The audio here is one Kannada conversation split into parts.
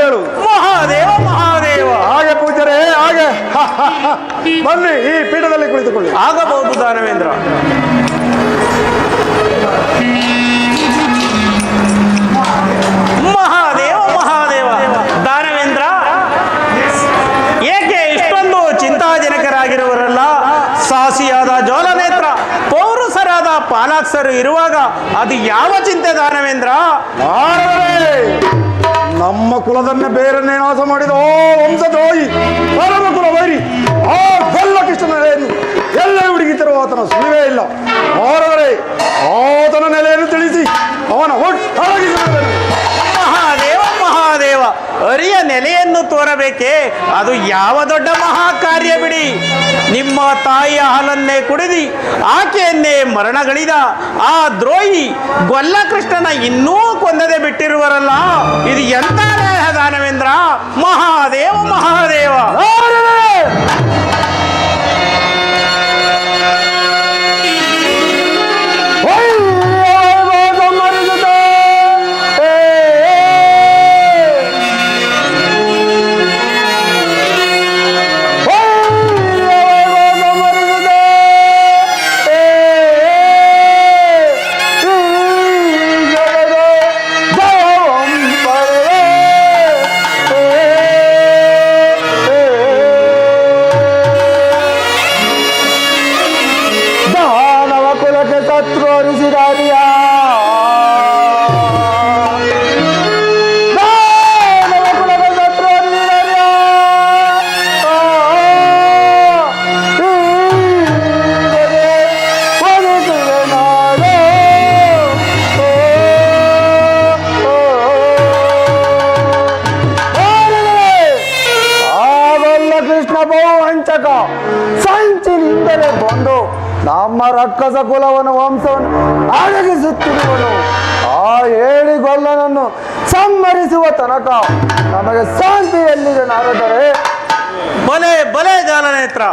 ಹೇಳು. ಮಹಾದೇವ ಮಹಾದೇವ. ಹಾಗೆ ಪೂಜರೆ ಹಾಗೆ. ಬನ್ನಿ ಈ ಪೀಠದಲ್ಲಿ ಕುಳಿತುಕೊಳ್ಳಿ. ಆಗಬಹುದು ದಾನವೇಂದ್ರ. ಮಹಾದೇವ ಮಹಾದೇವ. ದಾನವೇಂದ್ರ, ಏಕೆ ಇಷ್ಟೊಂದು ಚಿಂತಾಜನಕರಾಗಿರುವರಲ್ಲ? ಸಾಹಸಿಯಾದ ಜೋಲನೇತ್ರ ಪೌರುಷರಾದ ಪಾಲಾಕ್ಷರು ಇರುವಾಗ ಅದು ಯಾವ ಚಿಂತೆ ದಾನವೇಂದ್ರ? ನಮ್ಮ ಕುಲದನ್ನೇ ಬೇರನ್ನೇ ನಾಶ ಮಾಡಿದ ಓ ವಂಶದ್ರೋಹಿ ಪರಮ ಕುಲ ವೈರಿ ಆ ಗಲ್ಲ ಕೃಷ್ಣನೆಲೆಯನ್ನು ಎಲ್ಲ ಹುಡುಗಿತರು ಆತನ ಸುಳಿವೇ ಇಲ್ಲ. ಆತನ ನೆಲೆಯನ್ನು ತಿಳಿಸಿ ಅವನ ಒಟ್ಟಾಗಿಸಬೇಕು. ಮಹಾದೇವ ಮಹಾದೇವ, ಅರಿಯ ನೆಲೆಯನ್ನು ತೋರಬೇಕೆ? ಅದು ಯಾವ ದೊಡ್ಡ ಮಹಾಕಾರ್ಯ ಬಿಡಿ. ನಿಮ್ಮ ತಾಯಿಯ ಹಾಲನ್ನೇ ಕುಡಿದಿ ಆಕೆಯನ್ನೇ ಮರಣಗಳಿದ ಆ ದ್ರೋಹಿ ಗೊಲ್ಲ ಕೃಷ್ಣನ ಇನ್ನೂ ಕೊಂದದೆ ಬಿಟ್ಟಿರುವರಲ್ಲ, ಇದು ಎಂತ ದಾನವೇಂದ್ರ? ಮಹಾದೇವ ಮಹಾದೇವ. ಸಂಚಿನಿಂದಲೇ ಬಂದು ನಮ್ಮ ರಕ್ಕಸ ಕುಲವನ್ನು ವಂಶವನ್ನು ಅಡಗಿಸುತ್ತಿರುವನು. ಆ ಹೇಳಿಗೊಲ್ಲನನ್ನು ಸಂಹರಿಸುವ ತನಕ ನಮಗೆ ಶಾಂತಿ ಎಲ್ಲಿದೆ ನಾರದರೆ? ಬಲೆ ಬಲೆ ಜಾಲನೇತ್ರ.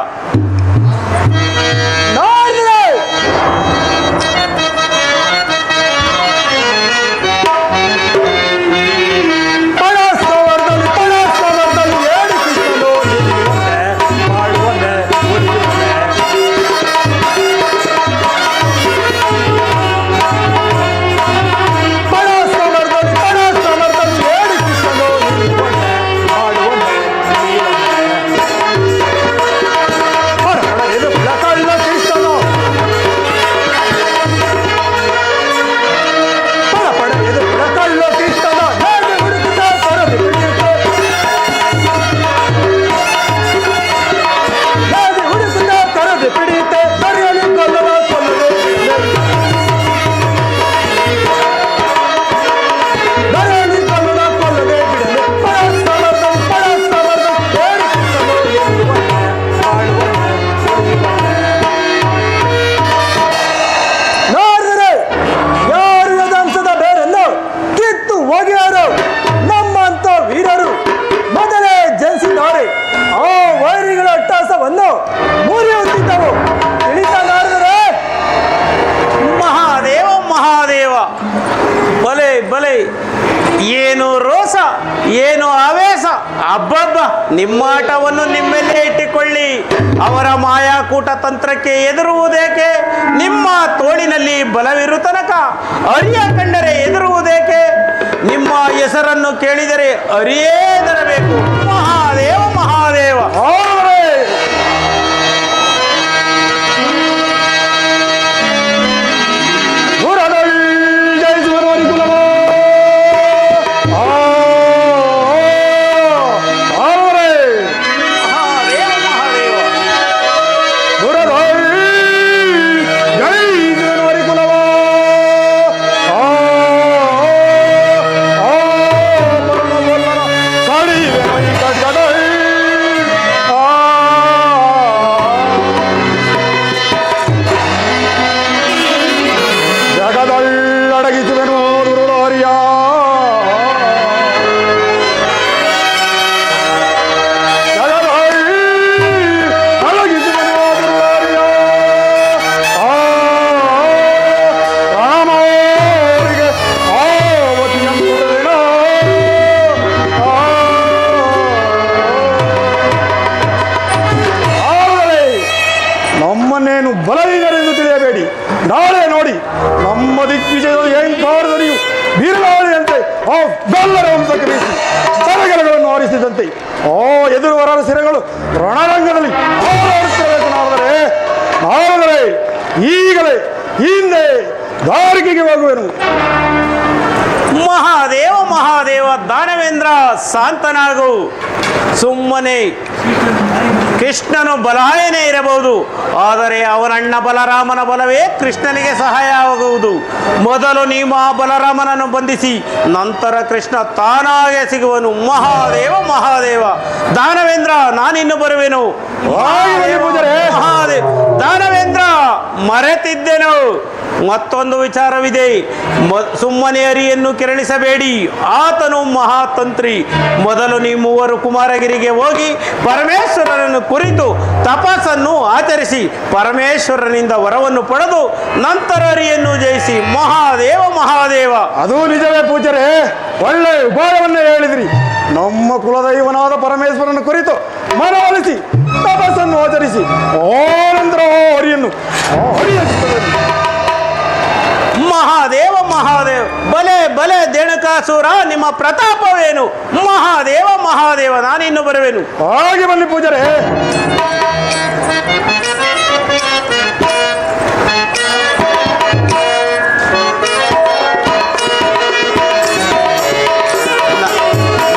ಮಹಾದೇವ ಮಹಾದೇವ. ಬಲೆ ಬಲೆ, ಏನು ರೋಷ, ಏನು ಆವೇಶ! ಅಬ್ಬಬ್ಬ, ನಿಮ್ಮಾಟವನ್ನು ನಿಮ್ಮೆಲ್ಲೇ ಇಟ್ಟುಕೊಳ್ಳಿ. ಅವರ ಮಾಯಾಕೂಟ ತಂತ್ರಕ್ಕೆ ಎದುರುವುದೇಕೆ? ನಿಮ್ಮ ತೋಳಿನಲ್ಲಿ ಬಲವಿರು ತನಕ ಅರಿಯ ಕಂಡರೆ ಎದುರುವುದೇಕೆ? ನಿಮ್ಮ ಹೆಸರನ್ನು ಕೇಳಿದರೆ ಅರಿಯೇ ತರಬೇಕು. ಮಹಾದೇವ ಮಹಾದೇವ. Hey! ಸಾವಿರಾರು ಸಿರಗಳು ರಣರಂಗದಲ್ಲಿ ಹೋರಾಡುತ್ತಿರಬೇಕು. ನಾರದರೆ ಈಗಲೇ ಹಿಂದೆ ದಾರಿಕೆಗೆ ಹೋಗುವೆನು. ಮಹಾದೇವ ಮಹಾದೇವ ದಾನವೇಂದ್ರ ಶಾಂತನಾಗು. ಸುಮ್ಮನೆ ಕೃಷ್ಣನು ಬಲಾಯನೇ ಇರಬಹುದು, ಆದರೆ ಅವನಣ್ಣ ಬಲರಾಮನ ಬಲವೇ ಕೃಷ್ಣನಿಗೆ ಸಹಾಯ ಆಗುವುದು. ಮೊದಲು ನೀವು ಆ ಬಲರಾಮನನ್ನು ಬಂಧಿಸಿ ನಂತರ ಕೃಷ್ಣ ತಾನಾಗೆ ಸಿಗುವನು. ಮಹಾದೇವ ಮಹಾದೇವ ದಾನವೇಂದ್ರ ನಾನಿನ್ನು ಬರುವೆನು. ಮಹಾದೇವ ದಾನವೇಂದ್ರ ಮರೆತಿದ್ದೆನು. ಮತ್ತೊಂದು ವಿಚಾರವಿದೆ. ಸುಮ್ಮನೆ ಹರಿಯನ್ನು ಕೆರಳಿಸಬೇಡಿ, ಆತನು ಮಹಾತಂತ್ರಿ. ಮೊದಲು ನೀವು ಮೂವರು ಕುಮಾರಗಿರಿಗೆ ಹೋಗಿ ಪರಮೇಶ್ವರನನ್ನು ಕುರಿತು ತಪಸ್ಸನ್ನು ಆಚರಿಸಿ ಪರಮೇಶ್ವರನಿಂದ ವರವನ್ನು ಪಡೆದು ನಂತರ ಹರಿಯನ್ನು ಜಯಿಸಿ. ಮಹಾದೇವ ಮಹಾದೇವ. ಅದು ನಿಜವೇ ಪೂಜರೆ, ಒಳ್ಳೆ ಉಪಾಯವನ್ನೇ ಹೇಳಿದ್ರಿ. ನಮ್ಮ ಕುಲದೈವನಾದ ಪರಮೇಶ್ವರನ ಕುರಿತು ಮನವೊಲಿಸಿ ತಪಸ್ಸನ್ನು ಆಚರಿಸಿ ಆನಂತರ ಹರಿಯನ್ನು ಮಹಾದೇವ ಮಹಾದೇವ. ಬಲೆ ಬಲೆ ದೇಣಕಾಸುರ, ನಿಮ್ಮ ಪ್ರತಾಪವೇನು? ಮಹಾದೇವ ಮಹಾದೇವ ನಾನಿನ್ನು ಬರುವೆನು. ಹಾಗೆ ಬನ್ನಿ ಪೂಜರೆ.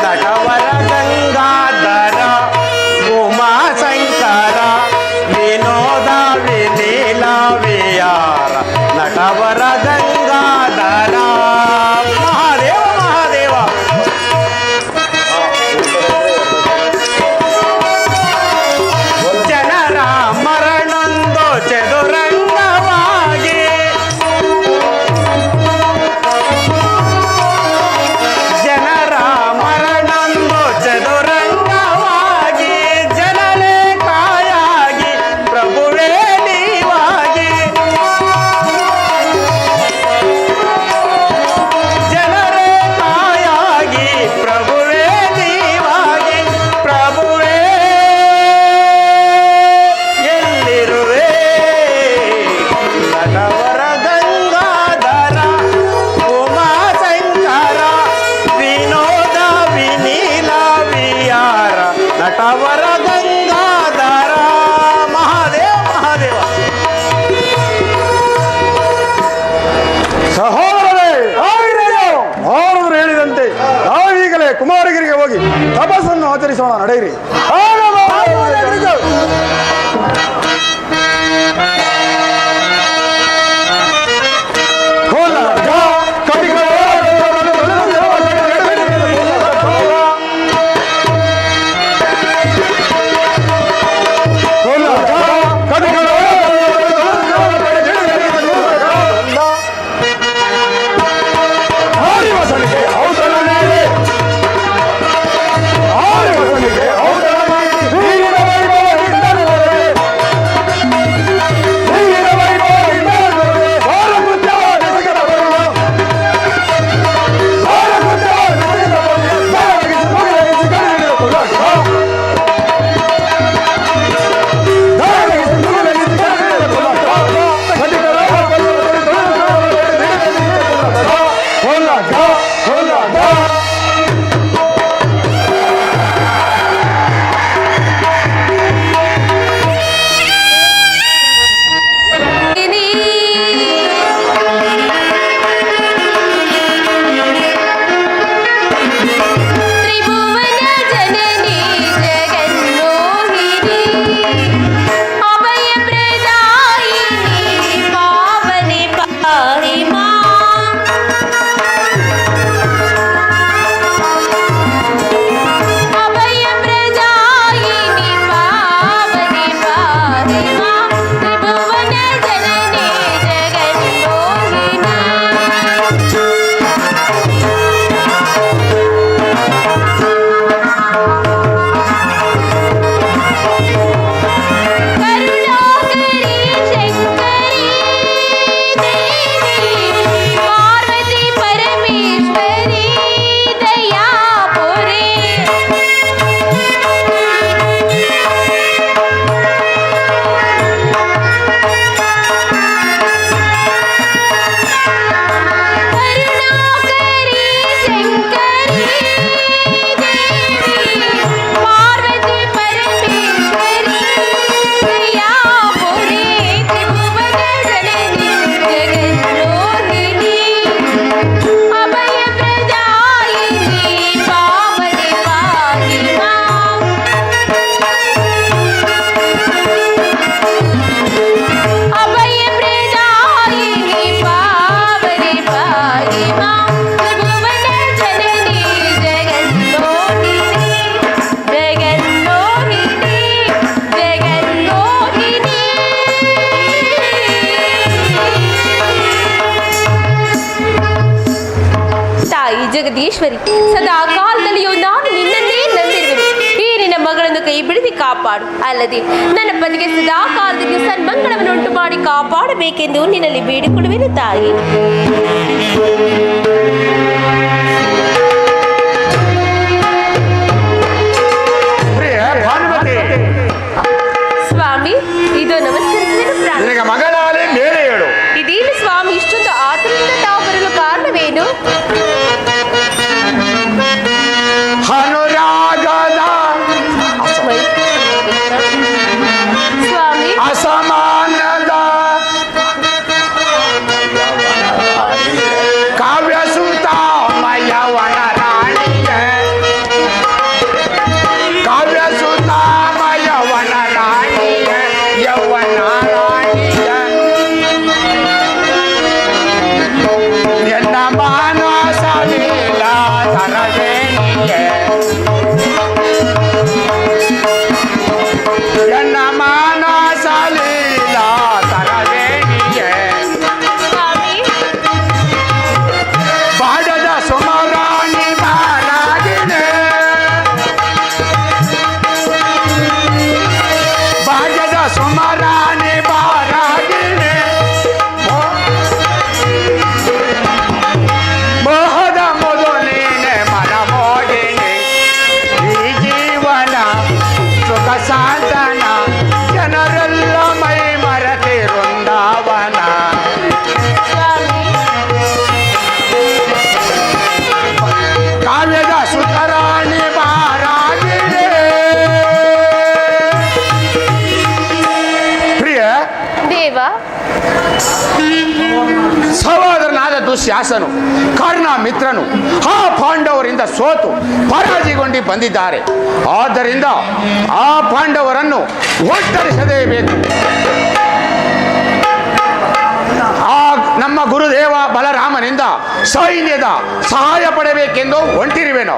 ನಟವರ ಗಂಗಾಧರ ಉಮಾಶಂಕರ ವಿನೋದ ವಿಲೀಲ ವಿಹಾರ. ನಟವರ ಗಂಗಾಧರ ಮಹಾದೇವ ಮಹಾದೇವ. ಜನರ ಮರಣೊಂದು ಚದುರಂಗವಾಗಿ ಜನರ ಮರಣೊಂದು ಚದುರಂಗವಾಗಿ ಜನರೇ ಕಾಯಾಗಿ ಪ್ರಭುವೇ ನೀವಾಗಿ ಜನರೇ ಕಾಯಾಗಿ ಪ್ರಭುವೇ ನೀವಾಗಿ ಪ್ರಭುವೇ ಎಲ್ಲಿರುವೆ. ನಟವರ ಗಂಗಾಧರ ಉಮಾಶಂಕರ ವಿನೋದ ವಿನೀಲ ವಿಹಾರ. ನಟವರ ಗಂಗಾಧರ ಮಹಾದೇವ ಮಹಾದೇವ. ಸಹೋದರರೇ, ನಾರದರು ಹೇಳಿದಂತೆ ನಾವೀಗಲೇ ಕುಮಾರಗಿರಿಗೆ ಹೋಗಿ ತಪಸ್ಸನ್ನು ಆಚರಿಸೋಣ. ನಡೆಯಿರಿ. ಜಗದೀಶ್ವರಿ, ಸದಾ ಕಾಲದಲ್ಲಿಯೂ ನಾನು ನಿನ್ನನ್ನೇ ನಂಬಿರುವೆನು. ಈ ನಿನ್ನ ಮಗಳನ್ನು ಕೈ ಬಿಡಿಸಿ ಕಾಪಾಡು. ಅಲ್ಲದೆ ನನ್ನ ಪತಿಗೆ ಸದಾ ಕಾಲದಲ್ಲಿ ಸನ್ಮಂಗಳವನ್ನು ಉಂಟು ಮಾಡಿ ಕಾಪಾಡಬೇಕೆಂದು ನಿನ್ನಲ್ಲಿ ಬೇಡಿಕೊಳ್ಳುವೆನು ತಾಯಿ. ಸ್ವಾಮಿ, ಇದು ನಮಸ್ಕರಿಸುವೆನು. ಮಗಳಾಲೆ ಮೇಲೆ ಹೇಳು. ಇದೇನು ಸ್ವಾಮಿ, ಇಷ್ಟೊಂದು ಆತುರದಿಂದ ತಾವು ಬರಲು ಕಾರಣವೇನು? ಅನುರಾಗದ ಸ್ವಾಮಿ, ಅಸಮಾನದ ಕಾವ್ಯ ಸುತ ಮಯವನ ರಾಣಿಗೆ, ಕಾವ್ಯ ಸುತ ಮಯವನ ರಾಣಿಗೆ, ಯೌವನ ರಾಣಿಗೆ ಎನ್ನ ಮಾನಸ ಲೀಲಾ ತರವೇಣಿಗೆ, ಎನ್ನ ಮಾನಸ ಲೀಲಾ ತರವೇಣಿಗೆ ಸ್ವಾಮಿ, ಬಾಡದ ಸುಮರಾಣಿ ಬಾರಾಗಿಣೆ, ಬಾಡದ ಸುಮರಾಣಿ ಬಾರಾಗಿಣೆ, ಮೋಹದ ಮೊದಲೇನೆ ಮನಮೋಗಿಣೆ, ಈ ಜೀವನ ಸುಖ ಸಾಂತನ, ಜನರೆಲ್ಲ ಮೈ ಮರತಿ ವೃಂದಾವನ, ಸ್ವಾಮಿ, ಕಾವ್ಯದ ಸುತರಾಣಿ ಬಾರಾಗಿಣೆ. ಪ್ರಿಯ ದೇವ, ಸಹೋದರನಾದ ದುಶ್ಯಾಸನು ಕರ್ಣ ಮಿತ್ರನು ಆ ಪಾಂಡವರಿಂದ ಸೋತು ಪರಾಜಯಗೊಂಡು ಬಂದಿದ್ದಾರೆ. ಆದ್ದರಿಂದ ಆ ಪಾಂಡವರನ್ನು ಒಟ್ಟರಿಸದೇ ಬೇಕು. ಆ ನಮ್ಮ ಗುರುದೇವ ಬಲರಾಮನಿಂದ ಸೈನ್ಯದ ಸಹಾಯ ಪಡೆಯಬೇಕೆಂದು ಹೊಂಟಿರುವೆನು.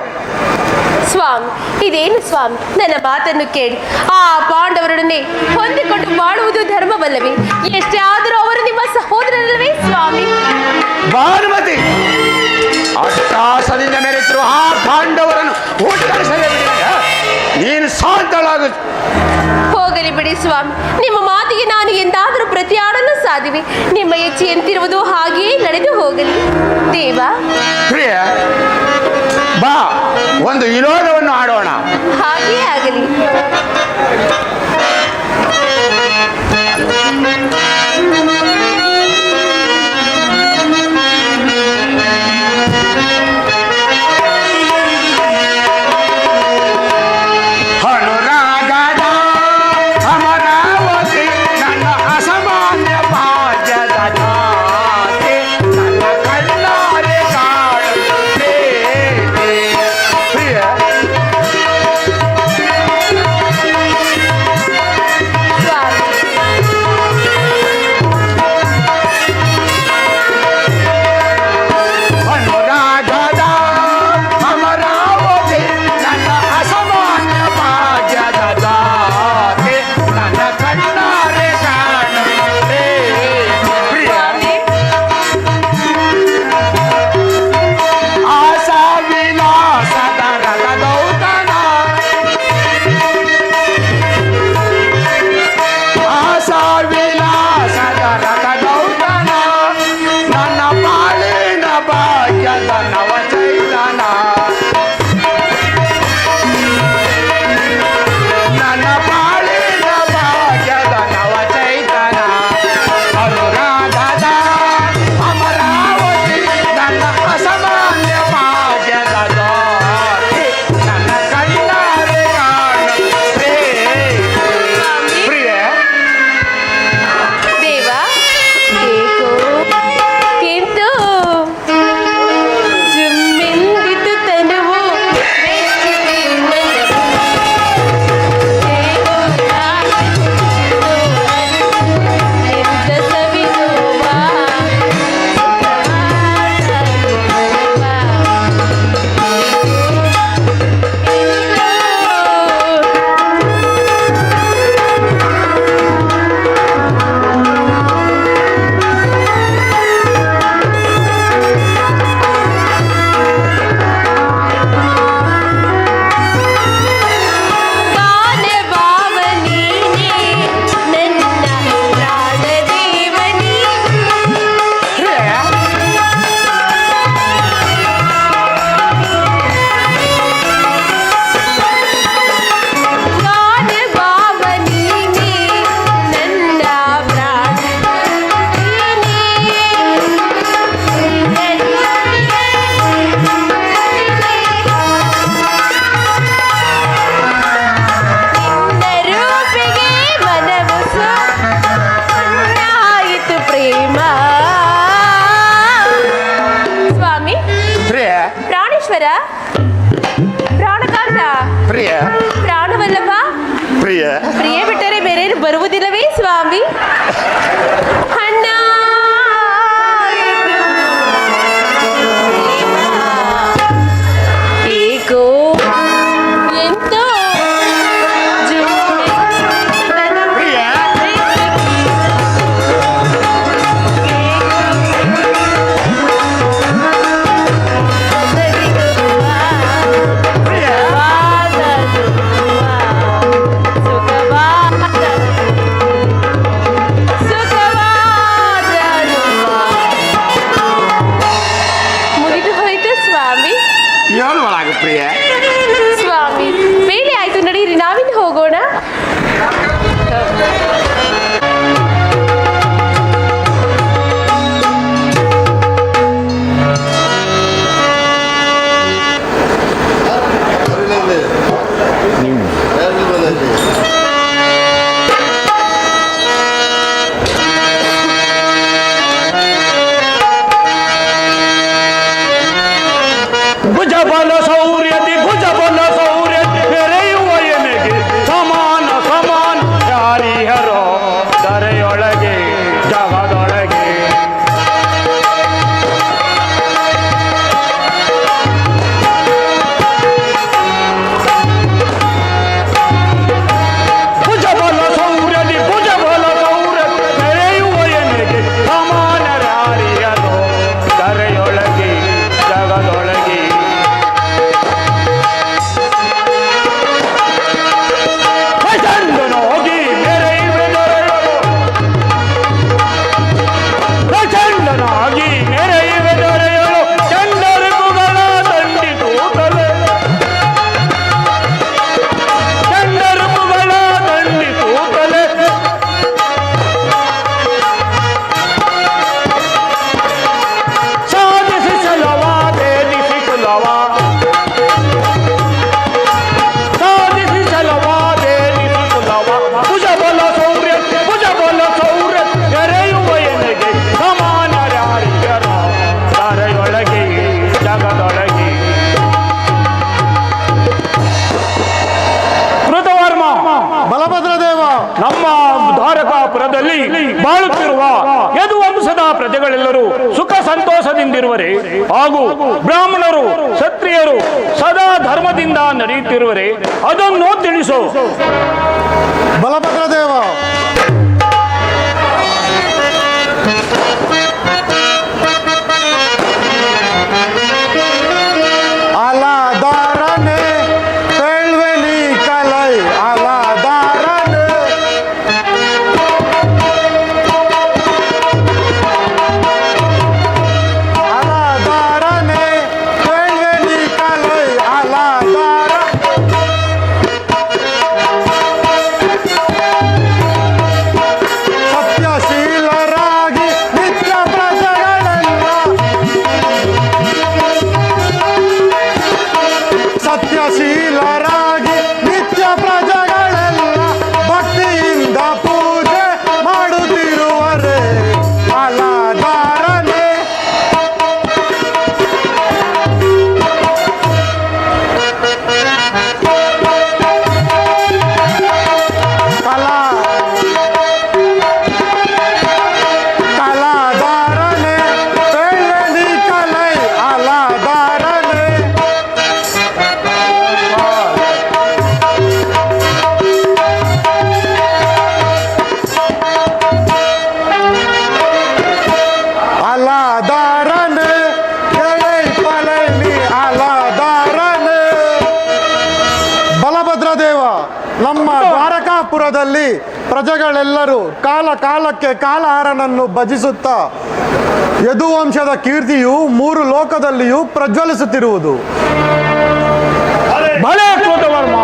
ಸ್ವಾಮಿ, ಇದೇನು ಸ್ವಾಮಿ, ನನ್ನ ಮಾತನ್ನು ಕೇಳಿ ಆ ಪಾಂಡವರೊಡನೆ ಹೊಂದಿಕೊಂಡು ಮಾಡುವುದು ಧರ್ಮವಲ್ಲವೇ? ಎಷ್ಟೇ ಆದರೂ ಅವರು ನಿಮ್ಮ ಸಹೋದರರಲ್ಲವೇ ಸ್ವಾಮಿ? ಭಾನುಮತಿ, ಅಟ್ಟಾಸದಿಂದ ಮೆರೆತಿರುವ ಆ ಪಾಂಡವರನ್ನು ಒಟ್ಟರಿಸದೇ ಬಿಡಿದರೆ ನೀನು ಶಾಂತಳಾಗ. ಹೋಗಲಿ ಬಿಡಿ ಸ್ವಾಮಿ, ನಿಮ್ಮ ಮಾತಿಗೆ ನಾನು ಎಂದಾದರೂ ಪ್ರತಿಯಾಡಲು ಸಾಧ್ಯವೇ? ನಿಮ್ಮ ಇಚ್ಛೆ ಎಂತಿರುವುದು ಹಾಗೆಯೇ ನಡೆದು ಹೋಗಲಿ. ದೇವ, ಪ್ರಿಯ ಬಾ, ಒಂದು ವಿನೋದವನ್ನು ಆಡೋಣ. ಹಾಗೆಯೇ ಆಗಲಿ. ಅನುರಾಗದ ಅಮರಾವತಿ ನನ್ನ ಅಸಾಮಾನ್ಯ ಭಾಗ್ಯದ ಜಾತಿ, ನನ್ನ ಕಣ್ಣಾರೆ ಕಾಣುತ್ತೇನೆ. ಪ್ರಿಯ ಪ್ರಿಯ ಪ್ರಾಣವಲ್ಲಭ, ಪ್ರಿಯ ಪ್ರಿಯ ಬಿಟ್ಟರೆ ಬೇರೇನು ಬರುವುದಿಲ್ಲವೇ ಸ್ವಾಮಿ? ಅಣ್ಣ ಏಕೋ ಎಂತೋ ಪ್ರಿಯ ಪ್ರಿಯ ಮುಗಿದು ಹೋಯ್ತು ಸ್ವಾಮಿ. ಹೇಳುವಳಾಗ ಪ್ರಿಯ. ಸ್ವಾಮಿ ಬೇಳೆ ಆಯ್ತು, ನಡೀರಿ ನಾವಿನ್ನು ಹೋಗೋಣ. ಭುಜಬಲ ಸೌರ್ಯತಿ ಭುಜಬಲ ಸೌರ್ಯತಿ ಬೆರೆಯುವ ಎನೆಗೆ ಸಮಾನ ಸಮಾನ ಯಾರಿಹರೋ ಧರೆಯೊಳಗೆ ಜಗದೊಳಗೆ. ಭುಜಬಲ ಸೌರ್ಯತಿ ಭುಜಬಲ ಸೌರ್ಯತಿ ಬೆರೆಯುವ ಎನೆಗೆ ಸಮಾನ ಯಾರಿಹರೋ ಧರೆಯೊಳಗೆ ಜಗದೊಳಗೆ. ಪ್ರಚಂಡನಾಗಿ ಮೆರೆಯುವೆ ದೊರೆಯಲು, ಪ್ರಚಂಡನಾಗಿ ಮೆರೆಯುವೆ ದೊರೆಯಲು ಚಂಡರಿಪುಗಳ ದಂಡಿಸೂತಲೆ, ಚಂಡರಿಪುಗಳ ದಂಡಿಸೂತಲೆ. ಸಾಧಿಸಿ ಚಲವ ಭೇದಿಸಿ ಕುಲವ, ಸಾಧಿಸಿ ಚಲವ ಭೇದಿಸಿ ಕುಲವ. ಭುಜಬಲ ಸೌರ್ಯ ಭುಜಬಲ ಸೌರ್ಯ ಎರೆಯುವ ಎನೆಗೆ ಸಮಾನ ಯಾರಿಗರ ಧರೆಯೊಳಗೆ ಜಗದೊಳಗೆ. ಕೃತವರ್ಮ ಬಲಭದ್ರ ದೇವ, ನಮ್ಮ ದ್ವಾರಕಾಪುರದಲ್ಲಿ ಬಾಳುತ್ತಿರುವ ಯದುವಂಶದ ಪ್ರಜೆಗಳೆಲ್ಲರೂ ಸುಖ ಸಂತೋಷದಿಂದಿರುವರೆ ಹಾಗೂ ಬ್ರಾಹ್ಮಣರು ಕ್ಷತ್ರಿಯರು ಸದಾ ಧರ್ಮದಿಂದ ನಡೆಯುತ್ತಿರುವರೆ ಅದನ್ನು ತಿಳಿಸು. ಬಲಭದ್ರ ದೇವ, ಅಲಾದಾರನೆ ಪೇಳ್ವೆನಿ ಕಲೈ ಅಲಾದಾರನೆ, ಅಲಾದಾರನೆ ಪೇಳ್ವೆನಿ ಕಲೈ ಅಲಾದಾರ. ಸತ್ಯಶೀಲರಾಗಿ ನಿತ್ಯ ಪ್ರಜೆಗಳೆಲ್ಲ, ಸತ್ಯಶೀಲರಾಗಿ ನಿತ್ಯ ಪ್ರಜೆಗಳೆಲ್ಲ ಭಕ್ತಿಯಿಂದ ಪೂಜೆ ಮಾಡುತ್ತಿರುವರೆ ಅಲಾದಾರನೆ. ಕಲಾ ಕಲಾದಾರನೆ ಪೇಳ್ವೆನಿ ಕಲೈ ಅಲಾದಾರನೆ. ಅಲಾದಾರನೆ ಎಳೈ ಪಲೈನಿ ಅಲಾದಾರನೆ. ಬಲಭದ್ರ ದೇವ, ನಮ್ಮ ದ್ವಾರಕಾಪುರದಲ್ಲಿ ಪ್ರಜೆಗಳೆಲ್ಲರೂ ಕಾಲ ಕಾಲಕ್ಕೆ ಕಾಲಹಾರನನ್ನು ಭಜಿಸುತ್ತಾ ಯದುವಂಶದ ಕೀರ್ತಿಯು ಮೂರು ಲೋಕದಲ್ಲಿಯೂ ಪ್ರಜ್ವಲಿಸುತ್ತಿರುವುದು. ಭಲೆ ಕೃತವರ್ಮ,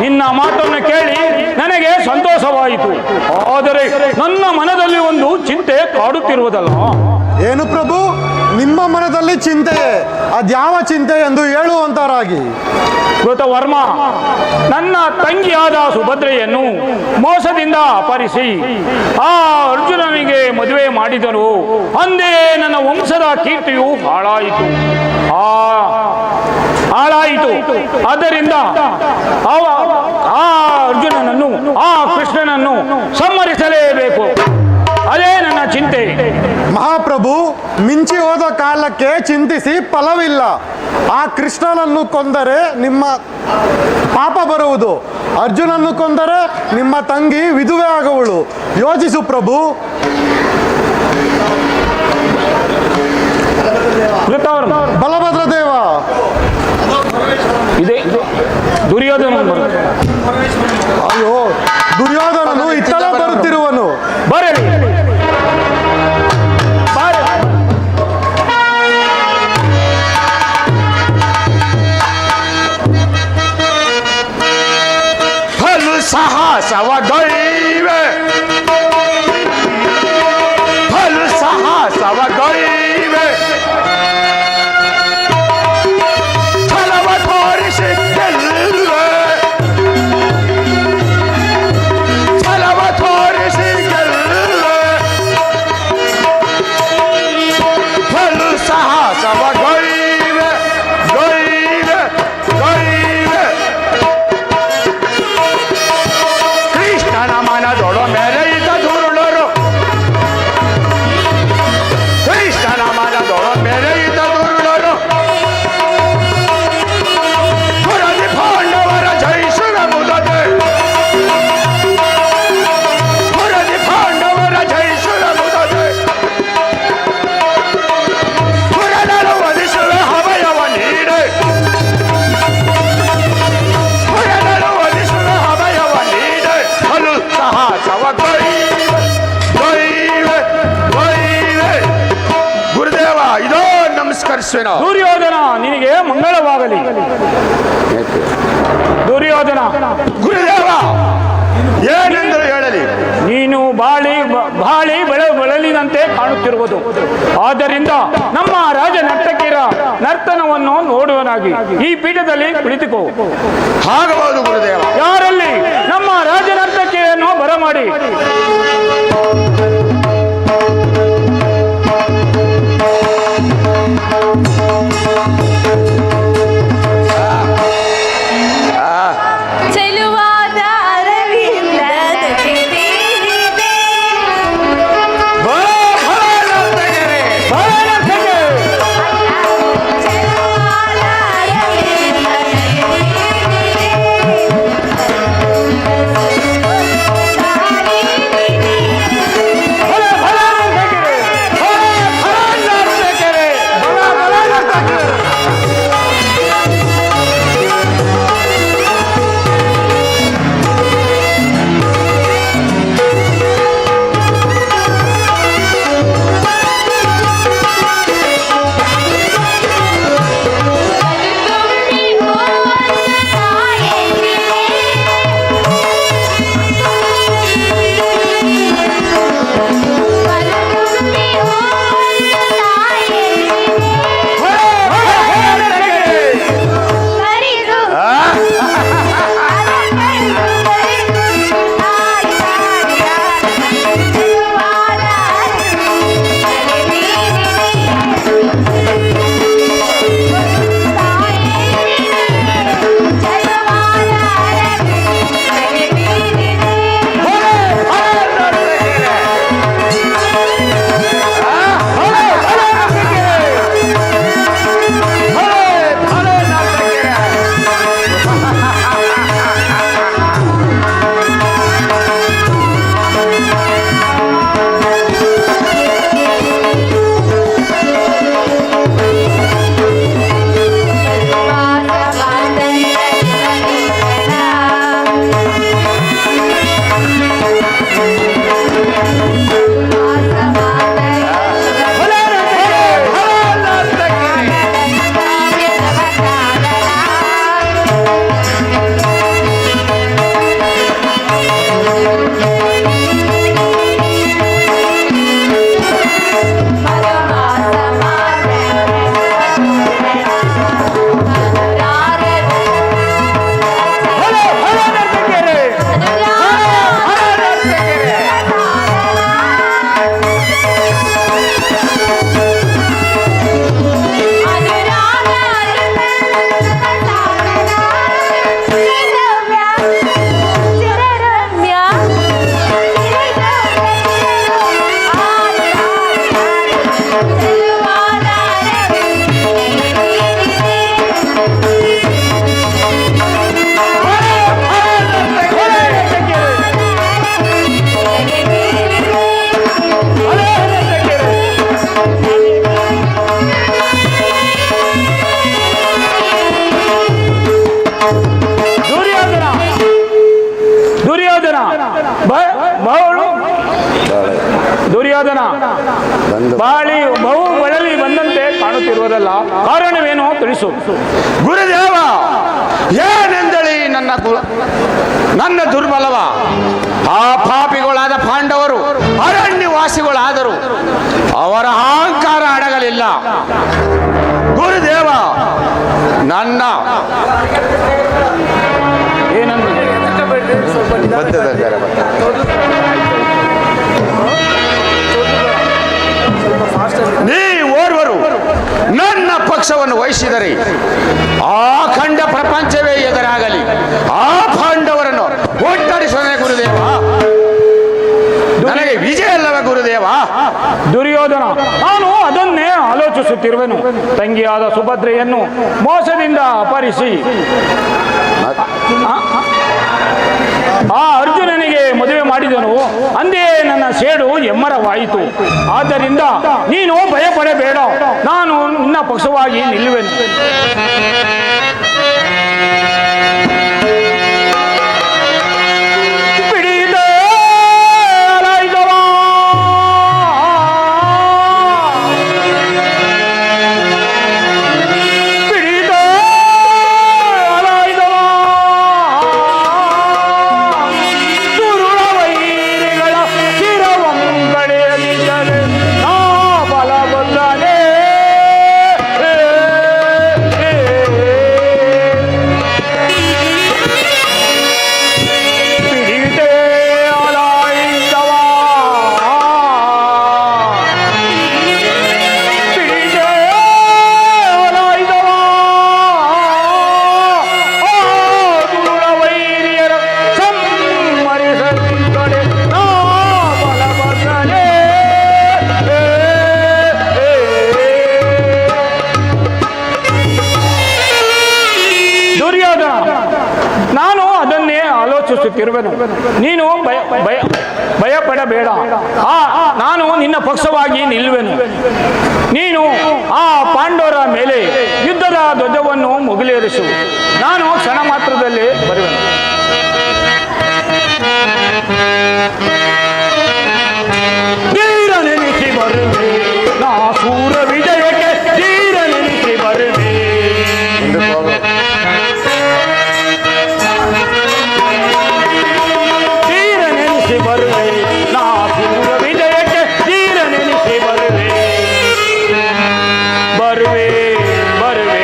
ನಿನ್ನ ಮಾತನ್ನು ಕೇಳಿ ನನಗೆ ಸಂತೋಷವಾಯಿತು. ಆದರೆ ನನ್ನ ಮನದಲ್ಲಿ ಒಂದು ಚಿಂತೆ ಕಾಡುತ್ತಿರುವುದಲ್ಲ. ಏನು ಪ್ರಭು, ನಿಮ್ಮ ಮನದಲ್ಲಿ ಚಿಂತೆಯೇ? ಅದ್ಯಾವ ಚಿಂತೆ ಎಂದು ಹೇಳುವಂತರಾಗಿ. ಕೃತವರ್ಮ, ನನ್ನ ತಂಗಿಯಾದ ಸುಭದ್ರೆಯನ್ನು ಮೋಸದಿಂದ ಅಪಹರಿಸಿ ಆ ಅರ್ಜುನನಿಗೆ ಮದುವೆ ಮಾಡಿದರು. ಅಂದೇ ನನ್ನ ವಂಶದ ಕೀರ್ತಿಯು ಹಾಳಾಯಿತು. ಹಾಳಾಯಿತು. ಆದ್ದರಿಂದ ಆ ಅರ್ಜುನನನ್ನು ಆ ಕೃಷ್ಣನನ್ನು ಸಂಹರಿಸಲೇಬೇಕು. ಅದೇ ನನ್ನ ಚಿಂತೆ. ಮಹಾಪ್ರಭು, ಮಿಂಚಿ ಹೋದ ಕಾಲಕ್ಕೆ ಚಿಂತಿಸಿ ಫಲವಿಲ್ಲ. ಆ ಕೃಷ್ಣನನ್ನು ಕೊಂದರೆ ನಿಮ್ಮ ಪಾಪ ಬರುವುದು, ಅರ್ಜುನನ್ನು ಕೊಂದರೆ ನಿಮ್ಮ ತಂಗಿ ವಿಧುವೆ ಆಗುವಳು. ಯೋಚಿಸು ಪ್ರಭು. ಬಲಭದ್ರ ದೇವ, ಇದೆ ದುರ್ಯೋಧನ. ಅಯ್ಯೋ, ದುರ್ಯೋಧನನು ಇತ್ತಲೇ ಬರುತ್ತಿರುವನು. ಬರಲಿ. ಫಲು ಸಾಹಸವಗೈವೆ, ಫಲು ಸಾಹಸವಗೈವೆ, ಛಲವ ತೋರಿಸಿ ಗೆಲ್ಲುವೆ, ಛಲವ ತೋರಿಸಿ ಗೆಲ್ಲುವೆ, ಫಲು ಸಾಹಸವಗೈವೆ, ಗೈವೆ ಗೈವೆ. ಕೃಷ್ಣನ ಮನದೊಳು ಮೆರೆಯಿತ ದುರುಳರು, ಕೃಷ್ಣನ ಮನದೊಳು ಮೆರೆಯಿತ ದುರುಳರು, ಪುರದಿ ಪಾಂಡವರ ಜಯಿಸುವ ಮುದದೆ, ಪುರದಿ ಪಾಂಡವರ ಜಯಿಸುವ ಮುದದೆ, ಪುರದಲು ವಧಿಸುವ ಹವಯವ ನೀಡೆ, ಪುರದಲು ವಧಿಸುವ ಹವಯವ ನೀಡೆ, ಫಲು ಸಾಹಸವ ಗೈವೆ ಗೈವೆ ಗೈವೆ. ಗುರುದೇವ, ಇದೋ ನಮಸ್ಕರಿಸುವೆನು. ದುರ್ಯೋಧನ, ನಿನಗೆ ಮಂಗಳವಾಗಲಿ. ದುರ್ಯೋಧನ, ಗುರುದೇವ, ಏನೆಂದು ಹೇಳಲಿ? ನೀನು ಬಾಳಿ ಬಳಲಿನಂತೆ ಕಾಣುತ್ತಿರುವುದು. ಆದ್ದರಿಂದ ನಮ್ಮ ರಾಜ ನರ್ತಕಿಯರ ನರ್ತನವನ್ನು ನೋಡುವನಾಗಿ ಈ ಪೀಠದಲ್ಲಿ ಕುಳಿತುಕೋ. ಆಗಬಹುದು ಗುರುದೇವ. ಯಾರಲ್ಲಿ ನಮ್ಮ ರಾಜ ನರ್ತಕಿಯನ್ನು ಬರಮಾಡಿ. ಚೆಲುವಾದ ಅರವಿಂದದ ಕಿವಿಯಿದೆ. ಚೆಲುವಾದ ಅರವಿಂದದ ಕಿವಿಯಿದೆ. ಕಾರಣವೇನೋ ತಿಳಿಸು. ಗುರುದೇವ, ಏನೆಂದಳಿ ನನ್ನ ದುರ್ಬಲವ. ಆ ಪಾಪಿಗಳಾದ ಪಾಂಡವರು ಅರಣ್ಯವಾಸಿಗಳಾದರು, ಅವರ ಅಹಂಕಾರ ಅಡಗಲಿಲ್ಲ. ಗುರುದೇವ, ನನ್ನ ಏನಂದ್ರೆ ನೀ ಓರ್ವರು ನನ್ನ ಪಕ್ಷವನ್ನು ವಹಿಸಿದರೆ ಆ ಖಂಡ ಪ್ರಪಂಚವೇ ಎದುರಾಗಲಿ. ಆ ಪಾಂಡವರನ್ನು ಒಟ್ಟಡಿಸೋದೇ ಗುರುದೇವ. ನನಗೆ ವಿಜಯ ಅಲ್ಲವ ಗುರುದೇವ. ದುರ್ಯೋಧನ, ನಾನು ಅದನ್ನೇ ಆಲೋಚಿಸುತ್ತಿರುವೆನು. ತಂಗಿಯಾದ ಸುಭದ್ರೆಯನ್ನು ಮೋಸದಿಂದ ಅಪಹರಿಸಿ ಆ ಅರ್ಜುನನಿಗೆ ಮದುವೆ ಮಾಡಿದನು. ಅಂದೇ ನನ್ನ ಸೇಡು ಎಮ್ಮರವಾಯಿತು. ಆದ್ದರಿಂದ ನೀನು ಭಯಪಡಬೇಡ, ನಾನು ನಿನ್ನ ಪಕ್ಷವಾಗಿ ನಿಲ್ಲುವೆನು. ನೀನು ಭಯಪಡಬೇಡ, ನಾನು ನಿನ್ನ ಪಕ್ಷವಾಗಿ ನಿಲ್ಲುವೆನು. ನೀನು ಆ ಪಾಂಡವರ ಮೇಲೆ ಯುದ್ಧದ ಧ್ವಜವನ್ನು ಮುಗಿಲೇರಿಸು. ನಾನು ಕ್ಷಣ ಮಾತ್ರದಲ್ಲಿ ಬರುವೆನು. ಧೀರ ನೆನೆಸಿ ಬರುವೆ ನಾ ಸೂರ ವಿಜಯಕ್ಕೆ, ಧೀರ ನೆನೆಸಿ ಬರುವೆ. ಬರುವೆ ನಾ ಸೂರ ವಿಜಯಕ್ಕೆ, ಧೀರ ನೆನೆಸಿ ಬರುವೆ. ಬರುವೆ ಬರುವೆ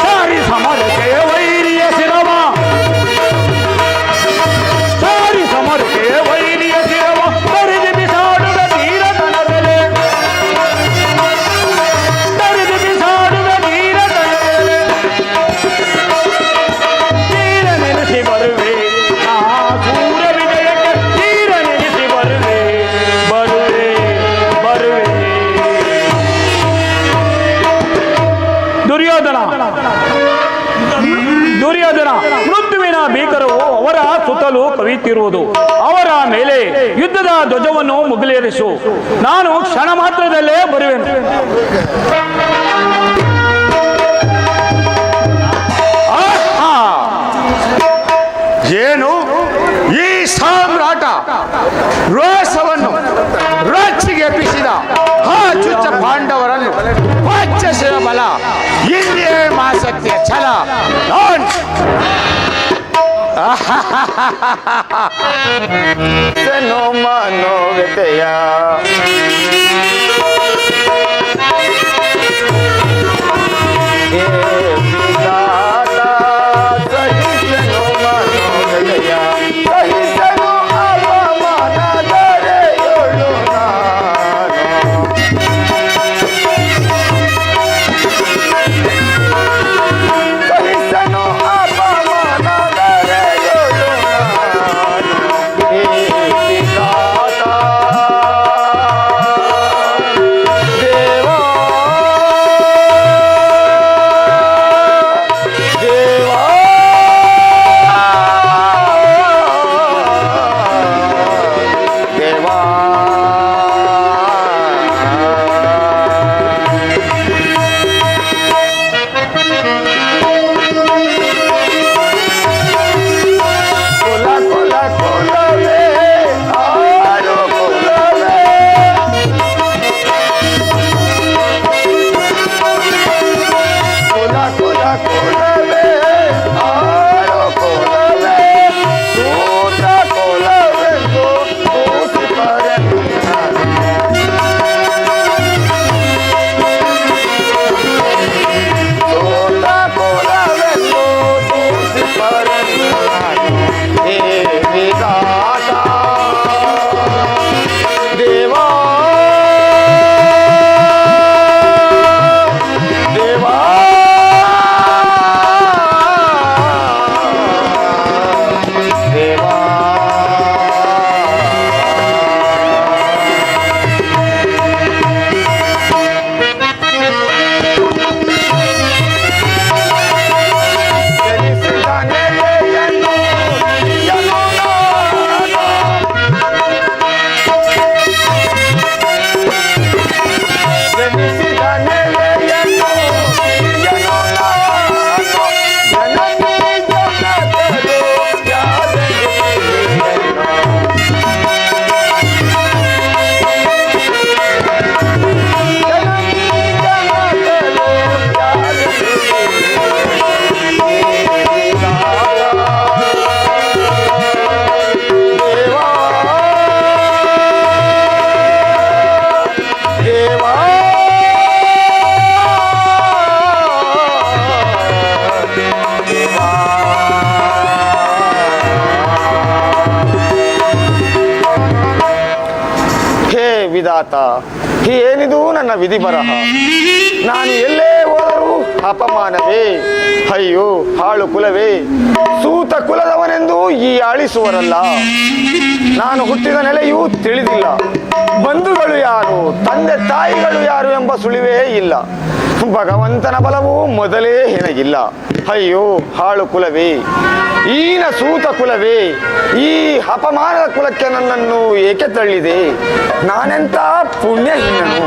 ಸಾರಿ ಸಮರಕ್ಕೆ ವೈರಿಯ ಶಿರವ, ಸಾರಿ ಸಮರಕ್ಕೆ ವೈರಿಯ ಶಿರವ ತರಿದು ಬಿಸಾಡುವ ಧೀರತನ ಬೆಲೆ, ತರಿದು ಬಿಸಾಡುವ ಧೀರತನ ಬೆಲೆ. ಧೀರ ನೆನೆಸಿ ಬರುವೆ ಸೂರ ವಿಜಯಕ್ಕೆ, ಧೀರ ನೆನೆಸಿ ಬರುವೆ. ಬರುವೆ ಬರುವೆ. ದುರ್ಯೋಧನ ಮೃತ್ಯುವಿನ ಭೀಕರವು ಅವರ ಸುತ್ತಲೂ ಕವಿಯುತ್ತಿರುವುದು. ಅವರ ಮೇಲೆ ಯುದ್ಧದ ಧ್ವಜವನ್ನು ಮುಗಿಲೇರಿಸು. ನಾನು ಕ್ಷಣ ಮಾತ್ರದಲ್ಲೇ ಬರುವೆನು. ಏನು ಈ ಸಾಮ್ರಾಟ ರೋಷವನ್ನು ರೊಚ್ಚಿಗೆ ಎಬ್ಬಿಸಿದ ಆ ಚುಚ್ಚ ಪಾಂಡವರನ್ನು ಪಚ್ಚಸಿದ ಬಲ, ಇಂದ್ರಿಯ ಮಾಸಕ್ತಿಯ ಛಲ. ಮನೋಗತೆಯ ವಿಧಾತ, ಏನಿದು ನನ್ನ ವಿಧಿ ಬರಹ. ನಾನು ಎಲ್ಲೇ ಹೋದರೂ ಅಪಮಾನವೇ. ಅಯ್ಯೋ ಹಾಳು ಕುಲವೇ, ಸೂತ ಕುಲದವನೆಂದು ಈ ಆಳಿಸುವರಲ್ಲ. ನಾನು ಹುಟ್ಟಿದ ನೆಲೆಯೂ ತಿಳಿದಿಲ್ಲ. ಬಂಧುಗಳು ಯಾರು, ತಂದೆ ತಾಯಿಗಳು ಯಾರು ಎಂಬ ಸುಳಿವೇ ಇಲ್ಲ. ಭಗವಂತನ ಬಲವೂ ಮೊದಲೇ ನನಗಿಲ್ಲ. ಅಯ್ಯೋ ಹಾಳು ಕುಲವೇ, ಈನ ಸೂತ ಕುಲವೇ, ಈ ಅಪಮಾನದ ಕುಲಕ್ಕೆ ನನ್ನನ್ನು ಏಕೆ ತಳ್ಳಿದೆ? ನಾನೆಂತ ಪುಣ್ಯಹೀನನು.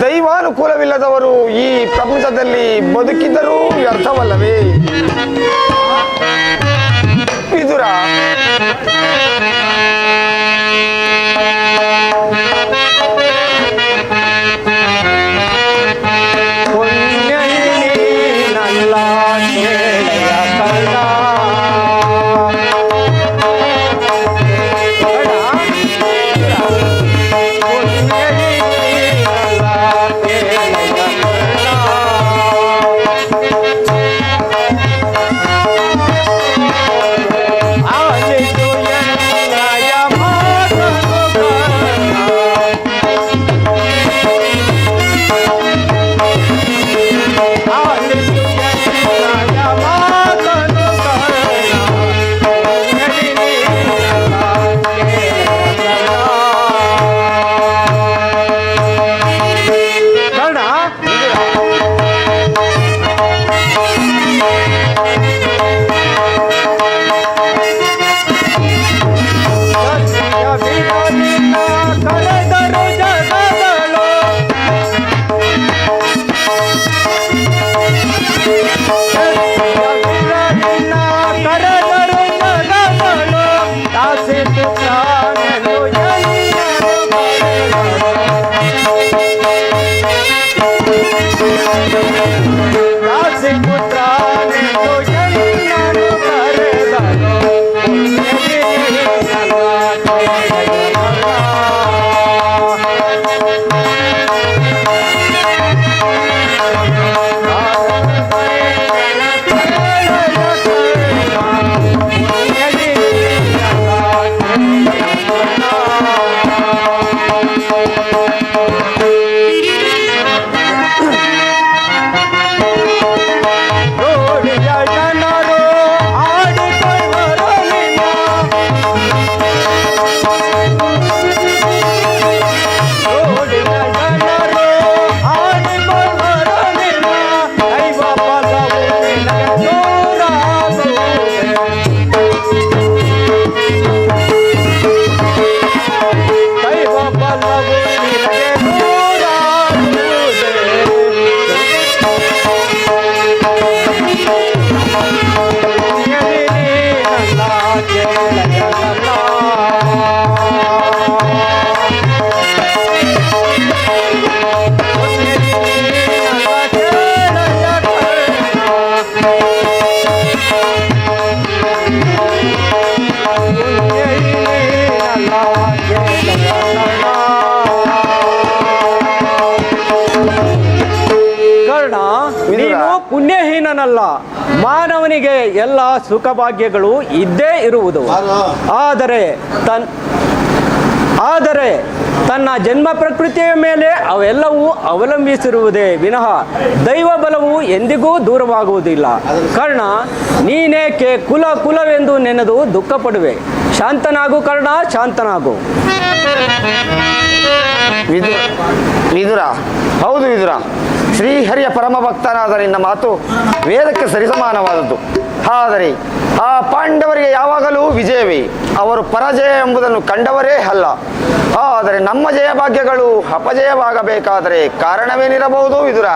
ದೈವಾನುಕೂಲವಿಲ್ಲದವರು ಈ ಪ್ರಪಂಚದಲ್ಲಿ ಬದುಕಿದ್ದರೂ ವ್ಯರ್ಥವಲ್ಲವೇ? ವಿದುರ, ಮಾನವನಿಗೆ ಎಲ್ಲ ಸುಖ ಭಾಗ್ಯಗಳು ಇದ್ದೇ ಇರುವುದು. ಆದರೆ ತನ್ನ ಜನ್ಮ ಪ್ರಕೃತಿಯ ಮೇಲೆ ಅವೆಲ್ಲವೂ ಅವಲಂಬಿಸಿರುವುದೇ ವಿನಃ ದೈವ ಬಲವು ಎಂದಿಗೂ ದೂರವಾಗುವುದಿಲ್ಲ. ಕರ್ಣ, ನೀನೇಕೆ ಕುಲವೆಂದು ನೆನೆದು ದುಃಖ ಪಡುವೆ? ಶಾಂತನಾಗು ಕರ್ಣ, ಶಾಂತನಾಗು. ವಿದುರ, ಹೌದು ವಿದುರ, ಶ್ರೀಹರಿಯ ಪರಮ ಭಕ್ತನಾದ ನಿನ್ನ ಮಾತು ವೇದಕ್ಕೆ ಸರಿಸಮಾನವಾದದ್ದು. ಆದರೆ ಆ ಪಾಂಡವರಿಗೆ ಯಾವಾಗಲೂ ವಿಜಯವೇ, ಅವರು ಪರಾಜಯ ಎಂಬುದನ್ನು ಕಂಡವರೇ ಅಲ್ಲ. ಆದರೆ ನಮ್ಮ ಜಯಭಾಗ್ಯಗಳು ಅಪಜಯವಾಗಬೇಕಾದರೆ ಕಾರಣವೇನಿರಬಹುದು ವಿದುರ?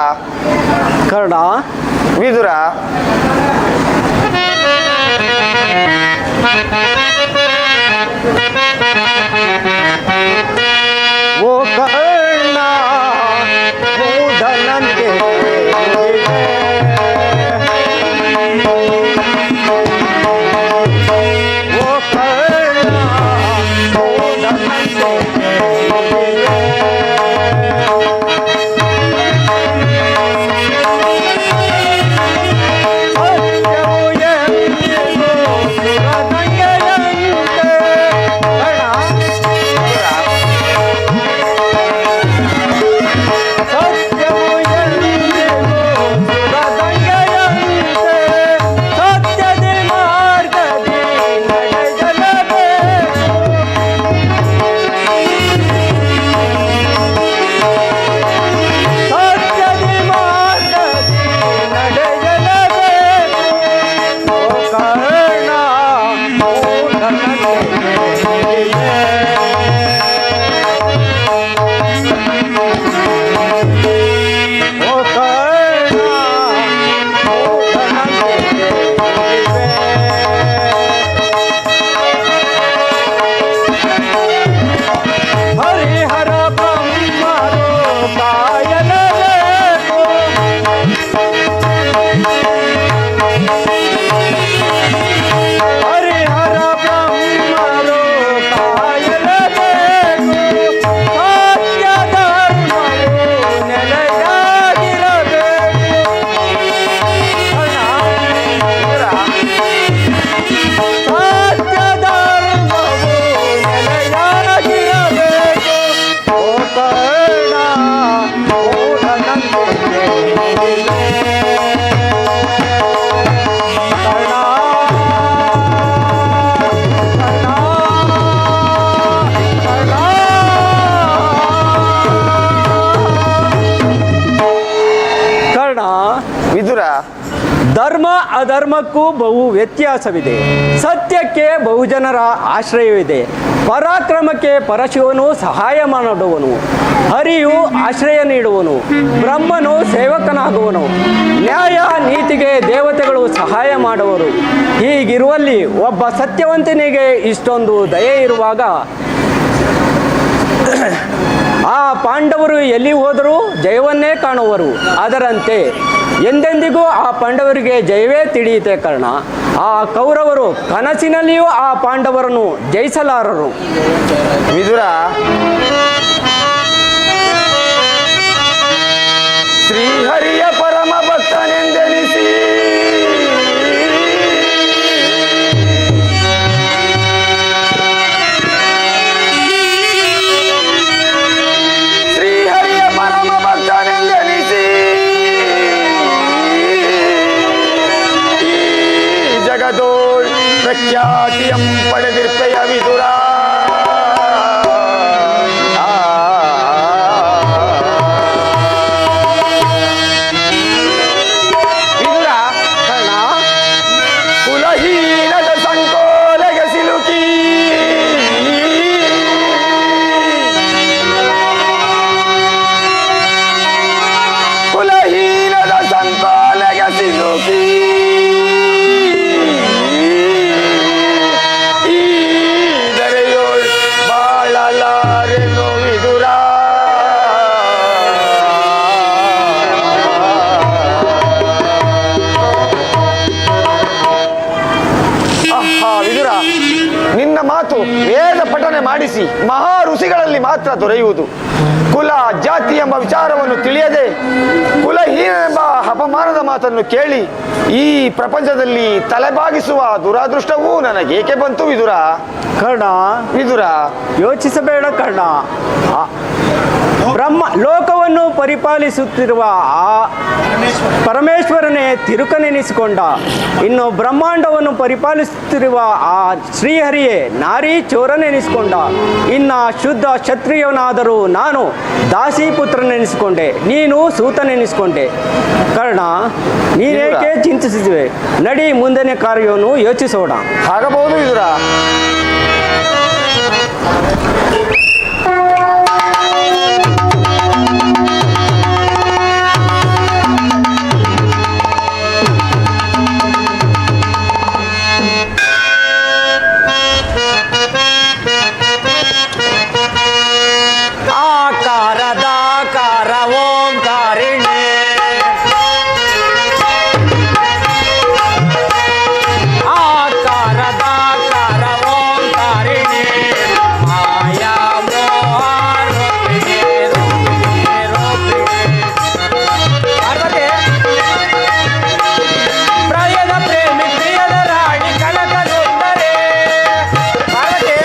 ಕರ್ಣ, ವಿದುರ, ಓ ಕರ್ಣ, ಮೂಢನಂತೆ ಧರ್ಮ ಅಧರ್ಮಕ್ಕೂ ಬಹು ವ್ಯತ್ಯಾಸವಿದೆ. ಸತ್ಯಕ್ಕೆ ಬಹುಜನರ ಆಶ್ರಯವಿದೆ. ಪರಾಕ್ರಮಕ್ಕೆ ಪರಶಿವನು ಸಹಾಯ ಮಾಡುವನು, ಹರಿಯು ಆಶ್ರಯ ನೀಡುವನು, ಬ್ರಹ್ಮನು ಸೇವಕನಾಗುವನು, ನ್ಯಾಯ ನೀತಿಗೆ ದೇವತೆಗಳು ಸಹಾಯ ಮಾಡುವರು. ಹೀಗಿರುವಲ್ಲಿ ಒಬ್ಬ ಸತ್ಯವಂತನಿಗೆ ಇಷ್ಟೊಂದು ದಯೆ ಇರುವಾಗ ಆ ಪಾಂಡವರು ಎಲ್ಲಿ ಹೋದರೂ ಜಯವನ್ನೇ ಕಾಣುವರು. ಅದರಂತೆ ಎಂದೆಂದಿಗೂ ಆ ಪಾಂಡವರಿಗೆ ಜಯವೇ ತಿಳಿಯುತ್ತೆ ಕರ್ಣ. ಆ ಕೌರವರು ಕನಸಿನಲ್ಲಿಯೂ ಆ ಪಾಂಡವರನ್ನು ಜಯಿಸಲಾರರು. ವಿದುರ, ಶ್ರೀಹರಿಯ ಪರಮ ಭಕ್ತನೆಂದೆನಿಸಿ ಪ್ರಖ್ಯಾತಿಯಂ ಪಡೆದಿರ್ಪೆಯ ವಿದುರ. ವಿದುರ, ಕುಲಹೀನದ ಸಂಕೋಲೆಗೆ ಸಿಲುಕಿ ಕುಲಹೀನದ ಸಂಕೋಲೆಗೆ ಸಿಲುಕಿ ದರೆಯ ಆಹಾ ವಿದುರ, ನಿನ್ನ ಮಾತು ವೇದ ಪಠನೆ ಮಾಡಿಸಿ ಮಹಾ ಋಷಿಗಳಲ್ಲಿ ಮಾತ್ರ ದೊರೆಯುವುದು. ಕುಲ ಜಾತಿ ಎಂಬ ವಿಚಾರವನ್ನು ತಿಳಿಯದೆ ಕುಲಹೀನೆಂಬ ಅಪಮಾನದ ಮಾತನ್ನು ಕೇಳಿ ಈ ಪ್ರಪಂಚದಲ್ಲಿ ತಲೆಬಾಗಿಸುವ ದುರಾದೃಷ್ಟವೂ ನನಗೇಕೆ ಬಂತು ವಿದುರ? ಕರ್ಣ, ವಿದುರ, ಯೋಚಿಸಬೇಡ ಕರ್ಣ. ಬ್ರಹ್ಮ ಲೋಕವನ್ನು ಪರಿಪಾಲಿಸುತ್ತಿರುವ ಆ ಪರಮೇಶ್ವರನೇ ತಿರುಕನೆನಿಸಿಕೊಂಡ. ಇನ್ನು ಬ್ರಹ್ಮಾಂಡವನ್ನು ಪರಿಪಾಲಿಸುತ್ತಿರುವ ಆ ಶ್ರೀಹರಿಯೇ ನಾರಿ ಚೋರನೆನಿಸಿಕೊಂಡ. ಇನ್ನು ಶುದ್ಧ ಕ್ಷತ್ರಿಯವನಾದರೂ ನಾನು ದಾಸಿಪುತ್ರನೆನಿಸಿಕೊಂಡೆ, ನೀನು ಸೂತನೆನಿಸಿಕೊಂಡೆ. ಕರ್ಣ, ನೀನೇಕೆ ಚಿಂತಿಸಿದ್ವೆ? ನಡಿ, ಮುಂದಿನ ಕಾರ್ಯವನ್ನು ಯೋಚಿಸೋಣ. ಆಗಬಹುದು ವಿದುರ. ಆಕಾರದಾಕಾರ ಓಂಕಾರಿಣಿ, ಆಕಾರದಾಕಾರ ಓಂಕಾರಿಣಿ, ಮಾಯಾ ಮೋಹ ರೂಪಿಣಿ, ರೂಪಿಣಿ, ರೂಪಿಣಿ. ಪಾರ್ವತಿ, ಪ್ರಿಯದ ಪ್ರೇಮಿ ಪ್ರಿಯದ ರಾಣಿ ಕನಕ ಸುಂದರಿ. ಪಾರ್ವತಿ,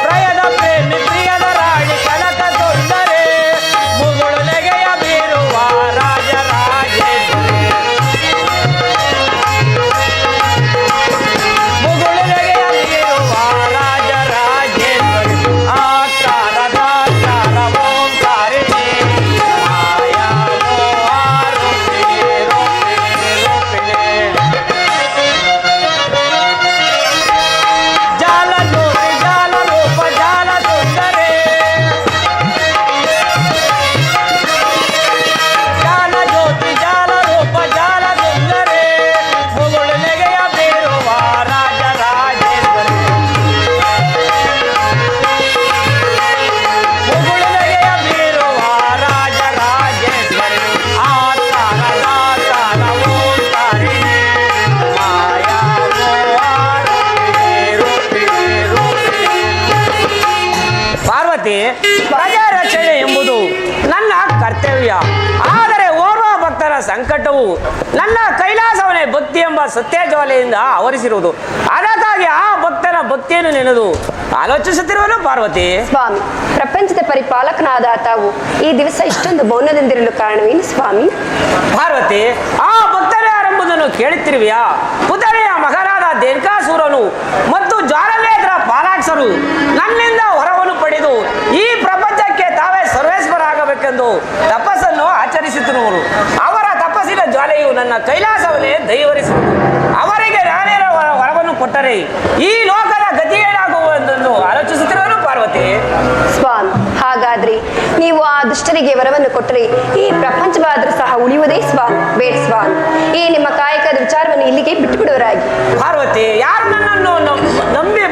ಪ್ರಿಯದ ಪ್ರೇಮಿ ಪ್ರಿಯದ ರಾಣಿ ಕನಕ ಸುಂದರಿ, ಮುಗುಳು ನೆಗೆಯ ಬೀರುವ ರಾಜರಾಜೇಶ್ವರಿ, ಮುಗುಳು ನೆಗೆಯ ಬೀರುವ ರಾಜರಾಜೇಶ್ವರಿ. ಆಕಾರದಾಕಾರ ಓಂಕಾರಿಣಿ, ಮಾಯಾ ಮೋಹ ರೂಪಿಣಿ, ರೂಪಿಣಿ, ರೂಪಿಣಿ. ಜಾಲ ಜ್ಯೋತಿ ಜಾಲ ರೂಪ ಜಾಲ ಸುಂದರಿ, ಜಾಲ ಜ್ಯೋತಿ ಜಾಲ ರೂಪ ಜಾಲ ಸುಂದರಿ, ಮುಗುಳು ನೆಗೆಯ ಬೀರುವ ರಾಜರಾಜೇಶ್ವರಿ, ಮುಗುಳು ನೆಗೆಯ ಬೀರುವ ರಾಜರಾಜೇಶ್ವರಿ. ಆಕಾರದಾಕಾರ ಓಂಕಾರಿಣಿ, ಮಾಯಾ ಮೋಹ ರೂಪಿಣಿ, ರೂಪಿಣಿ, ರೂಪಿಣಿ. ಪಾರ್ವತಿ, ಪ್ರಜಾರಕ್ಷಣೆ ಎಂಬುದು ನನ್ನ ಕರ್ತವ್ಯ. ಆದರೆ ಓರ್ವ ಭಕ್ತರ ಸಂಕಟವು ನನ್ನ ಕೈಲಾಸವನೇ ಭಕ್ತಿ ಎಂಬ ಸತ್ಯಜ್ವಾಲೆಯಿಂದ ಆವರಿಸಿರುವುದು. ಅದಕ್ಕಾಗಿ ಆ ಭಕ್ತನ ಭಕ್ತಿಯನ್ನು ನೆನೆದು ಆಲೋಚಿಸುತ್ತಿರುವನು ಪಾರ್ವತಿ. ಸ್ವಾಮಿ, ಪ್ರಪಂಚದ ಪರಿಪಾಲಕನಾದ ತಾವು ಈ ದಿವಸ ಇಷ್ಟೊಂದು ಮೌನದಿಂದಿರಲು ಕಾರಣವೇನು ಸ್ವಾಮಿ? ಪಾರ್ವತಿ, ಆ ಭಕ್ತರೇ ಯಾರೆಂಬುದನ್ನು ಕೇಳುತ್ತಿರುವೆಯಾ? ಪುತಳೆಯ ಮಗನಾದ ದೇವಕಾಸುರನು ಮತ್ತು ಜ್ವಾಲನೇತ್ರ ಪಾಲಾಕ್ಷರು ನನ್ನಿಂದ ವರವನ್ನು ಪಡೆದು ಈ ಪ್ರಪಂಚಕ್ಕೆ ತಾವೇ ಸರ್ವೇಶ್ವರ ಆಗಬೇಕೆಂದು ತಪಸ್ಸನ್ನು ಆಚರಿಸುತ್ತಿರುವರು. ಅವರ ತಪಸ್ಸಿನ ಜ್ವಾಲೆಯು ನನ್ನ ಕೈಲಾಸವನ್ನೇ ದೈವರಿಸುವುದು. ಅವರಿಗೆ ನಾನೇನೋ ವರವನ್ನು ಕೊಟ್ಟರೆ ಈ ಲೋಕದ ಗತಿ ಏನಾಗುವುದೆಂದು ಆಲೋಚಿಸುತ್ತಿರುವನು ಪಾರ್ವತಿ. ಸ್ವಾಮಿ, ಹಾಗಾದ್ರೆ ನೀವು ಆ ದುಷ್ಟರಿಗೆ ವರವನ್ನು ಕೊಟ್ಟರೆ ಈ ಪ್ರಪಂಚವಾದರೂ ಸಹ ಉಳಿಯುವುದೇ ಸ್ವಾಮಿ? ಬೇಡ ಸ್ವಾಮಿ, ಈ ನಿಮ್ಮ ಕಾಯಕದ ವಿಚಾರವನ್ನು ಇಲ್ಲಿಗೆ ಬಿಟ್ಟುಬಿಡುವರಾಗಿ. ಪಾರ್ವತಿ, ಯಾರು ನನ್ನನ್ನು ನಂಬಿ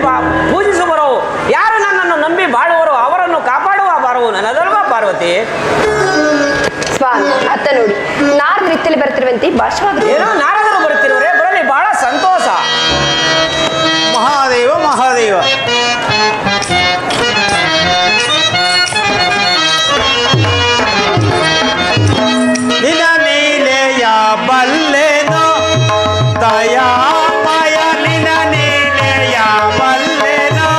ಪೂಜಿಸುವರೋ, ಯಾರು ನನ್ನನ್ನು ನಂಬಿ ಬಾಳುವರೋ ಅವರನ್ನು ಕಾಪಾಡುವ ಭಾರವು ನನ್ನದಲ್ವಾ ಪಾರ್ವತಿ? ಸ್ವಾಮಿ, ಅತ್ತ ನೋಡಿ, ನಾರದ ರೀತಿಯಲ್ಲಿ ಬರುತ್ತಿರುವಂತೆ ಭಾಷವಾದ ಏನೋ ನಾರದರು ಬರುತ್ತಿರುವರೆ, ಬರಲಿ, ಬಹಳ ಸಂತೋಷ. ಮಹಾದೇವ ಮಹಾದೇವ. ನಿನ್ನ ನೀಲೆಯ ಬಲ್ಲೆನೋ ದಯಾಮಯ, ನಿನ್ನ ನೀಲೆಯ ಬಲ್ಲೆನೋ,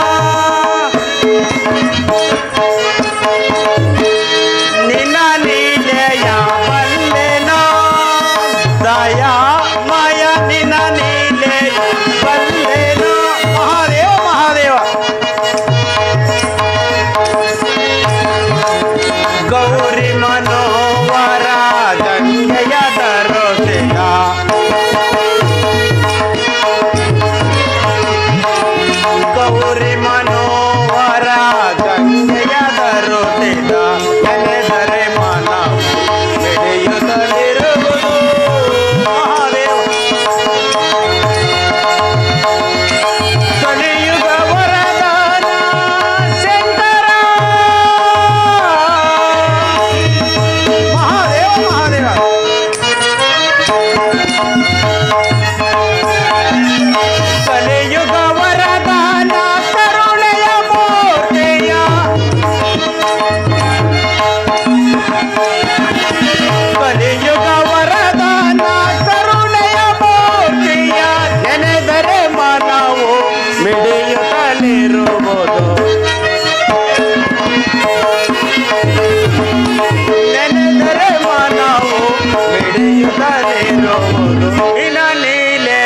ನಿನ್ನ ನೀಲೆಯ ಬಲ್ಲೆನೋ ದಯಾಮಯ.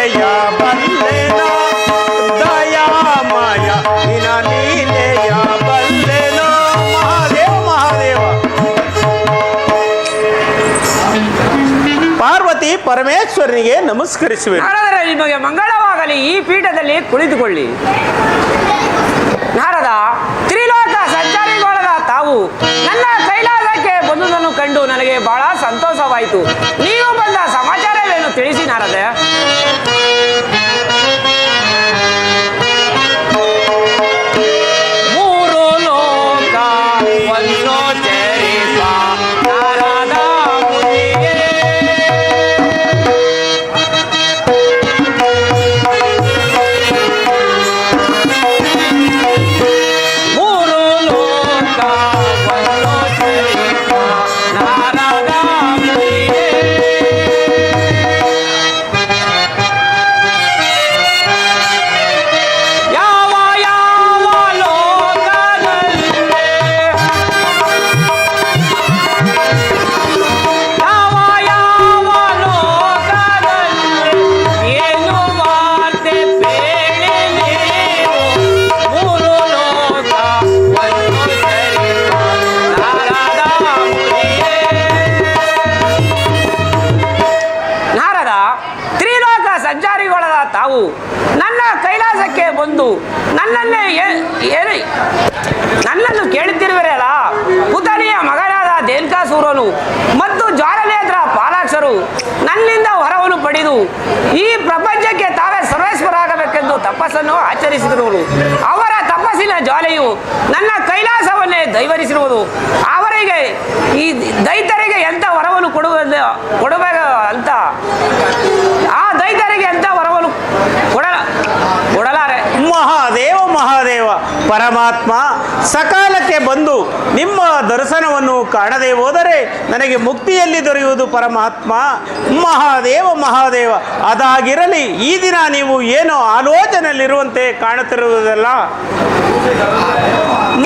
ಲೀಲೆಯ ಬಲ್ಲೆನ ದಯಾಮಯ ನಿನ ಲೀಲೆಯ ಬಲ್ಲೆನ ಮಹಾದೇವ ಮಹಾದೇವ. ಪಾರ್ವತಿ ಪರಮೇಶ್ವರನಿಗೆ ನಮಸ್ಕರಿಸುವೆ. ನಾರದರ ನಿಮಗೆ ಮಂಗಳವಾಗಲಿ. ಈ ಪೀಠದಲ್ಲಿ ಕುಳಿತುಕೊಳ್ಳಿ. ನಾರದ, ತ್ರಿಲೋಕ ಸಂಚಾರಿಗಳಾದ ತಾವು ನನ್ನ ಕೈಲಾಸಕ್ಕೆ ಬಂದುದನ್ನು ಕಂಡು ನನಗೆ ಬಹಳ ಸಂತೋಷವಾಯಿತು. ನೀವು ಬಂದ ಸಮಾಚಾರವೇನು ತಿಳಿಸಿ ನಾರದ. ಮೂರು ಲೋಕ ಒಂದು ಚರಿಪ ನಾರದ ಮುನಿಯೇ. ಮೂರು ಲೋಕ ಒಂದು ಚರಿಪ ನಾರದ ಮುನಿಯೇ. ಯಾವ ಯಾವ ಲೋಕದಲ್ಲಿ ಯಾವ ಯಾವ ಲೋಕದಲ್ಲಿ ಏನು ವಾರ್ತೆ ಬೇಡಿ ನೀವು. ಮೂರು ಲೋಕ ಒಂದು ಚರಿಪ ನಾರದ ಮುನಿಯೇ. ನಾರದ, ತ್ರಿಲೋಕ ಸಂಚಾರಿಗಳಾದ ತಾವು ನನ್ನ ಕೈಲಾಸಕ್ಕೆ ಬಂದು ನನ್ನನ್ನು ಕೇಳುತ್ತಿರುವಿರಲ್ಲ. ಪುತನಿಯ ಮಗನಾದ ದೇನ್ಕಾಸೂರನು ಮತ್ತು ಜ್ವಾಲನೇತ್ರ ಪಾಲಾಕ್ಷರು ನನ್ನಿಂದ ವರವನ್ನು ಪಡೆದು ಈ ಪ್ರಪಂಚಕ್ಕೆ ತಾವೇ ಸರ್ವೇಶ್ವರಾಗಬೇಕೆಂದು ತಪಸ್ಸನ್ನು ಆಚರಿಸಿರುವರು. ಅವರ ತಪಸ್ಸಿನ ಜ್ವಾಲೆಯು ನನ್ನ ಕೈಲಾಸವನ್ನೇ ದೈವರಿಸಿರುವುದು. ಅವರಿಗೆ ಈ ದೈತ್ಯರಿಗೆ ಎಂಥ ವರವನ್ನು ಕೊಡಬೇಕು ಅಂತ ಆ ದೈತ್ಯರಿಗೆ ಎಂಥ ವರವನ್ನು ಕೊಡಲಾರೆ. ಮಹಾದೇವ ಮಹಾದೇವ ಪರಮಾತ್ಮ ಸಕಾಲಕ್ಕೆ ಬಂದು ನಿಮ್ಮ ದರ್ಶನವನ್ನು ಕಾಣದೆ ಹೋದರೆ ನನಗೆ ಮುಕ್ತಿಯಲ್ಲಿ ದೊರೆಯುವುದು ಪರಮಾತ್ಮ. ಮಹಾದೇವ ಮಹಾದೇವ, ಅದಾಗಿರಲಿ. ಈ ದಿನ ನೀವು ಏನೋ ಆಲೋಚನೆಯಲ್ಲಿರುವಂತೆ ಕಾಣುತ್ತಿರುವುದಲ್ಲ.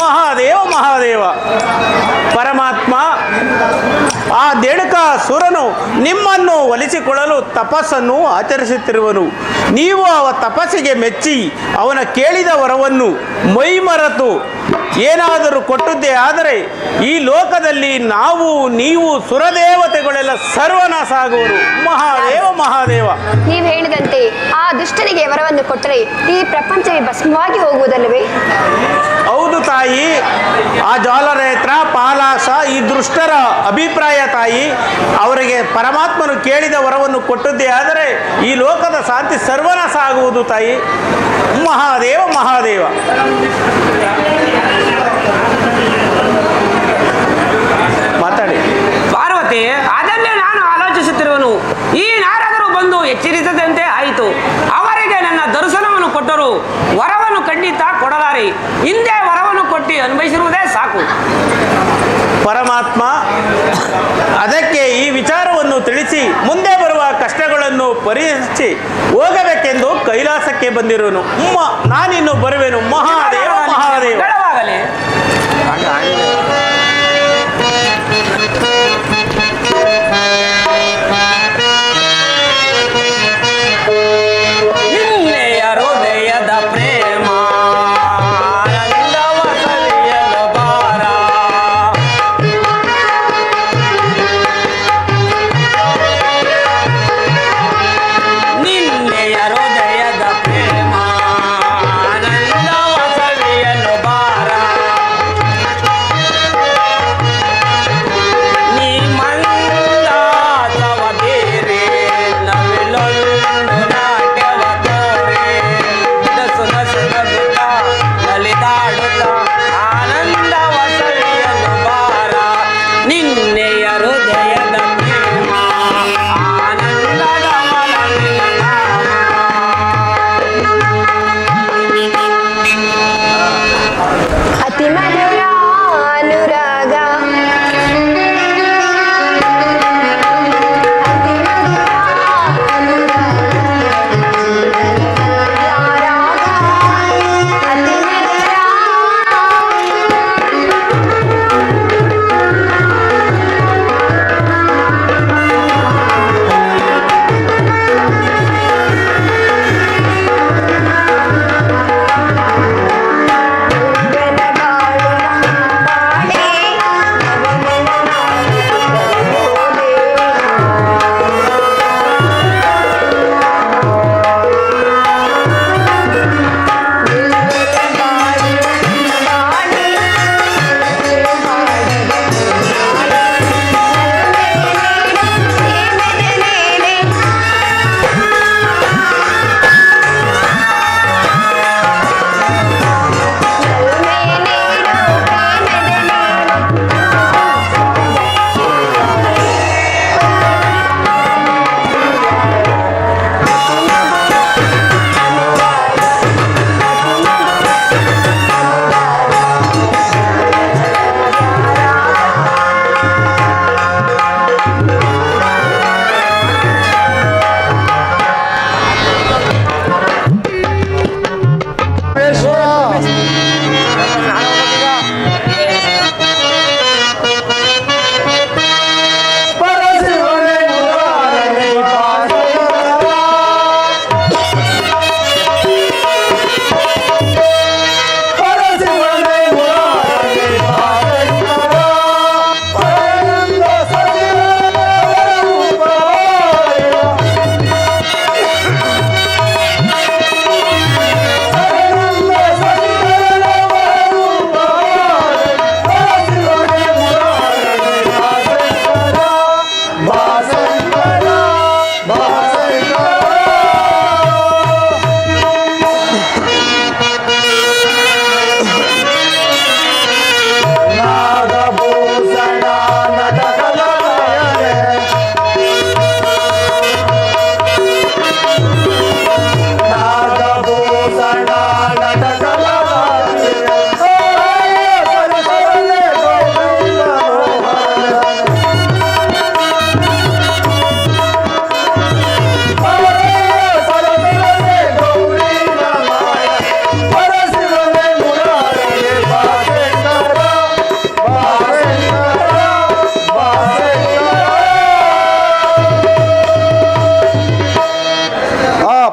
ಮಹಾದೇವ ಮಹಾದೇವ ಪರಮಾತ್ಮ, ಆ ದೇಣಕಾಸುರನು ನಿಮ್ಮನ್ನು ಒಲಿಸಿಕೊಳ್ಳಲು ತಪಸ್ಸನ್ನು ಆಚರಿಸುತ್ತಿರುವನು. ನೀವು ಅವ ತಪಸ್ಸಿಗೆ ಮೆಚ್ಚಿ ಅವನ ಕೇಳಿದ ವರವನ್ನು ಮೈಮರೆತು ಏನಾದರೂ ಕೊಟ್ಟದ್ದೇ ಆದರೆ ಈ ಲೋಕದಲ್ಲಿ ನೀವು ಸುರದೇವತೆಗಳೆಲ್ಲ ಸರ್ವನಾಶ ಆಗುವರು. ಮಹಾದೇವ ಮಹಾದೇವ, ನೀವು ಹೇಳಿದಂತೆ ಆ ದುಷ್ಟರಿಗೆ ವರವನ್ನು ಕೊಟ್ಟರೆ ಈ ಪ್ರಪಂಚವೇ ಭಸ್ಮವಾಗಿ ಹೋಗುವುದಲ್ಲವೇ? ಹೌದು ತಾಯಿ. ಆ ಜ್ವಾಲನೇತ್ರ ಪಾಲಾಶ ಈ ದುಷ್ಟರ ಅಭಿಪ್ರಾಯ ತಾಯಿ. ಅವರಿಗೆ ಪರಮಾತ್ಮನು ಕೇಳಿದ ವರವನ್ನು ಕೊಟ್ಟದ್ದೇ ಆದರೆ ಈ ಲೋಕದ ಶಾಂತಿ ಸರ್ವನಾಶ ಆಗುವುದು ತಾಯಿ. ಮಹಾದೇವ ಮಹಾದೇವ. ಮಾತಾಡಿ. ಪಾರ್ವತಿ, ಅದನ್ನೇ ನಾನು ಆಲೋಚಿಸುತ್ತಿರುವನು. ಈ ನಾರದರು ಬಂದು ಎಚ್ಚರಿಸದಂತೆ ಆಯಿತು. ಅವರಿಗೆ ನನ್ನ ದರ್ಶನವನ್ನು ಕೊಟ್ಟರು, ವರವನ್ನು ಖಂಡಿತ ಕೊಡಲಾರೆ. ಹಿಂದೆ ವರವನ್ನು ಕೊಟ್ಟು ಅನುಭವಿಸಿರುವುದೇ ಸಾಕು. ಪರಮಾತ್ಮ ಅದಕ್ಕೆ ಈ ವಿಚಾರವನ್ನು ತಿಳಿಸಿ ಮುಂದೆ ಬರುವ ಕಷ್ಟಗಳನ್ನು ಪರಿಹರಿಸಿ ಹೋಗಬೇಕೆಂದು ಕೈಲಾಸಕ್ಕೆ ಬಂದಿರುವನು. ನಾನಿನ್ನು ಬರುವೆನು. ಮಹಾದೇವ ಮಹಾದೇವ. ಮಂಗಳವಾಗಲಿ. ನಿನ್ನೆಯ ಹೃದಯದ ಪ್ರೇಮ ಆನಂದವ ಸವಿಯಲು ಬಾರ. ನಿನ್ನೆಯ ಹೃದಯದ ಪ್ರೇಮ ಆನಂದವ ಸವಿಯಲು ಬಾರ.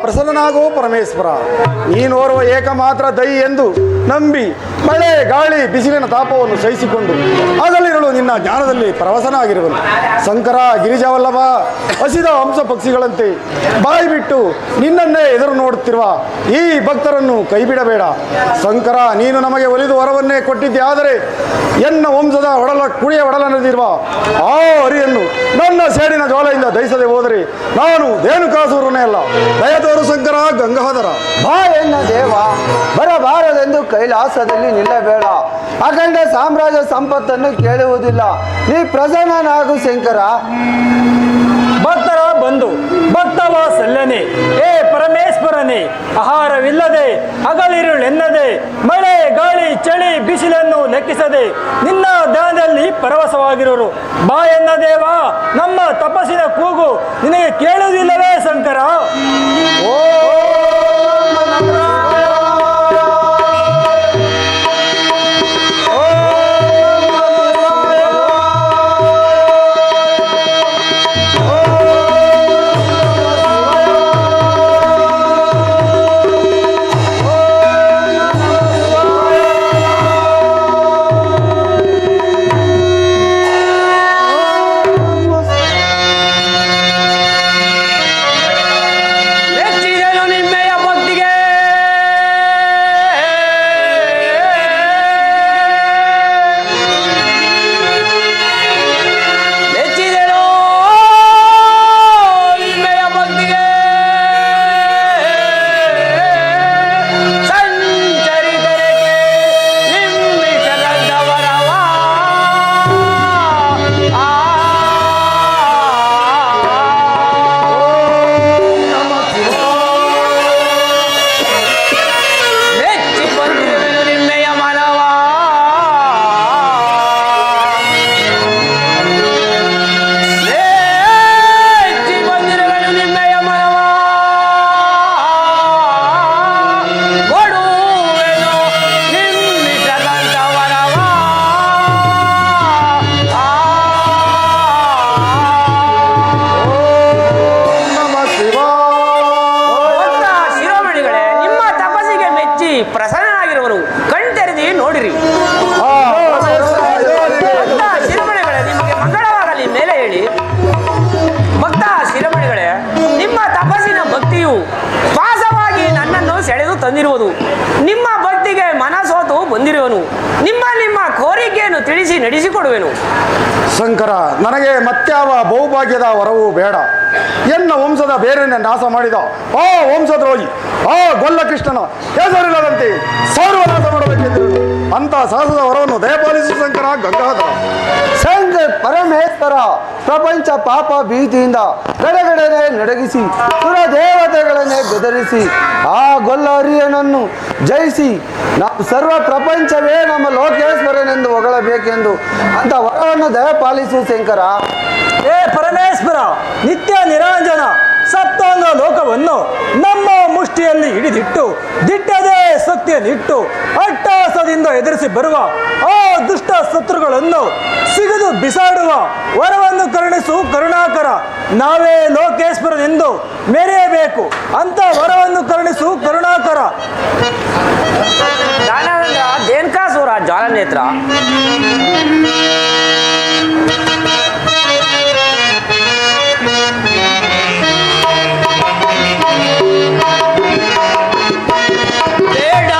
ಪ್ರಸನ್ನನಾಗೋ ಪರಮೇಶ್ವರ. ನೀನೋರ್ವ ಏಕಮಾತ್ರ ದೈ ಎಂದು ನಂಬಿ ಮಳೆ ಗಾಳಿ ಬಿಸಿಲಿನ ತಾಪವನ್ನು ಸಹಿಸಿಕೊಂಡು ಹಗಲಿರುಳು ನಿನ್ನ ಜ್ಞಾನದಲ್ಲಿ ಪರವಶನಾಗಿರುವನು. ಶಂಕರ ಗಿರಿಜಾವಲ್ಲಭ ಹಸಿದ ಹಂಸ ಪಕ್ಷಿಗಳಂತೆ ಬಾಯಿ ಬಿಟ್ಟು ನಿನ್ನನ್ನೇ ಎದುರು ನೋಡುತ್ತಿರುವ ಈ ಭಕ್ತರನ್ನು ಕೈಬಿಡಬೇಡ. ಶಂಕರ, ನೀನು ನಮಗೆ ಒಲಿದು ವರವನ್ನೇ ಕೊಟ್ಟಿದ್ದೆ. ಆದರೆ ಎನ್ನ ವಂಶದ ಕುಡಿಯ ಒಡಲನದಿರುವ ಆ ಹರಿಯನ್ನು ನನ್ನ ಸೇಡಿನ ಜ್ವಾಲೆಯಿಂದ ದಹಿಸದೆ ಹೋದರೆ ನಾನು ಧೇನುಕಾಸುರನೇ ಅಲ್ಲ. ದಯತೋರು ಶಂಕರ ಗಂಗಾಧರ. ಬಾ ಎನ್ನ ದೇವ, ಬರಬಾರದೆಂದು ಕೈಲಾಸದಲ್ಲಿ ನಿಲ್ಲಬೇಡ. ಅಖಂಡ ಸಾಮ್ರಾಜ್ಯ ಸಂಪತ್ತನ್ನು ಕೇಳುವುದಿಲ್ಲ. ನೀ ಪ್ರಸನ್ನನಾಗು ಶಂಕರ. ಭಕ್ತರ ಬಂಧು ಭಕ್ತವ ಸಲ್ಲನೆ, ಏ ಪರಮೇಶ್ವರನೇ, ಆಹಾರವಿಲ್ಲದೆ ಹಗಲಿರುಳೆನ್ನದೆ ಮಳೆ ಗಾಳಿ ಚಳಿ ಬಿಸಿಲನ್ನು ಲೆಕ್ಕಿಸದೆ ನಿನ್ನ ಧ್ಯಾನದಲ್ಲಿ ಪರವಶವಾಗಿರೋರು. ಬಾ ಎನ್ನ ದೇವ, ನಮ್ಮ ತಪಸ್ಸಿನ ಕೂಗು ನಿನಗೆ ಕೇಳುವುದಿಲ್ಲವೇ ಶಂಕರ? ಓ ಪ್ರಸನ್ನನಾಗಿರುವನು. ಕಣ್ತೆರೆದಿ ನೋಡಿರಿ. ಶಿರೋಮಣಿಗಳೇ, ನಿಮಗೆ ಮಂಗಳವಾಗಲಿ. ಮೇಲೆ ಹೇಳಿ. ಭಕ್ತ ಶಿರೋಮಣಿಗಳೇ, ನಿಮ್ಮ ತಪಸ್ಸಿನ ಭಕ್ತಿಯು ಪಾಸವಾಗಿ ನನ್ನನ್ನು ಸೆಳೆದು ತಂದಿರುವುದು. ನಿಮ್ಮ ಭಕ್ತಿಗೆ ಮನಸೋತು ಬಂದಿರುವನು. ನಿಮ್ಮ ಕೋರಿಕೆಯನ್ನು ತಿಳಿಸಿ ನಡೆಸಿಕೊಡುವೆನು. ಶಂಕರ, ನನಗೆ ಮತ್ಯಾವ ಬಹುಭಾಗ್ಯದ ವರವೂ ಬೇಡ. ಎನ್ನ ವಂಶದ ಬೇರೆಯನ್ನೇ ನಾಶ ಮಾಡಿದ ಆ ವಂಶದ್ರೋಹಿ ಆ ಗೊಲ್ಲಕೃಷ್ಣನ ಹೆಸರಿಲ್ಲದಂತೆ ಸರ್ವನಾಶ ಮಾಡಬೇಕೆಂದಿರು. ಅಂತ ಸಾಹಸದ ವರವನ್ನು ದಯಪಾಲಿಸು ಶಂಕರ ಗಂಗಾಧರ. ಶಂಕರ ಪರಮೇಶ್ವರ, ಪ್ರಪಂಚ ಪಾಪ ಭೀತಿಯಿಂದ ಗಡಗಡನೆ ನಡಗಿಸಿ ಸುರ ದೇವತೆಗಳನ್ನೇ ಬೆದರಿಸಿ ಆ ಗೊಲ್ಲ ಹರಿಯನನ್ನು ಜಯಿಸಿ ನಾವು ಸರ್ವ ಪ್ರಪಂಚವೇ ನಮ್ಮ ಲೋಕೇಶ್ವರನೆಂದು ಹೊಗಳಬೇಕೆಂದು ಅಂತ ವರವನ್ನು ದಯಪಾಲಿಸು ಶಂಕರ. ಏ ಪರಮೇಶ್ವರ, ನಿತ್ಯ ನಿರಂಜನ ಸಪ್ತಾಂಗ ಲೋಕವನ್ನು ನಮ್ಮ ಮುಷ್ಟಿಯಲ್ಲಿ ಹಿಡಿದಿಟ್ಟು ದಿಟ್ಟದೇ ಶಕ್ತಿಯನ್ನಿಟ್ಟು ಅಟ್ಟಹಾಸದಿಂದ ಎದುರಿಸಿ ಬರುವ ಆ ದುಷ್ಟ ಶತ್ರುಗಳನ್ನು ಸಿಗದು ಬಿಸಾಡುವ ವರವನ್ನು ಕರುಣಿಸು ಕರುಣಾಕರ. ನಾವೇ ಲೋಕೇಶ್ವರನೆಂದು ಮೆರೆಯಬೇಕು ಅಂತ ವರವನ್ನು ಕರುಣಿಸು ಕರುಣಾಕರ. ಧೇನುಕಾಸುರ ಜ್ವಾಲನೇತ್ರ. ಬೇಡ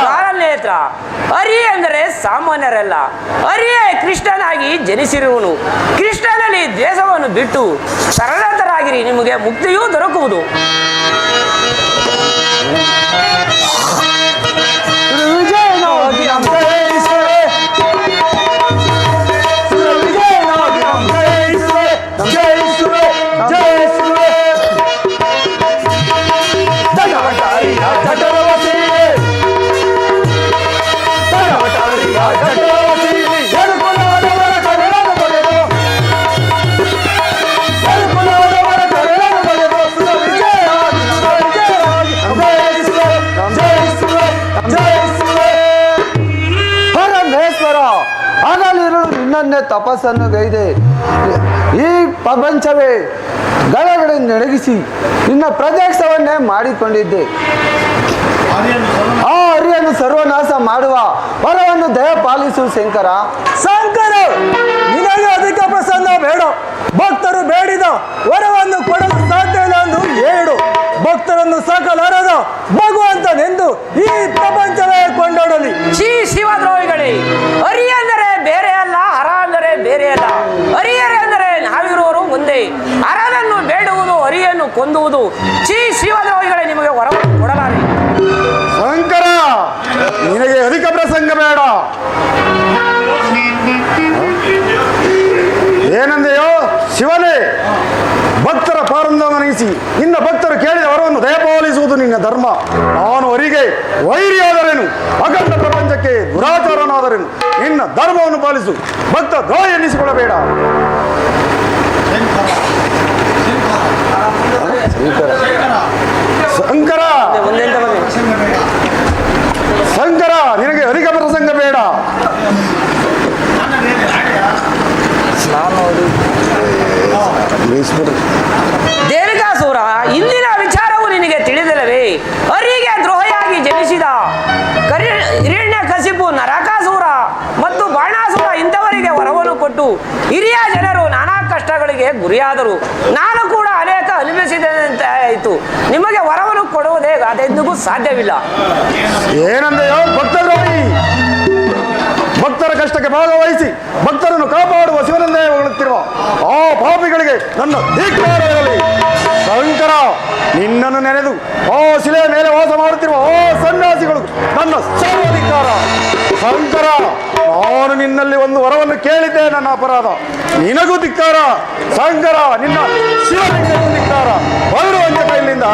ಜ್ವಾಲನೇತ್ರ. ಹರಿ ಅಂದರೆ ಸಾಮಾನ್ಯರಲ್ಲ, ಹರಿಯೇ ಕೃಷ್ಣನಾಗಿ ಜನಿಸಿರುವನು. ಕೃಷ್ಣನಲ್ಲಿ ದ್ವೇಷವನ್ನು ಬಿಟ್ಟು ಸರಳತರಾಗಿರಿ, ನಿಮಗೆ ಮುಕ್ತಿಯೂ ದೊರಕುವುದು. ಹಗಲಿರುಳು ನಿನ್ನನ್ನೇ ತಪಸ್ಸನ್ನು ಗೈದೆ, ಈ ಪ್ರಪಂಚವೇ ಗಳಗಡೆ ನಡಗಿಸಿ ನಿನ್ನ ಪ್ರತ್ಯಕ್ಷವನ್ನೇ ಮಾಡಿಕೊಂಡಿದ್ದೆ. ಆ ಹರಿಯನ್ನು ಸರ್ವನಾಶ ಮಾಡುವ ವರವನ್ನು ದಯಪಾಲಿಸು ಶಂಕರ. ಶಂಕರ, ನಿನಗೆ ಅಧಿಕ ಪ್ರಸನ್ನ ಬೇಡ. ಭಕ್ತರು ಬೇಡಿದ ವರವನ್ನು ಕೊಡಲು ಸಾಧ್ಯ ಇಲ್ಲ ಎಂದು ಹೇಳು. ಭಕ್ತರನ್ನು ಸಾಕಲಾರದ ಭಗವಂತನೆಂದು ಈ ಪ್ರಪಂಚವೇ ಕೊಂಡಾಡಲಿ. ಶಿವದ್ರೋಹಿಗಳೇ, ಹರಿ ಅಂದರೆ ಬೇರೆ ಅಲ್ಲ, ಹರ ಅಂದರೆ ಬೇರೆ ಅಲ್ಲ. ಹರಿಯರೇ ಅಂದರೆ ನಾವಿರುವರು ಮುಂದೆ, ಹರನನ್ನು ಬೇಡುವುದು ಹರಿಯನ್ನು ಕೊಂದುವುದು. ಶಿವದ್ರೋಹಿಗಳೇ, ನಿಮಗೆ ವರವನ್ನು ಕೊಡಲಾರೆ. ಶಂಕರ, ನಿನಗೆ ಅಧಿಕ ಪ್ರಸಂಗ ಬೇಡ. ಏನಂದೆಯೋ ಶಿವನೇ, ಭಕ್ತರ ಪಾರಂದವನಿಸಿ ನಿನ್ನ ಭಕ್ತರು ಕೇಳಿದ ವರವನ್ನು ದಯಪಾಲಿಸುವುದು ನಿನ್ನ ಧರ್ಮ. ನಾನು ಅವರಿಗೆ ವೈರಿಯಾದರೇನು, ಅಖಂಡ ಪ್ರಪಂಚಕ್ಕೆ ದುರಾಚಾರನಾದರೇನು, ನಿನ್ನ ಧರ್ಮವನ್ನು ಪಾಲಿಸು. ಭಕ್ತ ದ್ರೋಹ ಎನ್ನಿಸಿಕೊಳ್ಳಬೇಡ. ಶಂಕರ, ಶಂಕರ, ನಿನಗೆ ಅಧಿಕ ಪ್ರಸಂಗ ಬೇಡ. ದೇವಿಕಾಸುರ, ಇಂದಿನ ವಿಚಾರವು ನಿನಗೆ ತಿಳಿದಿಲ್ಲವೇ? ಹರಿಗೆ ದ್ರೋಹಿಯಾಗಿ ಜನಿಸಿದ ಹಿರಣ್ಯಕಶಿಪು, ನರಕಾಸುರ ಮತ್ತು ಬಾಣಾಸುರ ಇಂಥವರಿಗೆ ವರವನ್ನು ಕೊಟ್ಟು ಹಿರಿಯ ಜನರು ನಾನಾ ಕಷ್ಟಗಳಿಗೆ ಗುರಿಯಾದರು. ನಾನು ಕೂಡ ಅನೇಕ ಅನುಭವಿಸಿದಂತೆ ಆಯಿತು. ನಿಮಗೆ ವರವನ್ನು ಕೊಡುವುದೇ ಅದೆಂದಿಗೂ ಸಾಧ್ಯವಿಲ್ಲ. ಏನಂದೆಯೋ ಭಕ್ತದ್ರೋಹಿ, ಭಕ್ತರ ಕಷ್ಟಕ್ಕೆ ಭಾಗವಹಿಸಿ ಭಕ್ತರನ್ನು ಕಾಪಾಡುವ ಶಿವನಂದೇ ಹೊಗಳುತ್ತಿರುವ ಆ ಪಾಪಿಗಳಿಗೆ ನನ್ನ ಧಿಕ್ಕಾರವಿರಲಿ. ಶಂಕರ, ನಿನ್ನನ್ನು ನೆನೆದು ಆ ಶಿಲೆಯ ಮೇಲೆ ವಾಸ ಮಾಡುತ್ತಿರುವ ಆ ಸನ್ಯಾಸಿಗಳು ನನ್ನ ಸರ್ವಾಧಿಕಾರ. ಶಂಕರ, ನಾನು ನಿನ್ನಲ್ಲಿ ಒಂದು ವರವನ್ನು ಕೇಳಿದ್ದೆ, ನನ್ನ ಅಪರಾಧ. ನಿನಗೂ ಧಿಕ್ಕಾರ. ಶಂಕರ, ನಿನ್ನ ಶಿವಲಿಂಗಕ್ಕೂ ಧಿಕ್ಕಾರ. ಹೊರಡುವಂತೆ ಕೈಲಿಂದ.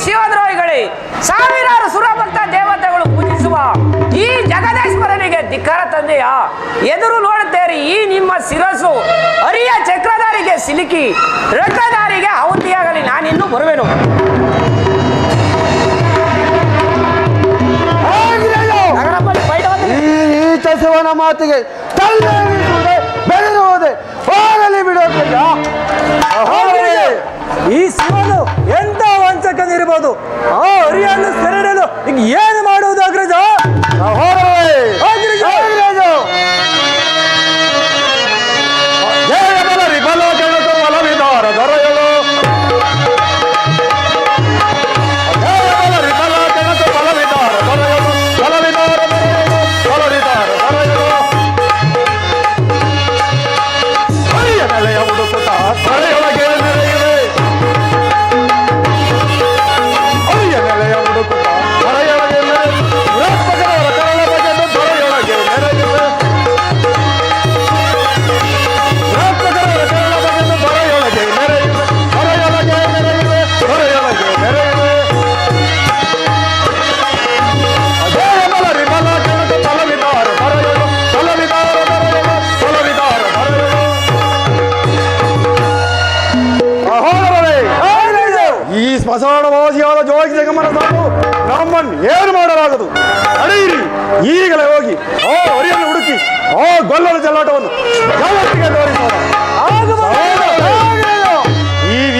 ಶಿವದ್ರೋಹಿಗಳೇ, ಸಾವಿರಾರು ಸುರಭಕ್ತ ದೇವತೆಗಳು ಪೂಜಿಸುವ ಈ ಜಗದೇಶ್ವರನಿಗೆ ಧಿಕ್ಕಾರ ತಂದೆಯಾ? ಎದುರು ನೋಡುತ್ತೇರಿ, ಈ ನಿಮ್ಮ ಶಿರಸ್ಸು ಹರಿಯ ಚಕ್ರಧಾರಿಗೆ ಸಿಲುಕಿ ರಕ್ತಧಾರಿಗೆ ಆಹುತಿಯಾಗಲಿ. ನಾನಿನ್ನೂ ಬರುವೆನು. ಈತ ಶಿವನ ಮಾತಿಗೆ ತಲ್ಲೆನಿಸುವುದೇ ಬೆಳೆದಿರುವುದೇ ಹೋಗಲಿ ಬಿಡೋದಿಲ್ಲ. ಈ ಶಿವನು ಎಂತ ವಂಚಕನಿರ್ಬೋದು. ಆ ಹರಿಯನ್ನು ಸೆರೆಡಲು ಈಗ ಏನು ಮಾಡುವುದು ಅಗ್ರಜ? ಸ್ಮಶಾನವಾಸಿಯಾದ ಜೋಗಿ ಜಗಮನ ಸಾಕು ನಮ್ಮನ್ನು ಏನು ಮಾಡಲಾಗದು. ನಡೆಯಿರಿ, ಈಗಲೇ ಹೋಗಿ ಆ ಹರಿಯನ್ನು ಹುಡುಕಿ ಆ ಗೊಲ್ಲದ ಚೆಲ್ಲಾಟವನ್ನು ಜಗತ್ತಿಗೆ ತೋರಿಸೋಣ.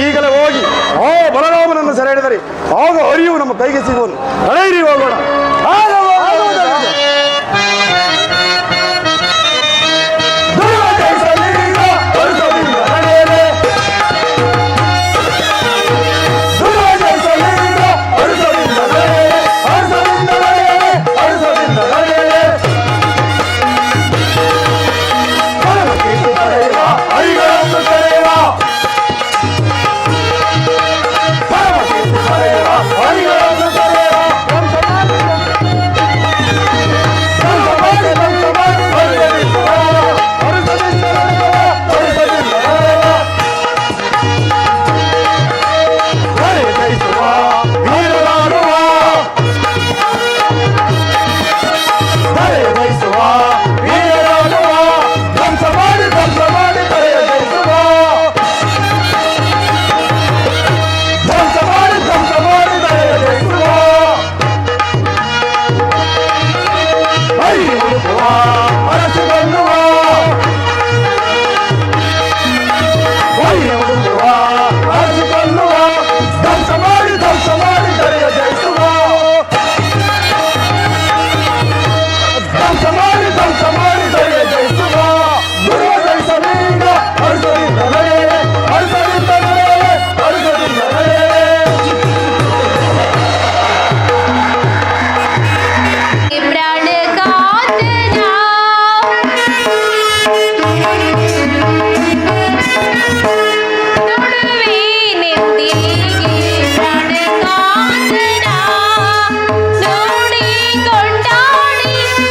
ಈಗಲೇ ಹೋಗಿ ಆ ಬಲರಾಮನನ್ನು ಸೆರೆ ಹಿಡಿದರೆ ಆಗ ಹರಿಯು ನಮ್ಮ ಕೈಗೆ ಸಿಗುವನು. ನಡೆಯಿರಿ, ಹೋಗೋಣ.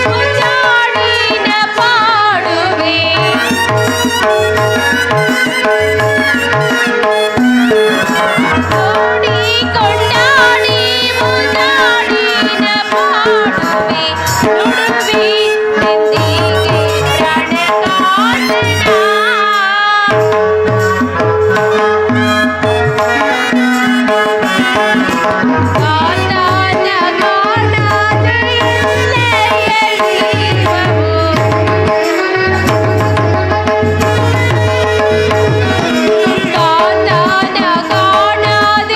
ಮುದ್ದಾಡಿನ ಪಾಡುವೆ ಕೋಡಿ ಕೊಂಡಾಡಿ ಮುದ್ದಾಡಿನ ಪಾಡುವೆ ನುಡುವೆ ನೆಂದಿಗೆ ಪ್ರಣಕಾಂತನ ಗಾತಾನ ಗಾಣದ ಎಲ್ಲೆಯಲ್ಲಿರುವವು ಗಾತಾನ ಗಾಣದ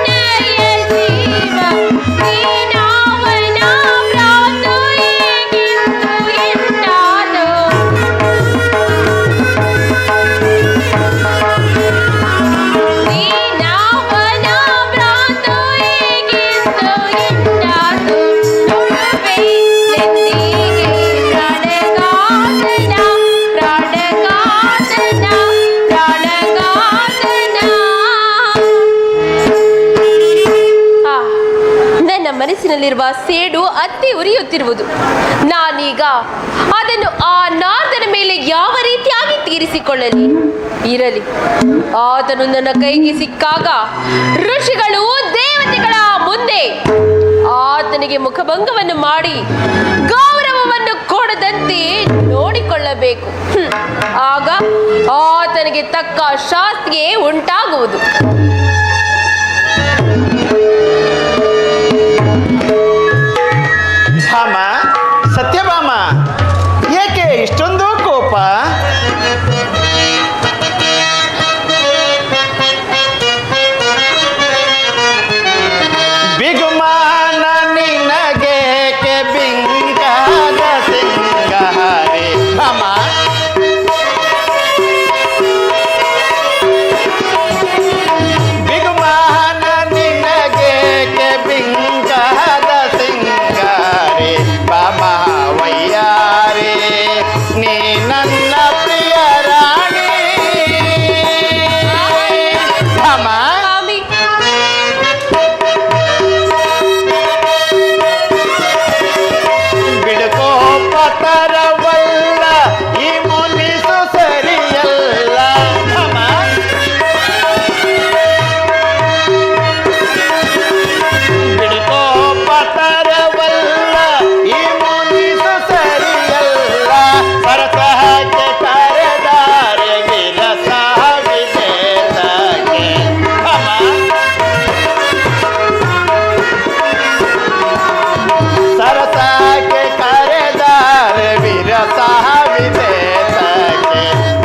ಎಲ್ಲೆಯಲ್ಲಿರುವ ನೀನಾವನ ಭ್ರಾತು ಈಗಿಂದು ಎಂದಾದೋ ನೀನಾವನ ಭ್ರಾತು ಈಗಿಂದು ಎಂದಾದೋ ನುಡುವೆ ನೆಂದಿಗೆ ಪ್ರಾಣಗಾತನ ಪ್ರಾಣಗಾತನ ಪ್ರಾಣಗಾತನ ಆ, ನನ್ನ ಮನಸ್ಸಿನಲ್ಲಿರುವ ಸೇಡು ಅತ್ತಿ ಉರಿಯುತ್ತಿರುವುದು. ನಾನೀಗ ಅದನ್ನು ಆ ನಾದನ ಮೇಲೆ ಯಾವ ರೀತಿಯಾಗಿ ತೀರಿಸಿಕೊಳ್ಳಲಿ? ಇರಲಿ, ಆತನು ನನ್ನ ಕೈಗೆ ಸಿಕ್ಕಾಗ ಋಷಿಗಳು ದೇವತೆಗಳ ಮುಂದೆ ಆತನಿಗೆ ಮುಖಭಂಗವನ್ನು ಮಾಡಿ ಗೌರವವನ್ನು ಕೊಡದಂತೆ ನೋಡಿಕೊಳ್ಳಬೇಕು. ಆಗ ಆತನಿಗೆ ತಕ್ಕ ಶಾಸ್ತಿಯೇ ಉಂಟಾಗುವುದು. ಭಾಮ, ಸತ್ಯಭಾಮ, ಏಕೆ ಇಷ್ಟೊಂದು ಕೋಪ? ಬಿಗುಮಾನ ನಿನಗೇಕೆ ಬಿಂಗಾದ ಸಿಂಗಾರಿ ಭಾಮ, ಬಿಗುಮಾನ ನಿನಗೇಕೆ ಬಿಂಗಾದ ಸಿಂಗಾರಿ ಭಾಮ ವಯ್ಯಾರಿ, ನೀ ನನ್ನ ಪ್ರಿಯ ರಾಣಿ ಭಾಮ. ಸ್ವಾಮಿ, ಬಿಡುಕೋಪತರವಲ್ಲ ಈ ಮುನಿಸು ಸರಿಯಲ್ಲ ಭಾಮ. ಬಿಡುಕೋಪತರವಲ್ಲ ಈ ಮುನಿಸು ಸರಿಯಲ್ಲ, ಸರಸಹಕ್ಕೆ ಕರೆದಾರೆ ವಿರಸಾವಿದೇತಕ್ಕೆ ಭಾಮ. ಸರಸಕ್ಕೆ ಕರೆದಾರೆ ವಿರಸಾವಿದೇತಕ್ಕೆ,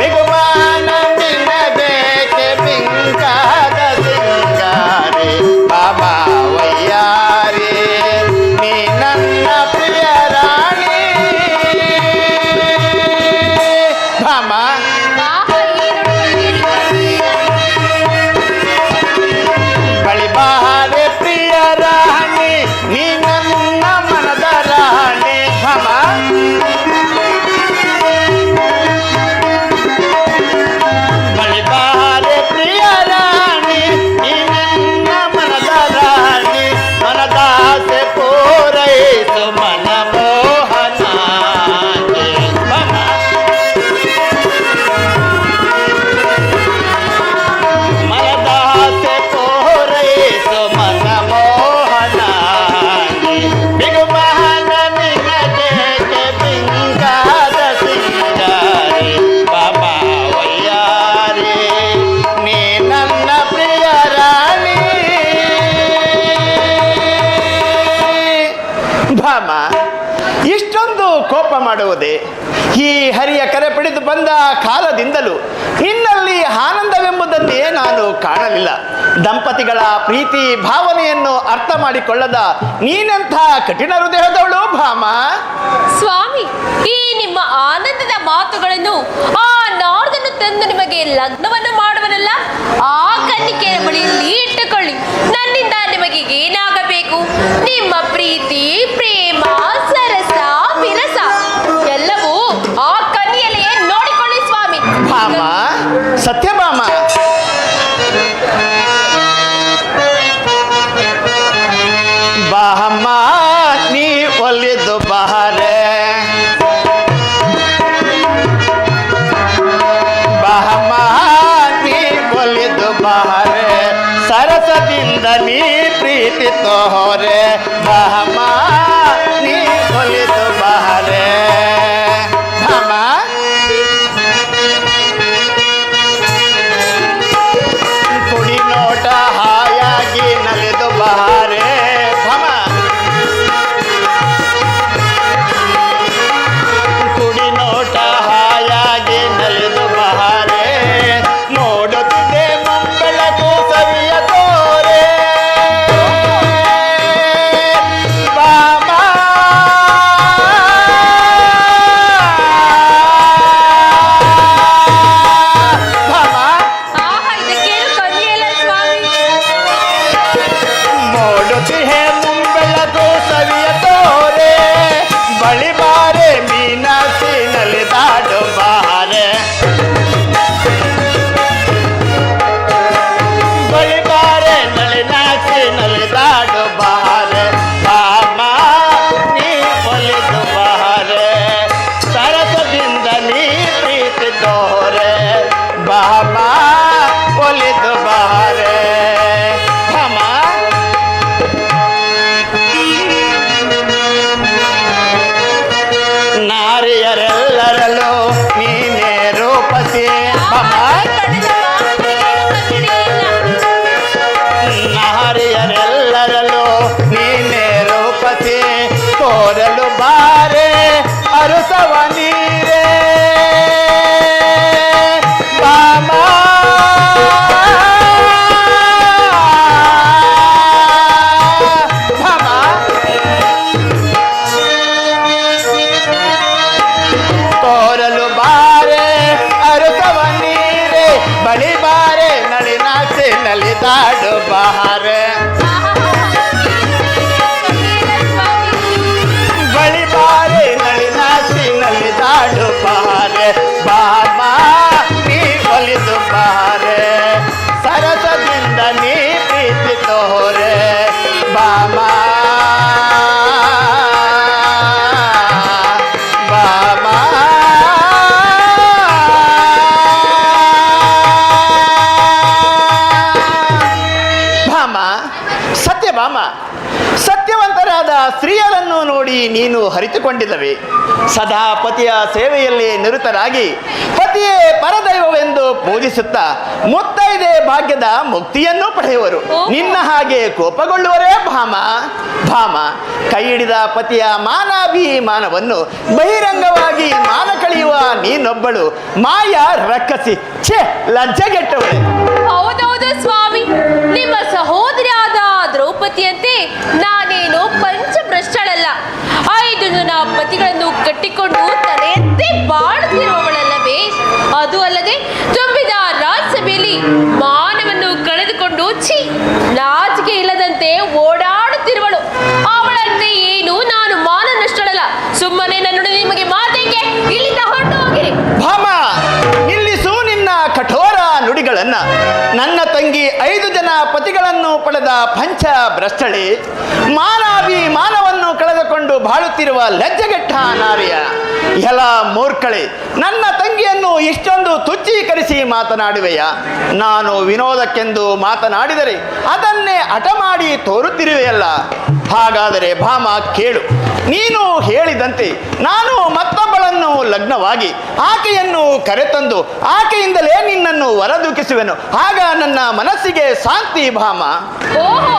ಬಿಗುಮಾನ ನಿನಗೇಕೆ ಬಿಂಗಾದ ಸಿಂಗಾರಿ ಭಾಮ ವಯ್ಯಾರಿ, ನೀ ನನ್ನ ಪ್ರಿಯ ರಾಣಿ ಭಾಮ. ಬಳಿ ಬಾರೆ ಪ್ರಿಯ ರಾಣಿ, ನೀ ನನ್ನ ಮನದ ರಾಣಿ ಭಾಮ. ಬಳಿ ಬಾರೆ ಪ್ರಿಯ ರಾಣಿ, ನೀ ನನ್ನ ಮನದ ರಾಣಿ, ಮನದಾಸೆ ಪೂರೈಸು ಮನ ಮೋಹನ ಭಾಮ. ಮನದಾಸೆ ಪೂರೈಸು ಮನ ಮೋಹನ, ಬಿಗುಮಾನ ನಿನಗೇಕೆ ಬಿಂಗಾದ ಸಿಂಗಾರಿ ಭಾಮ ವಯ್ಯಾರಿ, ನೀ ನನ್ನ ಪ್ರಿಯ ರಾಣಿ ಭಾಮ. ಇಷ್ಟೊಂದು ಕೋಪ ಮಾಡುವುದೇ? ಈ ಹರಿಯ ಕರೆ ಪಡೆದು ಬಂದ ಕಾಲದಿಂದಲೂ ನಿನ್ನಲ್ಲಿ ಆನಂದವೆಂಬುದನ್ನೇ ನಾನು ಕಾಣಲಿಲ್ಲ. ದಂಪತಿಗಳ ಪ್ರೀತಿ ಭಾವನೆಯನ್ನು ಅರ್ಥ ಮಾಡಿಕೊಳ್ಳದ ನೀನೆಂಥ ಕಠಿಣ ಹೃದಯದವಳು ಭಾಮ. ಸ್ವಾಮಿ, ಈ ನಿಮ್ಮ ಆನಂದದ ಮಾತುಗಳನ್ನು ಆ ನಾರ್ದನ್ನು ತಂದು ನಿಮಗೆ ಲಗ್ನವನ್ನು ಮಾಡುವನಲ್ಲ ಆ ಕನ್ನಿಕೆಯ ಬಳಿಯಲ್ಲಿ ಇಟ್ಟುಕೊಳ್ಳಿ. ನನ್ನಿಂದ ನಿಮಗೆ ಏನಾಗಬೇಕು? ನಿಮ್ಮ ಪ್ರೀತಿ, ಪ್ರೇಮ, ಸರಸ, ವಿರಸ ಎಲ್ಲವೂ ಆ ಕನ್ನಿಯಲ್ಲಿಯೇ ನೋಡಿಕೊಳ್ಳಿ ಸ್ವಾಮಿ. ಭಾಮ, ಸತ್ಯಭಾಮ, ಭಾಮ ನೀ ಒಲಿದು ಬಾ ಬಹರೆ ಬಹಮ ನೀ ಒಲಿದು ಬಹರೆ ಸರಸದಿಂದ ನೀ ಪ್ರೀತಿ ತೋರೆ ಬಹಮ ನೀ ಒಲಿದು ಬಹರೆ ಭಮ ಕುಡಿ ನೋಟ ಹಾಯಾಗಿ ನಲಿದು ಬಹರೆ ಭಮ ಕುಡಿ ನೋಟ ಹಾಯಾಗಿ ನಲಿದು ಬಹರೆ ನೋಡುತ್ತಿದೆ ಮುಂಬೆಳಕು ಸವಿಯ ತೋರೆ ಬಾಮ ಭಮ ಆಹಾ ಇದಕ್ಕೇನು ಕಮ್ಮಿಯಲ್ಲ ಸ್ವಾಮಿ. ನೋಡುತ್ತಿಹೆ ಮುಂಬೆಳಕು ಸವಿಯ ತೋರೆ ಬಳಿ ಬಾರೆ ಮೀನಾಸಿ ನಲಿದಾಡು ಬಾರೆ ಬಳಿ ಬಾರೆ ನಳಿನಾಸಿ ನಲಿದಾಡು ಬಾರೆ ಬಾಮ ನೀ ಒಲಿದು ಬಾರೆ ಸರಸದಿಂದ ನೀ ಪ್ರೀತಿ ತೋರೆ ಬಾಮ ಒಲಿದು ಬಾರೆ ಭಮ ನಾರಿಯರೆಲ್ಲರಲ್ಲೂ ನೀನೇ ರೂಪಸಿ ಭಮ ಪಡೆದ ಮಾತಿಗೇನು ಕನ್ನಡಿ ಇಲ್ಲ. ನಾರಿಯರೆಲ್ಲರಲ್ಲೂ ನೀನೇ ರೂಪಸಿ ತೋರಲು ಬಾರೆ ಅರುಸವ ನೀರೇ ಬಾಮ ಭಮ ತೋರಲು ಬಾರೆ ಅರುಸವ ನೀರೆ ಬಳಿ ಬಾರೆ ನಳಿನಾಸೆ ನಲಿದಾಡು ಬಾರೆ ಬಳಿ ಬಾರೆ ನಳಿನಾಸೆ ನಲಿದಾಡು ಬಾರೆ ಬಾಮ ನೀ ಒಲಿದು ಬಾರೆ ಸರಸದಿಂದ ನೀ ಪ್ರೀತಿ ತೋರೆ ಬಾಮ ಬಾಮ ಭಾಮ ಸತ್ಯಭಾಮ ಸತ್ಯವಂತರಾದ ಸ್ತ್ರೀಯರನ್ನು ನೋಡಿ ನೀನು ಹರಿತುಕೊಂಡಿಲ್ಲವೆ ಸದಾ ಪತಿಯ ಸೇವೆಯಲ್ಲಿ ನಿರತರಾಗಿ ಪತಿಯೇ ಪರದೈವವೆಂದು ಪೂಜಿಸುತ್ತಾ ಮುತ್ತೈದೆ ಭಾಗ್ಯದ ಮುಕ್ತಿಯನ್ನು ಪಡೆಯುವರು ನಿನ್ನ ಹಾಗೆ ಕೋಪಗೊಳ್ಳುವರೇ ಭಾಮ ಭಾಮ ಕೈ ಹಿಡಿದ ಪತಿಯ ಮಾನಾಭಿಮಾನವನ್ನು ಬಹಿರಂಗವಾಗಿ ಮಾನ ಕಳೆಯುವ ನೀನೊಬ್ಬಳು ಮಾಯ ರಕ್ಕಸಿ ಛೇ ಲಜ್ಜೆಗೆಟ್ಟವಳೆ ಹೌದೌದು ಸ್ವಾಮಿ, ನಿಮ್ಮ ಸಹೋದರಿಯಾದ ದ್ರೌಪದಿಯಂತೆ ನಾನೇನು ಪಂಚಭ್ರಷ್ಟಳಲ್ಲ. 5 ಜನ ಪತಿಗಳನ್ನು ಕಟ್ಟಿಕೊಂಡು ತಲೆ ಎತ್ತಿ ಬಾಳುತ್ತಿರುವವಳಲ್ಲವೇ? ಅದು ಅಲ್ಲದೆ ತುಂಬಿದ ರಾಜ್ಯಸಭೆಯಲ್ಲಿ ಮಾನವನ್ನು ಕಳೆದುಕೊಂಡು ನಾಚಿಕೆ ಇಲ್ಲದಂತೆ ಓಡಾಡುತ್ತಿರುವಳು. ಅವಳಂತೆ ಏನು ನಾನು ಮಾನ ನಷ್ಟಳಲ್ಲ. ಸುಮ್ಮನೆ ನನ್ನ ನಿಮಗೆ ಮಾತೇಕೆ? ಇಲ್ಲಿಂದ ಹೊರಟು ಹೋಗಿರಿ. ಭಾಮ ನಿಲ್ಲಿಸು ನಿನ್ನ ಕಠೋರ ನುಡಿಗಳನ್ನ. ನನ್ನ ತಂಗಿ 5 ಜನ ಪತಿಗಳನ್ನು ಪಡೆದ ಪಂಚ ಭ್ರಷ್ಟಳೆ, ಮಾನವನ್ನು ಕಳೆದುಕೊಂಡು ಬಾಳುತ್ತಿರುವ ಲಜ್ಜೆಗೆಟ್ಟ ನಾರಿಯ ಎಲ ಮೂರ್ಖಳೆ, ನನ್ನ ತಂಗಿಯನ್ನು ಇಷ್ಟೊಂದು ತುಚ್ಛೀಕರಿಸಿ ಮಾತನಾಡುವೆಯ? ನಾನು ವಿನೋದಕ್ಕೆಂದು ಮಾತನಾಡಿದರೆ ಅದನ್ನೇ ಹಠ ಮಾಡಿ ತೋರುತ್ತಿರುವೆಯಲ್ಲ. ಹಾಗಾದರೆ ಭಾಮ ಕೇಳು, ನೀನು ಹೇಳಿದಂತೆ ನಾನು ಮತ್ತೊಬ್ಬಳನ್ನು ಲಗ್ನವಾಗಿ ಆಕೆಯನ್ನು ಕರೆತಂದು ಆಕೆಯಿಂದಲೇ ನಿನ್ನನ್ನು ಹೊರದೂಕಿಸುವೆನು. ಆಗ ನನ್ನ ಮನಸ್ಸಿಗೆ ಶಾಂತಿ ಭಾಮ. ಓಹೋ,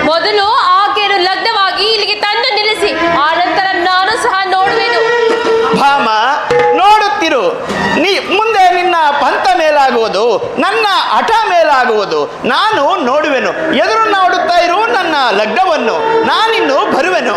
ಮೊದಲು ಆಕೆಯನ್ನು ಲಗ್ನವಾಗಿ ಇಲ್ಲಿಗೆ ತಂದು ನಿಲ್ಲಿಸಿ, ಆ ನಂತರ ನಾನು ಸಹ ನೋಡುವೆನು. ಭಾಮ ನೋಡುತ್ತಿರು, ಮುಂದೆ ನಿನ್ನ ಪಂಥ ಮೇಲಾಗುವುದು, ನನ್ನ ಹಠ ಮೇಲಾಗುವುದು. ನಾನು ನೋಡುವೆನು. ಎದುರು ನೋಡುತ್ತಾ ಇರು ನನ್ನ ಲಗ್ನವನ್ನು, ನಾನಿನ್ನು ಬರುವೆನು.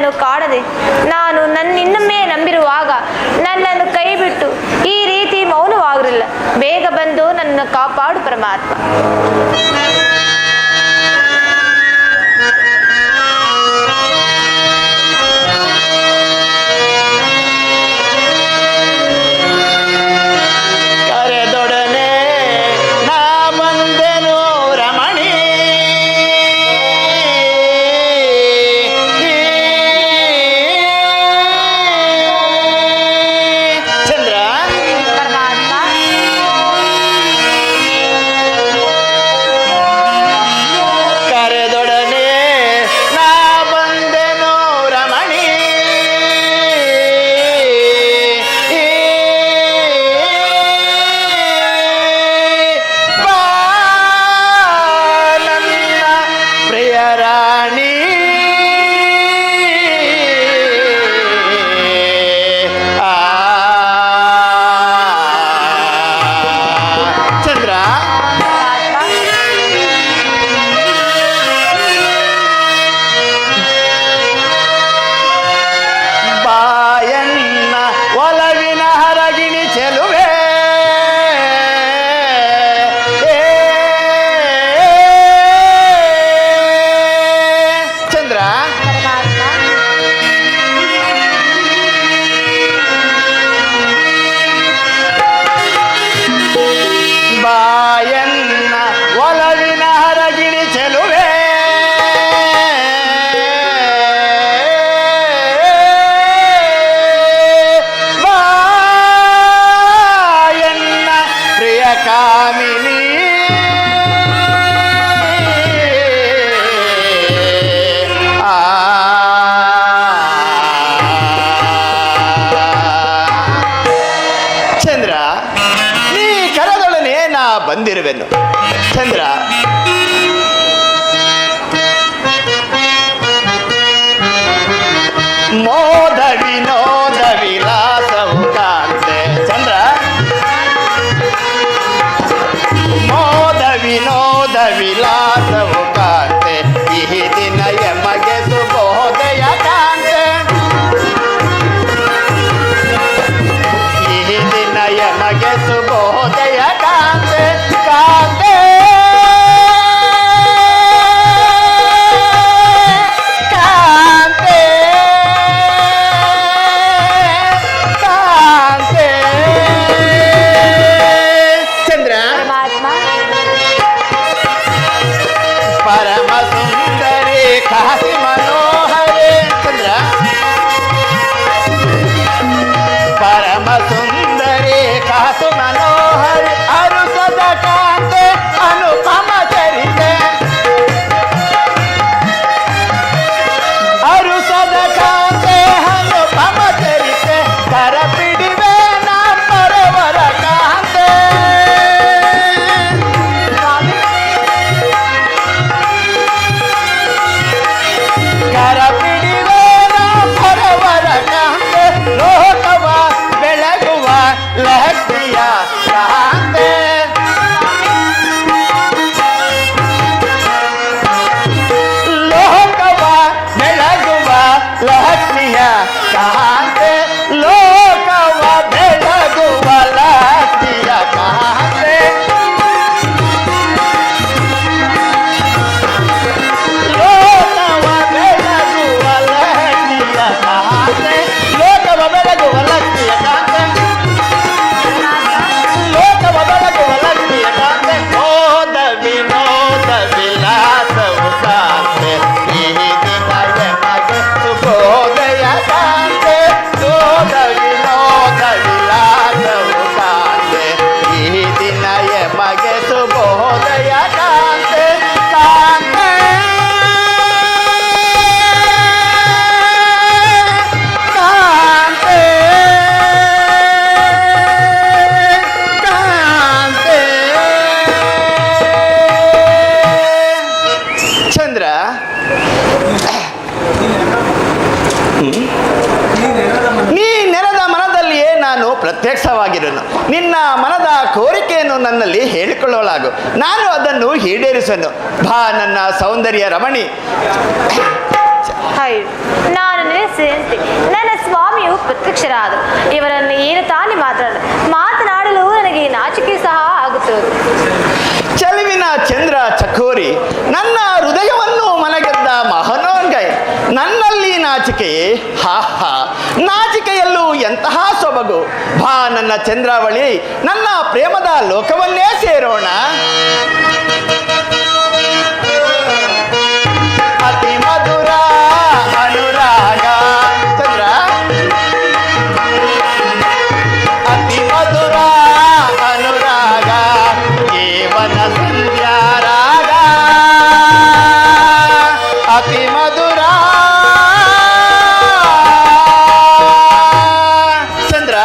ನನ್ನನ್ನು ಕಾಡದೆ ನಾನು ನಿನ್ನನ್ನೇ ನಂಬಿರುವಾಗ ನನ್ನನ್ನು ಕೈ ಬಿಟ್ಟು ಈ ರೀತಿ ಮೌನವಾಗಿರಲಿಲ್ಲ. ಬೇಗ ಬಂದು ನನ್ನನ್ನು ಕಾಪಾಡು ಪರಮಾತ್ಮ. ಕರೆದೊಡನೆ ನಾ ಬಂದೆನು ರಮಣಿ, ಚಂದ್ರ ಪರಮಾತ್ಮ, ಕರೆದೊಡನೆ ನಾ ಬಂದೆನು ರಮಣಿ, ಬಾ ನನ್ನ ಪ್ರಿಯ ರಾಣಿ, ಆ ಚಂದ್ರ ಬಾಯನ್ನ ಒಲವಿನ ಹರಗಿಣಿ ಚೆಲುವೆ, ಚಂದ್ರ ಬಾಯನ್ನ ಒಲವಿನ ಹರಗಿಣಿ ಚೆಲುವೆ, ಬಾಯನ್ನ ಪ್ರಿಯ ಕಾಮಿನಿ, ಆ ಚಂದ್ರ ನೀ ಕರೆದೊಡನೆ ನಾ ಬಂದಿರುವೆನು. ಚಂದ್ರ ಮೋದ ವಿನೋದ ವಿಲಾಸವು ಕಾಂತೆ, ಚಂದ್ರ ಮೋದ ವಿನೋದ ವಿಲಾಸವು ಕಾಂತೆ, ಈ ದಿನ ಎಮಗೆ ಸುಬೋಧಯ ಕಾಂತೆ, ಈ ದಿನ ಎಮಗೆ ಸುಬೋಧಯ ಕಾಂತೆ, ಕಾಂತೆ ಕಾಂತೆ ಕಾಂತೆ. ಚಂದ್ರ ಪರಮಾತ್ಮ, ಪರಮ ಸುಂದರಿ ಕಾಸಿ ಮನೋಹರಿ, ಚಂದ್ರ ಪರಮ ಸುಂದರಿ ಕಾಸು ಮನೋಹರಿ, ಅರುಸದ ಕಾಂತೆ ಅನುಪಮ ಚರಿತೆ, ಅರುಸದ ಕಾಂತೆ ಅನುಪಮ ಚರಿತೆ, ಕರ ಪಿಡಿವೆ ನಾ ಪರವರ ಕಾಂತೆ, ಕರ ಪಿಡಿವೆ ನಾ ಪರವರ ಕಾಂತೆ, ಲೋಕವ ಬೆಳಗುವ ಲಹರಿಯ ಕಾಂತೆ, ಲೋಕವ ಬೆಳಗುವ ಲಹರಿಯ ಕಾಂತೆ, ಲೋಕವ ಬೆಳಗುವ ಲಹರಿಯ ಕಾಂತೆ, ಲೋಕವ ಬೆಳಗುವ ಲಹರಿಯ ಕಾಂತೆ, ಲೋಕವ ಬೆಳಗುವ ಲಹರಿಯ ಕಾಂತೆ, ಲೋಕವ ಬೆಳಗುವ ಲಹರಿಯ ಕಾಂತೆ, ಮೋದ ವಿನೋದ ವಿಲಾಸವು ಕಾಂತೆ, ಈ ದಿನ ಎಮಗೆ ಸುಬೋಧಯ ಕಾಂತೆ, ಮೋದ ವಿನೋದ ವಿಲಾಸವು ಕಾಂತೆ, ಈ ದಿನ ಎಮಗೆ ಸುಬೋಧಯ ಕಾಂತೆ, ಕಾಂತೆ ಕಾಂತೆ ಕಾಂತೆ. ಚಂದ್ರ ನೀ ನೆರೆದ ಮನದಲ್ಲಿಯೇ ನಾನು ಪ್ರತ್ಯಕ್ಷವಾಗಿರುವೆನು. ನಿನ್ನ ಮನದ ಕೋರಿಕೆಯನ್ನು ನನ್ನಲ್ಲಿ ಹೇಳಿಕೊಳ್ಳಲಾಗು, ನಾನು ಅದನ್ನು ಈಡೇರಿಸುವೆನು. ಬಾ ನನ್ನ ಸೌಂದರ್ಯ ರಮಣಿ. ಹೈ ನಾನು ನಿನಗೆ ಭಾವಿಸಿದಂತೆ ನನ್ನ ಸ್ವಾಮಿಯು ಪ್ರತ್ಯಕ್ಷರಾದರು. ಇವರನ್ನು ಏನು ತಾನೇ ಮಾತನಾಡಲು ನನಗೆ ನಾಚಿಕೆ ಸಹ ಆಗುತ್ತಿರುವುದು. ಚೆಲುವಿನ ಚಂದ್ರ ಚಕೋರಿ, ನನ್ನ ಹೃದಯವನ್ನು ಮನಗೆದ್ದ ಮಹನೋನ್ಗೈ, ನನ್ನಲ್ಲಿ ನಾಚಿಕೆಯೇ? ಹಾ, ನಾಚಿಕೆಯಲ್ಲೂ ಎಂತಹ ಸೊಬಗು! ಬಾ ನನ್ನ ಚಂದ್ರಾವಳಿ, ನನ್ನ ಪ್ರೇಮದ ಲೋಕವನ್ನೇ ಸೇರೋಣ. ಅತಿ ಮಧುರ ಅನುರಾಗ ಚಂದ್ರ, ಅತಿ ಮಧುರ ಅನುರಾಗ, ಕೇವಲ ಸಂಧ್ಯಾ ರಾಗ, ಅತಿ ಮಧುರ ಚಂದ್ರ.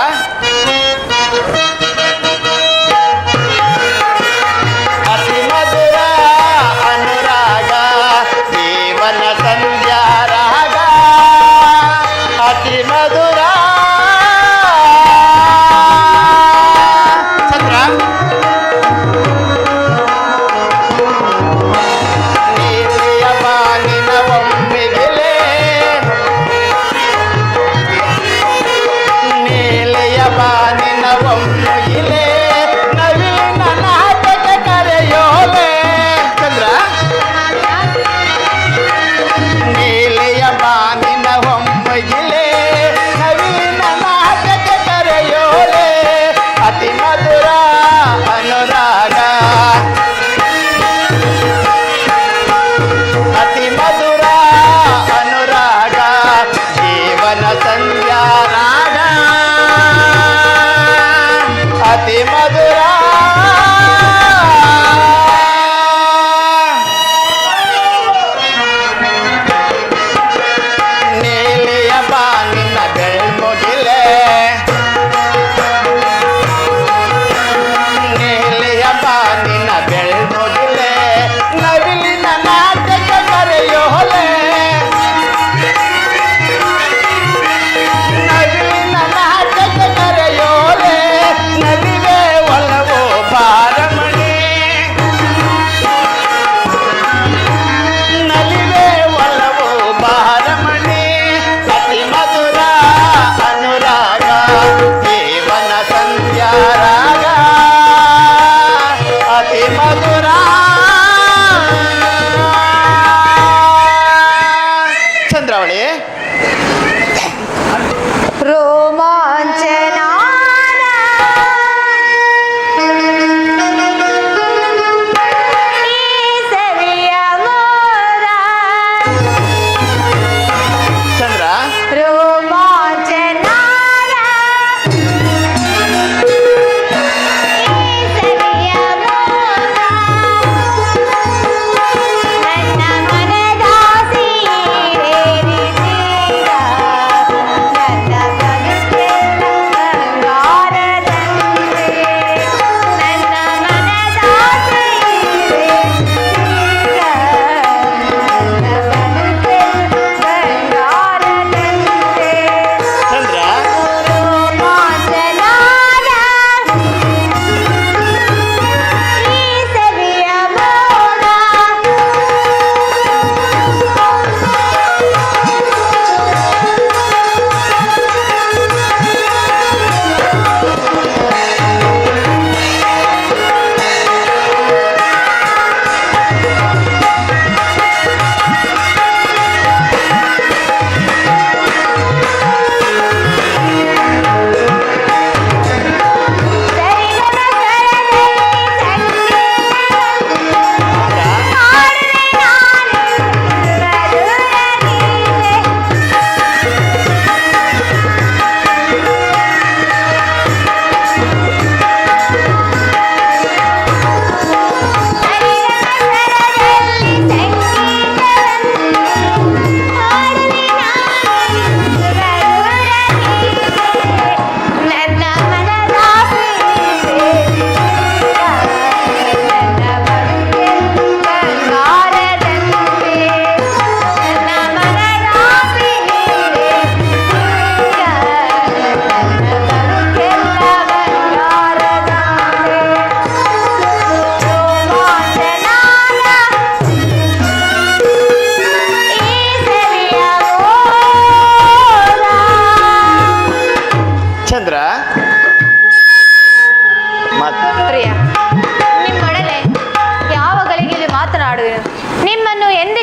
ಅತಿ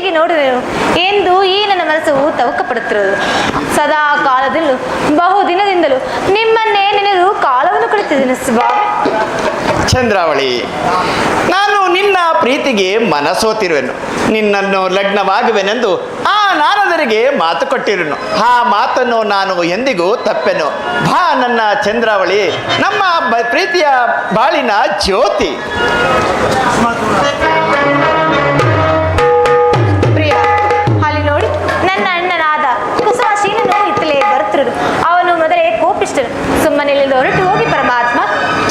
ಹೇಗೆ ನೋಡುವೆನು ಎಂದು ಈ ನನ್ನ ಮನಸ್ಸು ತವಕ ಪಡುತ್ತಿರುವುದು. ಸದಾ ಕಾಲದಲ್ಲೂ ಬಹುದಿನದಿಂದಲೂ ನಿಮ್ಮನ್ನೇ ನೆನೆದು ಕಾಲವನ್ನು ಕಳೆತಿದ್ದೇನೆ ಸ್ವಾಮಿ. ಚಂದ್ರಾವಳಿ, ನಾನು ನಿನ್ನ ಪ್ರೀತಿಗೆ ಮನಸೋತಿರುವೆನು. ನಿನ್ನನ್ನು ಲಗ್ನವಾಗುವೆನೆಂದು ಆ ನಾರದರಿಗೆ ಮಾತು ಕೊಟ್ಟಿರುವೆನು. ಆ ಮಾತನ್ನು ನಾನು ಎಂದಿಗೂ ತಪ್ಪೆನು. ಬಾ ನನ್ನ ಚಂದ್ರಾವಳಿ, ನಮ್ಮ ಪ್ರೀತಿಯ ಬಾಳಿನ ಜ್ಯೋತಿ. ಪ್ರಿಯ, ಅಲ್ಲಿ ನೋಡಿ ನನ್ನ ಅಣ್ಣನಾದ ಕುಸುಮಾಶೀಲನು ಇತ್ತಲೇ ಬರುತ್ತಿರುವುದು. ಅವನು ಮೊದಲೇ ಕೋಪಿಷ್ಟನು. ಸುಮ್ಮನೆ ಹೊರಟು ಹೋಗಿ ಪರಮಾತ್ಮ.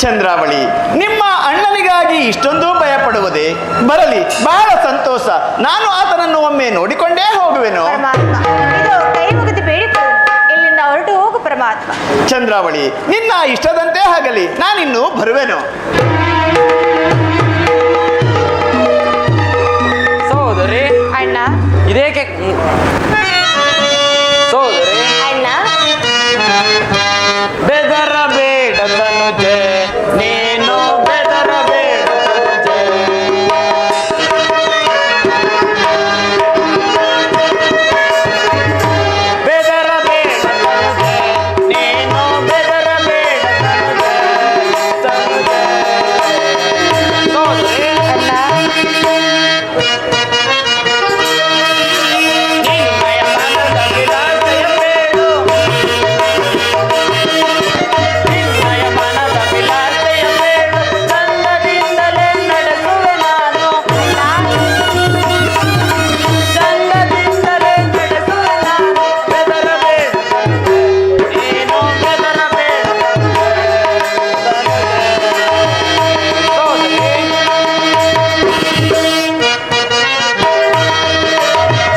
ಚಂದ್ರಾವಳಿ, ನಿಮ್ಮ ಅಣ್ಣನಿಗಾಗಿ ಇಷ್ಟೊಂದು ಭಯ ಪಡುವುದೇ? ಬರಲಿ, ಬಹಳ ಸಂತೋಷ. ನಾನು ಆತನನ್ನು ಒಮ್ಮೆ ನೋಡಿಕೊಂಡೇ ಹೋಗುವೆನು. ಪರಮಾತ್ಮ, ಇದು ಕೈ ಮುಗಿದು ಬೇಡಿಕೊಳ್ಳು. ಇಲ್ಲಿಂದ ಹೊರಟು ಹೋಗು ಪರಮಾತ್ಮ. ಚಂದ್ರಾವಳಿ, ನಿನ್ನ ಇಷ್ಟದಂತೆ ಆಗಲಿ, ನಾನಿನ್ನು ಬರುವೆನು. ಸಹೋದರಿ, ಅಣ್ಣ. ಇದೇಕೆ ಸಹೋದರಿ? ಅಣ್ಣ. ಬೆದರಬೇಡ ತನುಜೆ, ನೀನು ಬೆದರಬೇಡ ತನುಜೆ. ಬೆದರಬೇಡ ತನುಜೆ, ನೀನು ಬೆದರಬೇಡ ತನುಜೆ, ತನುಜೆ. ಸಹೋದರಿ, ನಿನ್ನಯ ಮನದ ವಿಲಾಸಯ ಬೇಡು. ನಿನ್ನಯ ಮನದ ವಿಲಾಸಯ ಬೇಡು. ಚಂದದಿಂದಲೇ ನಡೆಸುವೆ ನಾನು. ಚಂದದಿಂದಲೇ ನಡೆಸುವೆ ನಾನು. ಬೆದರಬೇಡ ನೀನು ಬೆದರಬೇಡ.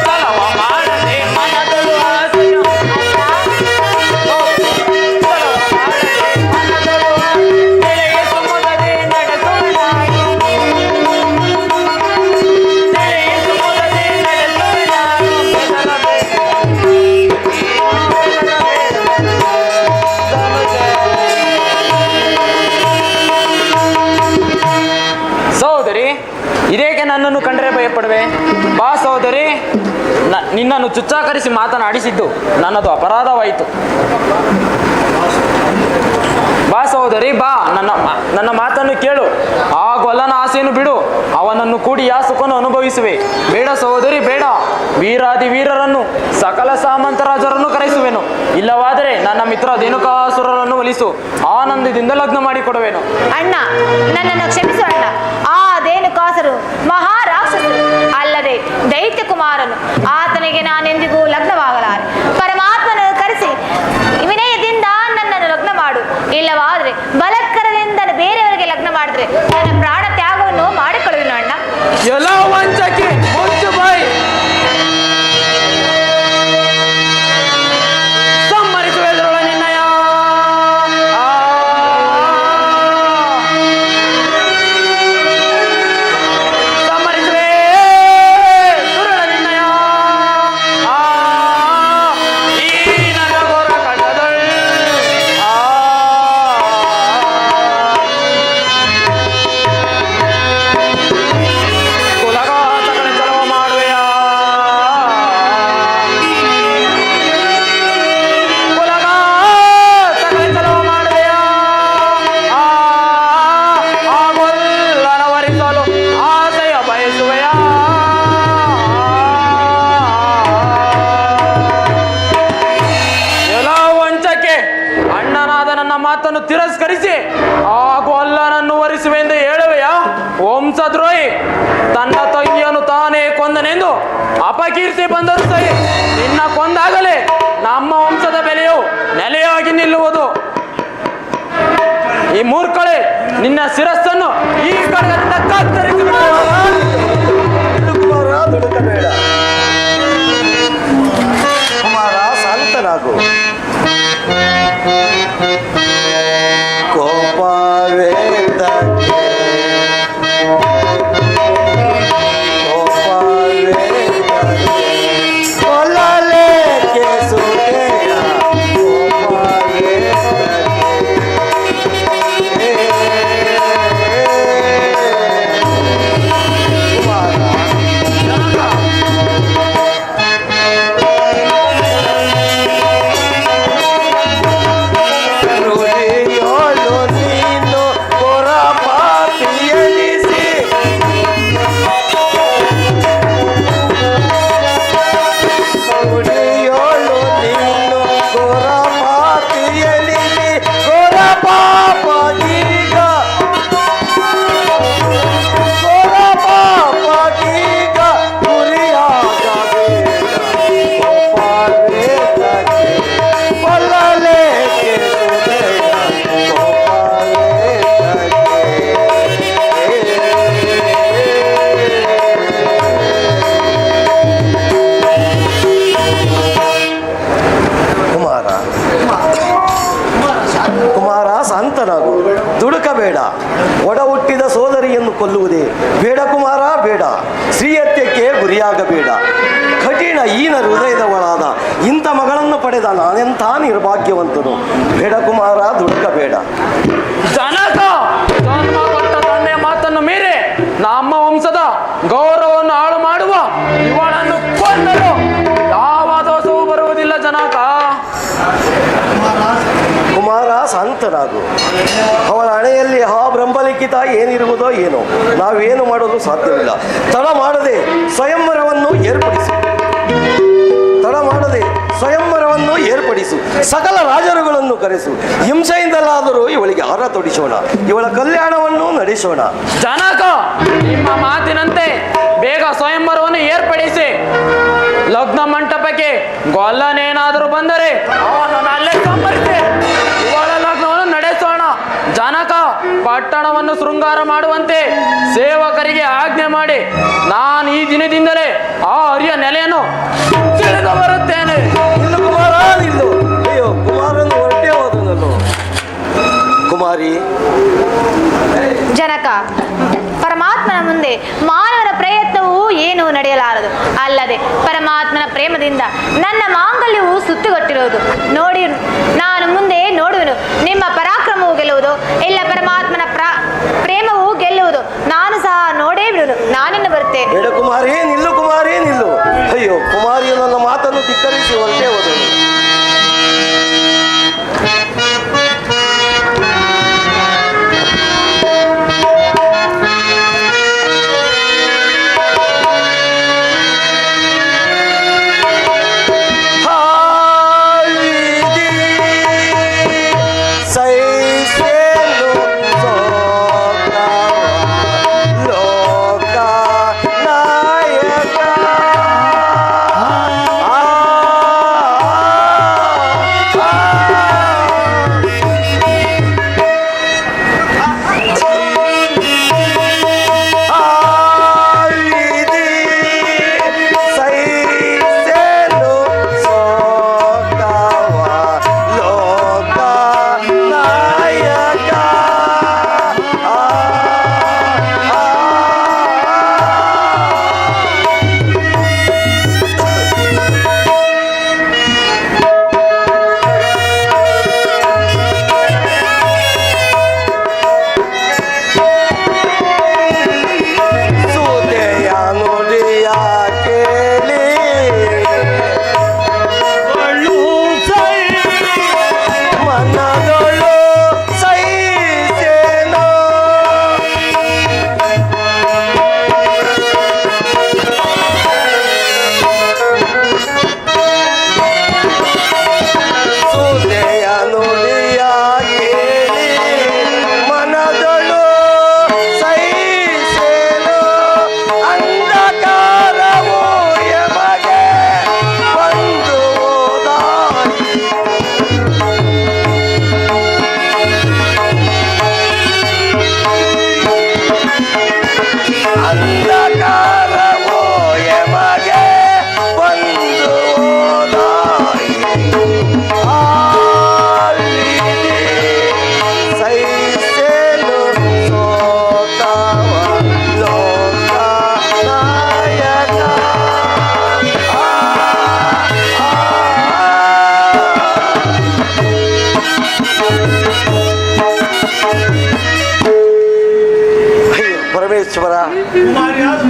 ಸಲವ ಮಾಡದೆ ಮನದಳು ಆಸೆಯು. ಸಲವ ಮಾಡದೆ ಮನದಳು ನೆಲೆಯ ಸುಮುದದೆ ನಡೆಸುವೆ ನಾನು. ನೆಲೆಯ ಸುಮುದದೆ ನಡೆಸುವೆ ನಾನು. ಬೆದರಬೇಡ ನೀನು ಬೆದರಬೇಡ. ಸಹೋದರಿ, ಇದೇಕೆ ನನ್ನನ್ನು ಕಂಡರೆ ಭಯಪಡುವೆ? ಬಾ ಸಹೋದರಿ, ನಿನ್ನನ್ನು ಚುಚ್ಚಾಕರಿಸಿ ಮಾತನಾಡಿಸಿದ್ದು ನನ್ನದು ಅಪರಾಧವಾಯಿತು. ಬಾ ಸಹೋದರಿ, ಬಾ. ನನ್ನ ಮಾತನ್ನು ಕೇಳು. ಆ ಗೊಲ್ಲನ ಆಸೆಯನ್ನು ಬಿಡು. ಅವನನ್ನು ಕೂಡಿ ಆ ಸುಖವನ್ನು ಅನುಭವಿಸುವೆ. ಬೇಡ ಸಹೋದರಿ, ಬೇಡ. ವೀರಾದಿ ವೀರರನ್ನು, ಸಕಲ ಸಾಮಂತರಾಜರನ್ನು ಕರೆಸುವೆನು. ಇಲ್ಲವಾದರೆ ನನ್ನ ಮಿತ್ರ ಧೇನುಕಾಸುರರನ್ನು ಒಲಿಸು. ಆನಂದದಿಂದ ಲಗ್ನ ಮಾಡಿಕೊಡುವೆನು. ಅಣ್ಣ, ನನ್ನನ್ನು ಕ್ಷಮಿಸು ಅಣ್ಣ. ಆ ಧೇನುಕಾಸರು ಮಹಾರಾಕ್ಷಸರು, ಅಲ್ಲದೆ ದೈತ್ಯ ಕುಮಾರನು. ಆತನಿಗೆ ನಾನೆಂದಿಗೂ ಲಗ್ನವಾಗಲಾರೆ. ಪರಮಾತ್ಮನನ್ನು ಕರೆಸಿ ವಿನಯದಿಂದ ನನ್ನನ್ನು ಲಗ್ನ ಮಾಡು. ಇಲ್ಲವಾದರೆ ಬಲತ್ಕರದಿಂದ ಬೇರೆಯವರಿಗೆ ಲಗ್ನ ಮಾಡಿದ್ರೆ ನನ್ನ ಪ್ರಾಣ ತ್ಯಾಗವನ್ನು ಮಾಡಿಕೊಳ್ಳುವೆನು ಅಣ್ಣ. ಎಲ್ಲ ವಂಚಕಿ, ಮುಚ್ಚು ಬಾಯಿ. ಸಮ್ಮರಿಸುವೆದರೊಳ ನಿನ್ನಯ ಸಮ್ಮರಿಸುವೆ ದುರುಳ ನಿನ್ನಯ ಈ ನನ್ನ ಘೋರ ಕಣ್ಣದೊಳ್ ಕುಲಘಾತಗಳ ಚಲವ ಮಾಡುವೆಯ. ಕುಲಘಾತಗಳ ಚಲವ ಮಾಡುವೆಯ. ಆ ಗೊಲ್ಲನ ವರಿಸಲು ಆಸೆಯ ಬಯಸುವೆಯ. ಎಲ್ಲ ವಂಚಕೆ, ಅಣ್ಣನಾದ ನನ್ನ ಮಾತನ್ನು ತಿರಸ್ಕರಿಸಿ ಆ ಗೊಲ್ಲನನ್ನು ವರಿಸುವೆ ಎಂದು ಹೇಳುವೆಯ? ವಂಶದ್ರೋಹಿ, ತನ್ನ ತಂಗಿಯನ್ನು ತಾನೇ ಕೊಂದನೆಂದು ಅಪಕೀರ್ತಿ ಬಂದರೂ ಸಹಿ ನಿನ್ನ ಕೊಂದಾಗಲೇ ನಮ್ಮ ವಂಶದ ಬೆಲೆಯು ನೆಲೆಯಾಗಿ ನಿಲ್ಲುವುದು. ಈ ಮೂರ್ಖಳೆ, ನಿನ್ನ ಶಿರಸ್ಸನ್ನು ಈ ಕಡೆಯಿಂದ ಕತ್ತರಿಸಿ ದುಡುಕಬೇಡ ಕುಮಾರ, ಶಾಂತನಾಗು. ಕೋಪವೇದಕ್ಕೆ ಕೊಲ್ಲಲೇಕೆ ಸುಖೆಯ ಕೋಪವೇದಕ್ಕೆ ಗುರಿಯಾಗಬೇಡ. ಕಠಿಣ ಹೀನ ಹೃದಯದವಳಾದ ಇಂಥ ಮಗಳನ್ನು ಪಡೆದ ನಾನೆಂಥ ನಿರ್ಭಾಗ್ಯವಂತನು. ಬೇಡ ಕುಮಾರ, ದುಡುಕಬೇಡ. ಜನಕ ಜನ್ಮ ಕೊಟ್ಟ ತಂದೆಯ ಮಾತನ್ನು ಮೀರಿ ನಮ್ಮ ವಂಶದ ಗೌರವವನ್ನು ಹಾಳು ಮಾಡುವ ಇವಳನ್ನು ಕೊಂಡರು ಯಾವ ದೋಷವೂ ಬರುವುದಿಲ್ಲ ಜನಕ. ಕುಮಾರ, ಶಾಂತನಾಗು. ಅವಳ ಹಣೆಯಲ್ಲಿ ಆ ಬ್ರಹ್ಮಲಿಖಿತ ಏನಿರುವುದೋ ಏನೋ, ನಾವೇನು ಮಾಡಲು ಸಾಧ್ಯವಿಲ್ಲ. ತಡ ಮಾಡದೆ ಸ್ವಯಂವರವನ್ನು ಏರ್ಪಡಿಸು. ಸಕಲ ರಾಜರುಗಳನ್ನು ಕರೆಸು. ಹಿಂಸೆಯಿಂದಲಾದರೂ ಇವಳಿಗೆ ಹಾರ ತೊಡಿಸೋಣ, ಇವಳ ಕಲ್ಯಾಣವನ್ನು ನಡೆಸೋಣ. ಜನಕ, ನಿಮ್ಮ ಮಾತಿನಂತೆ ಬೇಗ ಸ್ವಯಂವರವನ್ನು ಏರ್ಪಡಿಸಿ. ಲಗ್ನ ಮಂಟಪಕ್ಕೆ ಗೊಲ್ಲನೇನಾದರೂ ಬಂದರೆ ಅವನನ್ನು ಅಲ್ಲೇ ಸಂಪರ್ಕಿಸಿ ಇವಳ ಲಗ್ನವನ್ನು ನಡೆಸೋಣ. ಜನಕ, ಪಟ್ಟಣವನ್ನು ಶೃಂಗಾರ ಮಾಡುವಂತೆ ಸೇವಕರಿಗೆ ಆಜ್ಞೆ ಮಾಡಿ ನಾನು ಈ ದಿನದಿಂದಲೇ ಆ ಹರಿಯ ನೆಲೆಯನ್ನು ತಿಳಿದು ಬರುತ್ತೇನೆ. ಇನ್ನು ಕುಮಾರ, ನಿಲ್ಲು. ಅಯ್ಯೋ, ಕುಮಾರನು ಹೊರಟೇ ಹೋದನಲ್ಲೋ. ಕುಮಾರಿ, ಜನಕ, ಪರಮಾತ್ಮನ ಮುಂದೆ ಮಾನವನ ಪ್ರಯತ್ನವೂ ಏನೂ ನಡೆಯಲಾರದು. ಅಲ್ಲದೆ ಪರಮಾತ್ಮನ ಪ್ರೇಮದಿಂದ ನನ್ನ ಮಾಂಗಲ್ಯವು ಸುತ್ತುಗಟ್ಟಿರುವುದು. ನೋಡಿ, ನಾನು ಮುಂದೆ ನೋಡುವೆನು. ನಿಮ್ಮ ಪರಾಕ್ರಮವು ಗೆಲ್ಲುವುದು, ಇಲ್ಲ ಪರಮಾತ್ಮನ ಪ್ರೇಮವು ಗೆಲ್ಲುವುದು. ನಾನು ಸಹ ನೋಡೇ ಬಿಡುವುದು. ನಾನಿನ್ನು ಬರುತ್ತೇನೆ. ಬೇಡ ಕುಮಾರಿ, ನಿಲ್ಲು. ಕುಮಾರಿ, ನಿಲ್ಲು. ಅಯ್ಯೋ, ಕುಮಾರಿಯು ನನ್ನ ಮಾತನ್ನು ಧಿಕ್ಕರಿಸಿ ಹೊರಟೇ ಹೋದನು.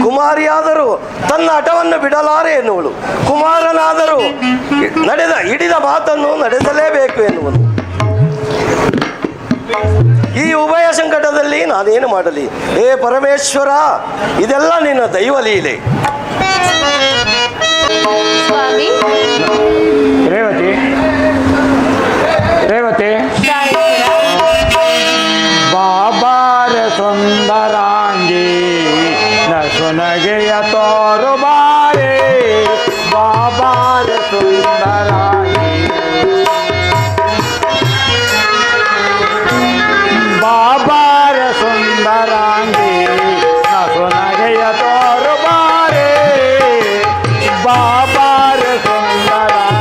ಕುಮಾರಿಯಾದರೂ ತನ್ನ ಹಠವನ್ನು ಬಿಡಲಾರೆ ಎನ್ನುವಳು. ಕುಮಾರನಾದರೂ ಹಿಡಿದ ಮಾತನ್ನು ನಡೆಸಲೇಬೇಕು ಎನ್ನುವನು. ಈ ಉಭಯ ಸಂಕಟದಲ್ಲಿ ನಾನೇನು ಮಾಡಲಿ? ಹೇ ಪರಮೇಶ್ವರ, ಇದೆಲ್ಲ ನಿನ್ನ ದೈವ ಲೀಲೆ. ಸ್ವಾಮಿ, ರೇವತಿ ಬಾಬಾರ ಸುಂದರಾಂಗಿ ನಸುನಗೆಯ ತೋರು ಬಾರೆ, ಬಾಬಾರ ಸುಂದರಾಂಗಿ, ಬಾಬಾರ ಸುಂದರಾಂಗಿ ನಸುನಗೆಯ ತೋರು ಬಾರೆ, ಬಾಬಾರ ಸುಂದರಾಂಗಿ.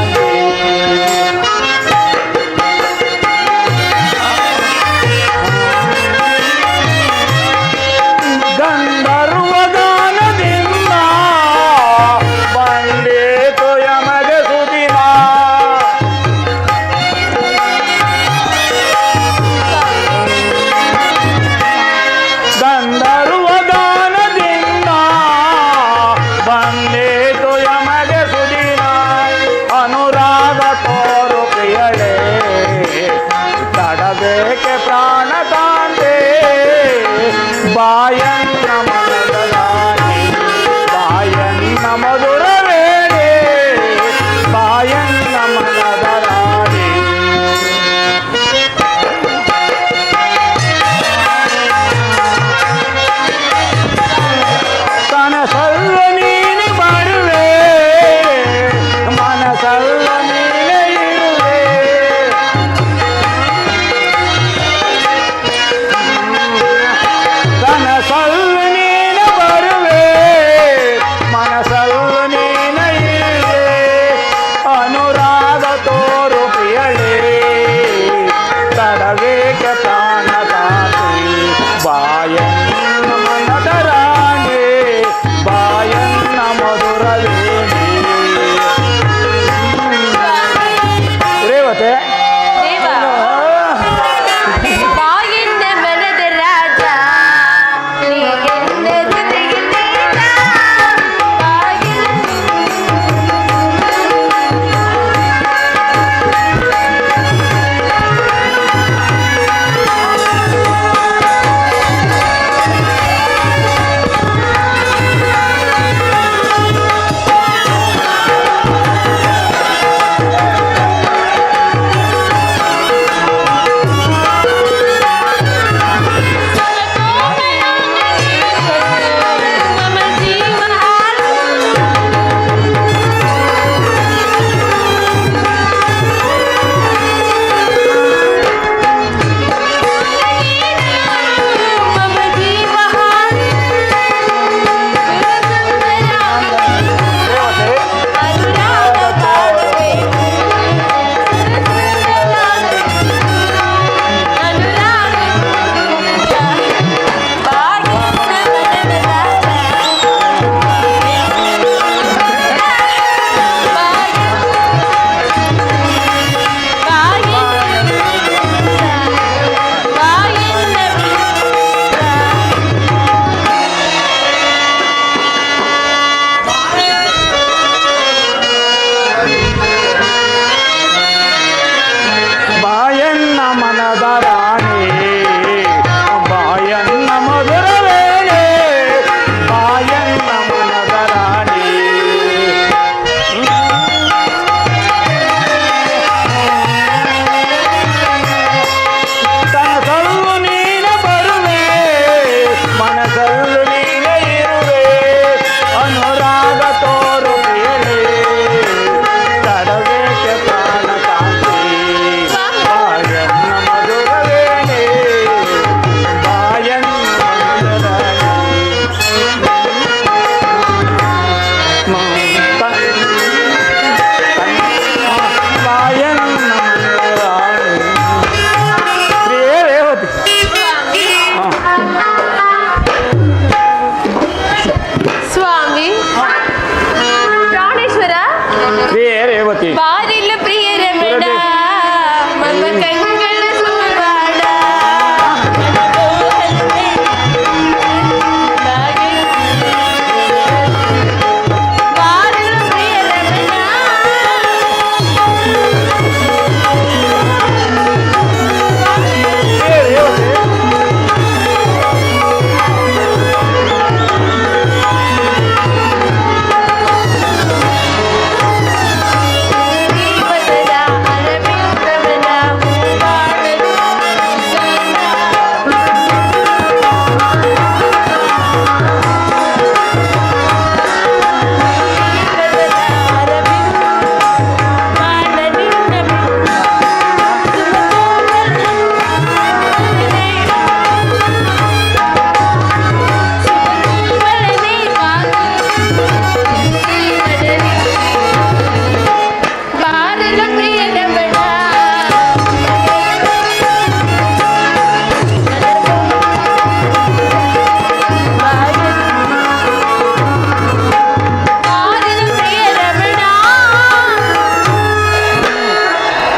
ರೇವತಿ ಬಾರಿಲ್ಲ ಪ್ರಿಯ ರಮಣ ಮಮ ಕಂಗಳ ಸುವಾಡ ಬಾರಿಲ್ಲ ಪ್ರಿಯ ರಮಣ ದೀಪದ ಅರವಿಂದವನ ಹೂವಾಡಲು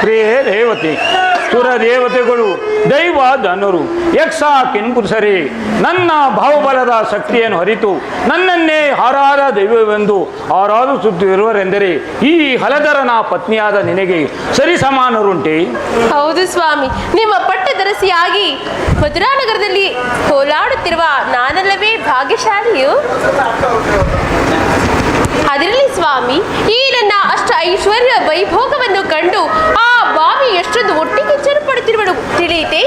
ಪ್ರಿಯೇ ರೇವತಿ ಸುರ ದೇವತೆಗಳು ದೈವ ಧನರು ಯಕ್ಷ ಕಿನ್ಪುರುಷರೇ ನನ್ನ ಭಾವಬಲದ ಶಕ್ತಿಯನ್ನು ಅರಿತು ನನ್ನನ್ನೇ ಆರಾಧ ದೈವವೆಂದು ಆರಾಧಿಸುತ್ತಿರುವರೆಂದರೆ ಈ ಹಲಧರನ ಪತ್ನಿಯಾದ ನಿನಗೆ ಸರಿಸಮಾನರುಂಟೆ? ಹೌದು ಸ್ವಾಮಿ, ನಿಮ್ಮ ಪಟ್ಟದರಸಿಯಾಗಿ ಮಧುರಾನಗರದಲ್ಲಿ ಕೋಲಾಡುತ್ತಿರುವ ನಾನಲ್ಲವೇ ಭಾಗ್ಯಶಾಲಿಯು? ಅದಿರಲಿ ಸ್ವಾಮಿ, ಈ ನನ್ನ ಅಷ್ಟ ಐಶ್ವರ್ಯ ವೈಭೋಗವನ್ನು ಕಂಡು ಆ ಬಾವಿ ಎಷ್ಟೊಂದು ಒಟ್ಟಿಗೆ ಚರುಪಡುತ್ತಿರುವಳು ತಿಳಿಯಿತೆ?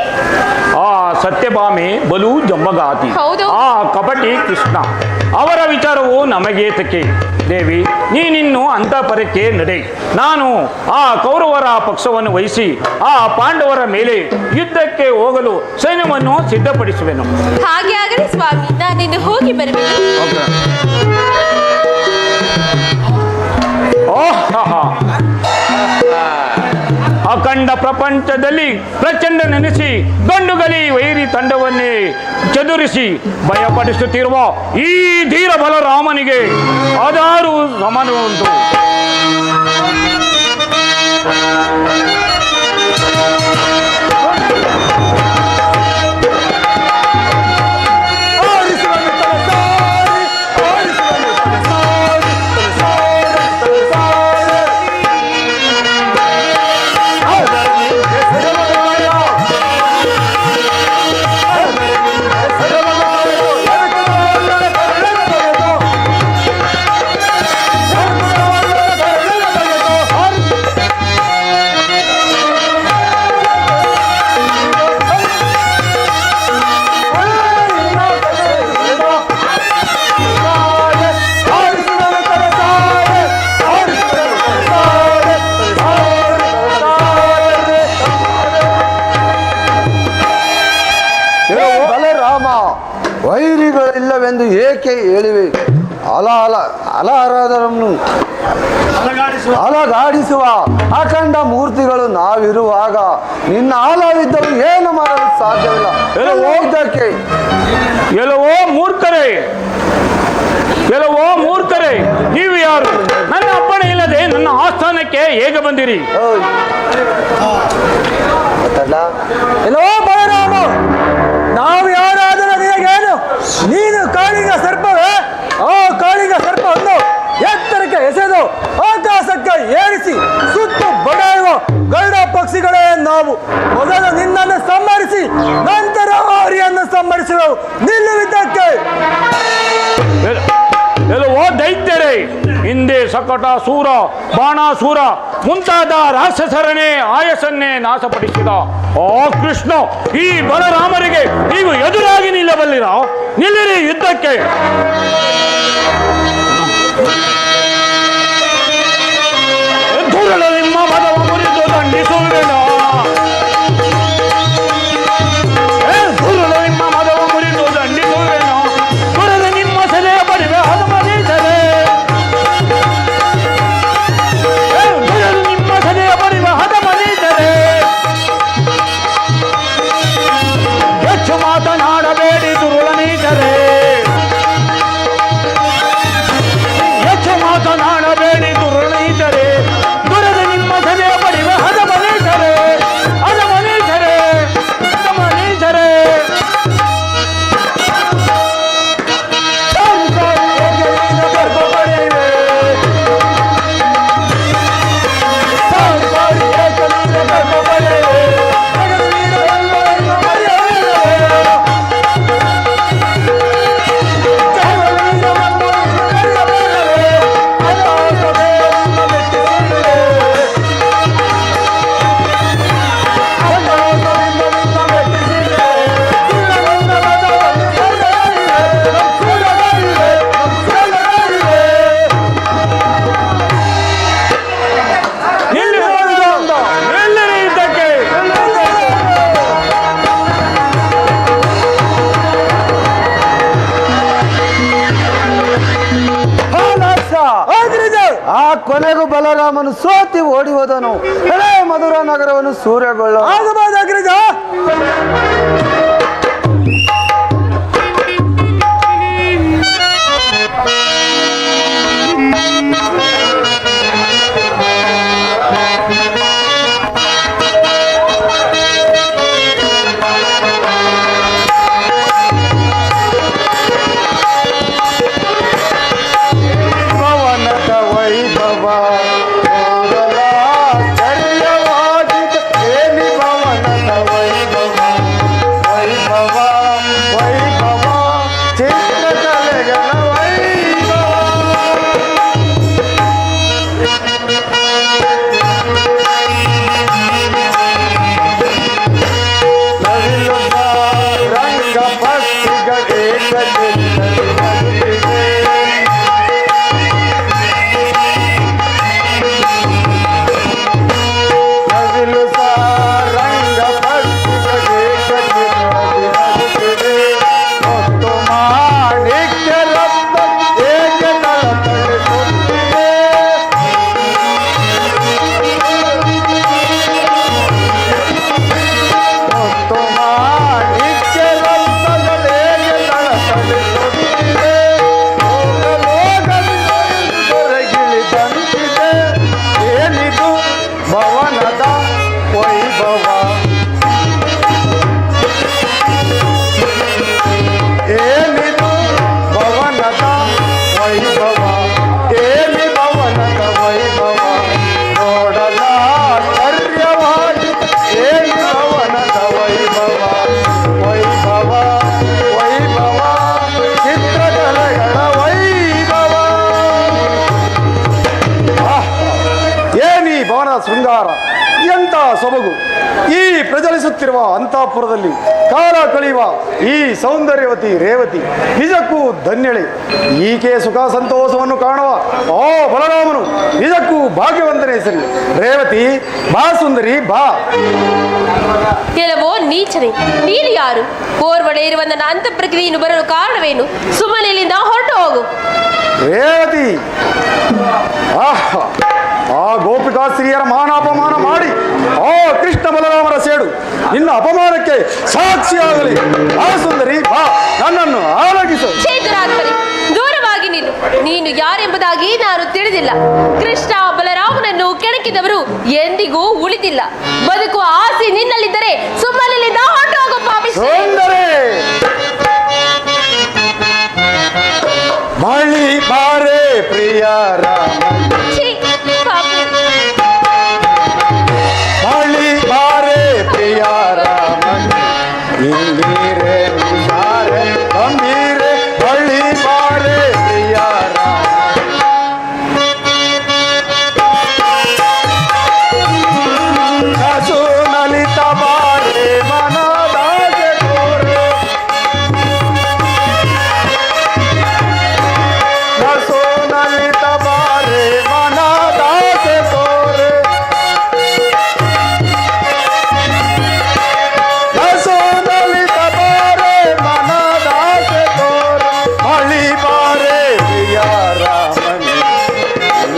ಆ ಸತ್ಯಭಾಮೆ ಬಲು ಜಂಬಗಾತಿ, ಹೌದು. ಆ ಕಪಟಿ ಕೃಷ್ಣ, ಅವರ ವಿಚಾರವು ನಮಗೇತಕ್ಕೆ? ದೇವಿ, ನೀನಿನ್ನು ಅಂತಃಪರಕ್ಕೆ ನಡೆ. ನಾನು ಆ ಕೌರವರ ಪಕ್ಷವನ್ನು ವಹಿಸಿ ಆ ಪಾಂಡವರ ಮೇಲೆ ಯುದ್ಧಕ್ಕೆ ಹೋಗಲು ಸೈನ್ಯವನ್ನು ಸಿದ್ಧಪಡಿಸುವೆನು. ಹಾಗೆ ಆಗಲಿ ಸ್ವಾಮಿ, ನಾನಿನ್ನು ಹೋಗಿ ಬರುವೆನು. ಅಖಂಡ ಪ್ರಪಂಚದಲ್ಲಿ ಪ್ರಚಂಡ ನೆನೆಸಿ ಗಂಡುಗಲಿ ವೈರಿ ತಂಡವನ್ನೇ ಚದುರಿಸಿ ಭಯಪಡಿಸುತ್ತಿರುವ ಈ ಧೀರ ಬಲರಾಮನಿಗೆ ಅದಾರು ಸಮಾನವುಂಟು. ವೈರಿಗಳಿಲ್ಲವೆಂದು ಏಕೆ ಹೇಳಿವೆ? ಅಲಹರನ್ನು ಅಲಗಾಡಿಸುವ ಅಖಂಡ ಮೂರ್ತಿಗಳು ನಾವಿರುವಾಗ ನಿನ್ನ ಆಲವಿದ್ದವು ಏನು ಮಾಡಲು ಸಾಧ್ಯವಿಲ್ಲ. ಇದಕ್ಕೆ ಎಲ್ಲವೋ ಮೂರ್ಖರೇ, ನೀವು ಯಾರು? ನನ್ನ ಅಪ್ಪಣೆ ಇಲ್ಲದೆ ನನ್ನ ಆಸ್ಥಾನಕ್ಕೆ ಹೇಗೆ ಬಂದಿರಿ? ಎಲ್ಲೋ ಬಲರಾಮ, ನಾವು ಯಾರಾದರೂ ನಿನಗೇನು? ನೀನು ಕಾಳಿಂಗ ಸರ್ಪವೇ? ಆ ಕಾಳಿಂಗ ಸರ್ಪವನ್ನು ಎತ್ತರಕ್ಕೆ ಎಸೆದು ಆಕಾಶಕ್ಕೆ ಏರಿಸಿ ಸುತ್ತು ಬಡಾಯುವ ಗರುಡ ಪಕ್ಷಿಗಳೇ ನಾವು. ಮೊದಲು ನಿನ್ನನ್ನು ಸಂಹರಿಸಿ ನಂತರ ಆರ್ಯನ್ನು ಸಂಹರಿಸುವೆವು. ನಿಲ್ಲುವಿದ್ದಕ್ಕೆ ಎಲ್ಲವೋ ದೈತ್ಯರೇ, ಹಿಂದೆ ಸಕಟಾಸೂರ, ಬಾಣಾಸೂರ ಮುಂತಾದ ರಾಕ್ಷಸರನ್ನೇ ಆಯಸ್ಸನ್ನೇ ನಾಶಪಡಿಸಿದ ಆ ಕೃಷ್ಣ ಈ ಬಲರಾಮರಿಗೆ ನೀವು ಎದುರಾಗಿ ನಿಲ್ಲಬಲ್ಲಿರ? ನಿಲ್ಲಿರಿ ಯುದ್ಧಕ್ಕೆ. ಧೂರಳ ನಿಮ್ಮ ಮದವ ಮುರಿದು ದಂಡಿಸುವೆನೋ. ಧೂರಳ ನಿಮ್ಮ ಮದವ ಮುರಿದು ದಂಡಿಸುವೆನೋ. ದುರದ ನಿಮ್ಮ ಸೆಲೆಯ ಬಡಿವೆ ಹನುಮನೀಸರೆ. ದುರದ ನಿಮ್ಮ ಸೆಲೆಯ ಬಡಿವೆ ಹನುಮನೀಸರೆ. ಹೆಚ್ಚು ಮಾತನಾಡಬೇಡಿ ದುರುಳನೀಸರೆ. ಆ ಕೊನೆಗೂ ಬಲರಾಮನು ಸೋತಿ ಓಡಿ ಹೋದನು. ಹಳೆ ಮಧುರ ನಗರವನ್ನು ಸೂರ್ಯಗೊಳ್ಳ ಆಗಬಹುದಾಗ್ರಜ. ಶೃಂಗಾರ ಎಂಥ ಸೊಬಗು! ಈ ಪ್ರಜ್ವಲಿಸುತ್ತಿರುವ ಅಂತಃಪುರದಲ್ಲಿ ಕಾಲ ಕಳೆಯುವ ಈ ಸೌಂದರ್ಯವತಿ ರೇವತಿ ನಿಜಕ್ಕೂ ಧನ್ಯಳೆ. ಈಕೆ ಸುಖ ಸಂತೋಷವನ್ನು ಕಾಣುವ ಓ ಬಲರಾಮನು ನಿಜಕ್ಕೂ ಭಾಗ್ಯವಂತನೇ ಸರಿ. ರೇವತಿ ಬಾ ಸುಂದರಿ ಬಾ. ಎಲ್ಲವೋ ನೀಚನೆ, ನೀನು ಯಾರು? ಓರ್ವಡೆ ಇರುವ ನನ್ನ ಅಂತಃಪ್ರಕ್ಕೆ ನೀನು ಬರಲು ಕಾರಣವೇನು? ಸುಮ್ಮನೆ ಇಲ್ಲಿಂದ ಹೊರಟು ಹೋಗು. ರೇವತಿ, ಆ ಗೋಪಿಕಾ ಸ್ತ್ರೀಯರ ಮಾನಾಪಮಾನ ಮಾಡಿ ಆ ಕೃಷ್ಣ ಬಲರಾಮರ ಸೇಡು ನಿನ್ನ ಅಪಮಾನಕ್ಕೆ ಸಾಕ್ಷಿಯಾಗಲಿ. ಆ ಸುಂದರಿ ಬಾ, ನನ್ನನ್ನು ಆಲೋಕಿಸು. ಚೇತನಾತ್ಮರಿ, ದೂರವಾಗಿ ನಿಲ್ಲು. ನೀನು ಯಾರೆಂಬುದಾಗಿ ನಾನು ತಿಳಿದಿಲ್ಲ. ಕೃಷ್ಣ ಬಲರಾಮನನ್ನು ಕೆಣಕಿದವರು ಎಂದಿಗೂ ಉಳಿದಿಲ್ಲ. ಬದುಕುವ ಆಸೆ ನಿನ್ನಲ್ಲಿದ್ದರೆ ಸುಮ್ಮನಿಲ್ಲಿಂದ ಹೊರಟು ಹೋಗು ಪಾಪಿಷ್ಠಿ. ಬಳಿ ಬಾರೆ ಪ್ರಿಯ ರಾಮ, ಬಳಿ ಬಾರೆ ಪ್ರಿಯ ರಾಮ, ಇಂದಿರೆ ನಿಸಾರೆ ಗಂಭೀರೆ, ಬಳಿ ಬಾರೆ ಪ್ರಿಯ ರಾಮ. ಕಸು ನಲಿತ ಬಾರೆ ಮನದಾಗೆ ತೋರೆ, ಕಸು ನಲಿತ ಬಾರೆ ಮನದಾಗೆ ತೋರೆ, ಕಸು ನಲಿತ ಬಾರೆ ಮನದಾಗೆ ತೋರೆ, ಬಳಿ ಬಾರೆ ಪ್ರಿಯ ರಾಮನಿ,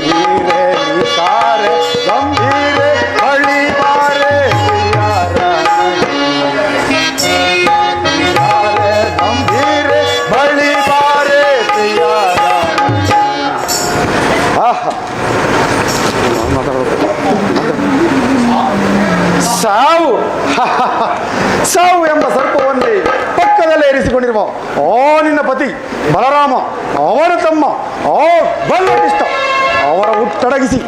ಗಂಭೀರೆ ನಿಸಾರೆ ಗಂಭೀರೆ, ಬಳಿ ಬಾರೆ ಪ್ರಿಯ ರಾಮನಿ, ನಿಸಾರೆ ಗಂಭೀರೆ, ಬಳಿ ಬಾರೆ ಪ್ರಿಯ ರಾಮನಿ. ಆಹಾ, ಸಾವು ಸಾವು ಎಂಬ ಸರ್ಪವನ್ನೇ ಪಕ್ಕದಲ್ಲೇ ಇರಿಸಿಕೊಂಡಿರುವ ಓ ನಿನ್ನ ಪತಿ ಬಲರಾಮ, ಅವನ ತಮ್ಮ ಓ ಬಲ್ಲಟಿಷ್ಟ, ಅವರ ಹುಟ್ಟಡಗಿಸಿ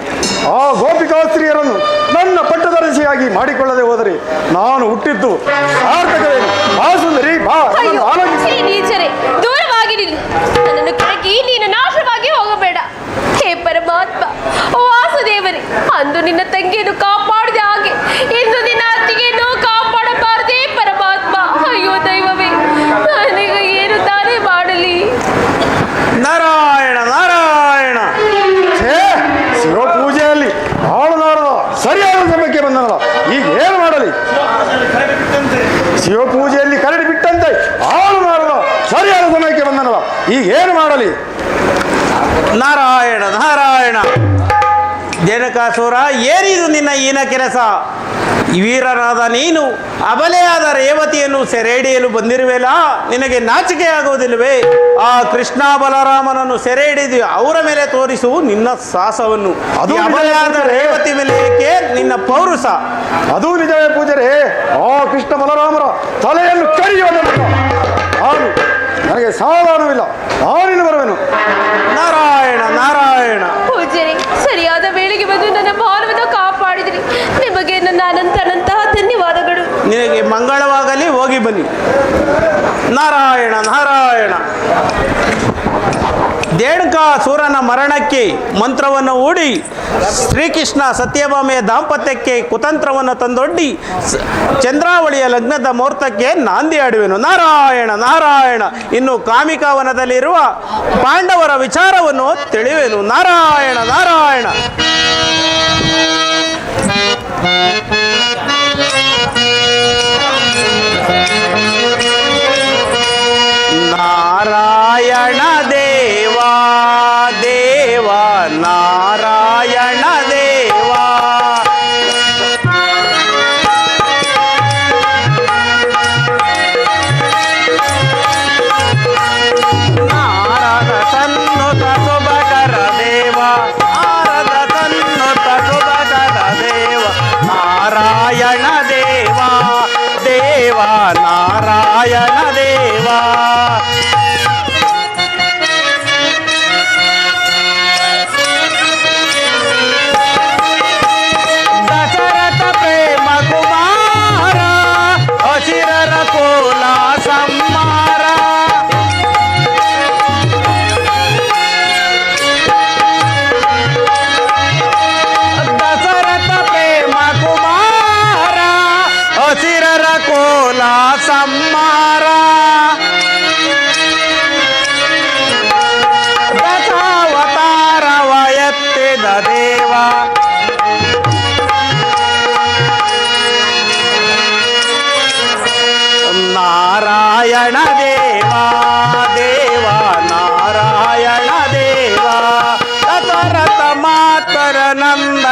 ಆ ಗೋಪಿಕಾ ಸ್ತ್ರೀಯರನ್ನು ನನ್ನ ಪಟ್ಟದರಸಿಯಾಗಿ ಮಾಡಿಕೊಳ್ಳದೆ ಹೋದರೆ ನಾನು ಹುಟ್ಟಿದ್ದು ಸಾರ್ಥಕವೇನು? ಆ ಸುಂದರಿ ಬಾ, ನನ್ನನ್ನು ಆಲೋಚಿಸಿ. ಈ ನೀಚರೇ, ದೂರವಾಗಿ ನಿಲ್ಲು. ನನ್ನನ್ನು ಕೆಳಗಿ ನೀನು ನಾಶವಾಗಿ ಹೋಗಬೇಡ. ಹೇ ಪರಮಾತ್ಮ, ವಾಸುದೇವರೇ, ಅಂದು ನಿನ್ನ ತಂಗಿಯನ್ನು ಕಾಪಾಡಿದ ಹಾಗೆ ಇಂದು ನಿನ್ನ ಅತ್ತಿಗೆಯನ್ನು ಕಾಪಾಡಬಾರದೇ ಪರಮಾತ್ಮ. ಅಯ್ಯೋ ದೈವವೇ, ನಾನೀಗ ಏನು ತಾನೇ ಮಾಡಲಿ? ನಾರಾಯಣ ನಾರಾಯಣ. ಶಿವಪೂಜೆಯಲ್ಲಿ ಹಾಳು ನಾರದ ಸರಿಯಾದ ಸಮಯಕ್ಕೆ ಬಂದನಲ್ಲ, ಈಗ ಏನು ಮಾಡಲಿ? ಶಿವಪೂಜೆಯಲ್ಲಿ ಕರಡಿ ಬಿಟ್ಟಂತೆ ಹಾಳು ನಾರದ ಸರಿಯಾದ ಸಮಯಕ್ಕೆ ಬಂದನಲ್ಲ, ಈಗ ಏನು ಮಾಡಲಿ? ನಾರಾಯಣ ನಾರಾಯಣ. ಜನಕಾಸುರ, ಏನಿದು ನಿನ್ನ ಈನ ಕೆಲಸ? ವೀರನಾದ ನೀನು ಅಬಲೆಯಾದ ರೇವತಿಯನ್ನು ಸೆರೆ ಹಿಡಿಯಲು ಬಂದಿರುವೆಲ್ಲ, ನಿನಗೆ ನಾಚಿಕೆ ಆಗುವುದಿಲ್ಲವೇ? ಆ ಕೃಷ್ಣ ಬಲರಾಮನನ್ನು ಸೆರೆ ಹಿಡಿದು ಅವರ ಮೇಲೆ ತೋರಿಸು ನಿನ್ನ ಸಾಹಸವನ್ನು. ಅದು ಈ ಅಬಲೆಯಾದ ರೇವತಿ ಮೇಲೆ ಏಕೆ ನಿನ್ನ ಪೌರುಷ? ಅದು ನಿಜವೇ ಪೂಜಾರಿ. ಆ ಕೃಷ್ಣ ಬಲರಾಮರ ತಲೆಯನ್ನು ಕಡಿಯುವ ನಾನು ನನಗೆ ಸಮಾಧಾನವಿಲ್ಲ. ನಾನಿನ್ನು ಬರುವೆನು. ನಾರಾಯಣ ನಾರಾಯಣ. ಪೂಜಾರಿ, ಸರಿಯಾದ ವೇಳೆಗೆ ಬಂದು ನನ್ನ ಮಾನವನ್ನ ಕಾಪಾಡಿದ್ರಿ. ನಿಮಗೆ ನನ್ನ ಅನಂತಹ ಧನ್ಯವಾದಗಳು. ನಿನಗೆ ಮಂಗಳವಾಗಲಿ, ಹೋಗಿ ಬನ್ನಿ. ನಾರಾಯಣ ನಾರಾಯಣ. ದೇಣಕಾಸುರನ ಮರಣಕ್ಕೆ ಮಂತ್ರವನ್ನು ಹೂಡಿ ಶ್ರೀಕೃಷ್ಣ ಸತ್ಯಭಾಮೆಯ ದಾಂಪತ್ಯಕ್ಕೆ ಕುತಂತ್ರವನ್ನು ತಂದೊಡ್ಡಿ ಚಂದ್ರಾವಳಿಯ ಲಗ್ನದ ಮುಹೂರ್ತಕ್ಕೆ ನಾಂದಿ ಆಡುವೆನು. ನಾರಾಯಣ ನಾರಾಯಣ. ಇನ್ನು ಕಾಮಿಕಾವನದಲ್ಲಿರುವ ಪಾಂಡವರ ವಿಚಾರವನ್ನು ತಿಳಿಯುವೆನು. ನಾರಾಯಣ ನಾರಾಯಣ. ನಾರಾಯಣ ದೇವಾ ದೇವ ನಾರಾಯಣ ದೇವಾ. ನಾರದ ಸನ್ನುತ ಸುಭಕರ ದೇವ, ನಾರದ ಸನ್ನುತ ಸುಭಕರ ದೇವ, ನಾರಾಯಣ ದೇವಾ ದೇವ ನಾರಾಯಣ ದೇವಾ. ದಶರಥ ಪ್ರೇಮ ಕುಮಾರ, ಅಸಿರರ ಕೋಲ ಸಂಹಾರ. ದಶರಥ ಪ್ರೇಮ ಕುಮಾರ, ಅಸಿರರ ಕೋಲ ಸಂಹಾರ. ದಶಾವತಾರವ ಎತ್ತಿದ ದೇವ, ನಾರಾಯಣ ದೇವಾ ದೇವ ನಾರಾಯಣ ದೇವ. ದಶರಥ ಮಾತರ ನಂದ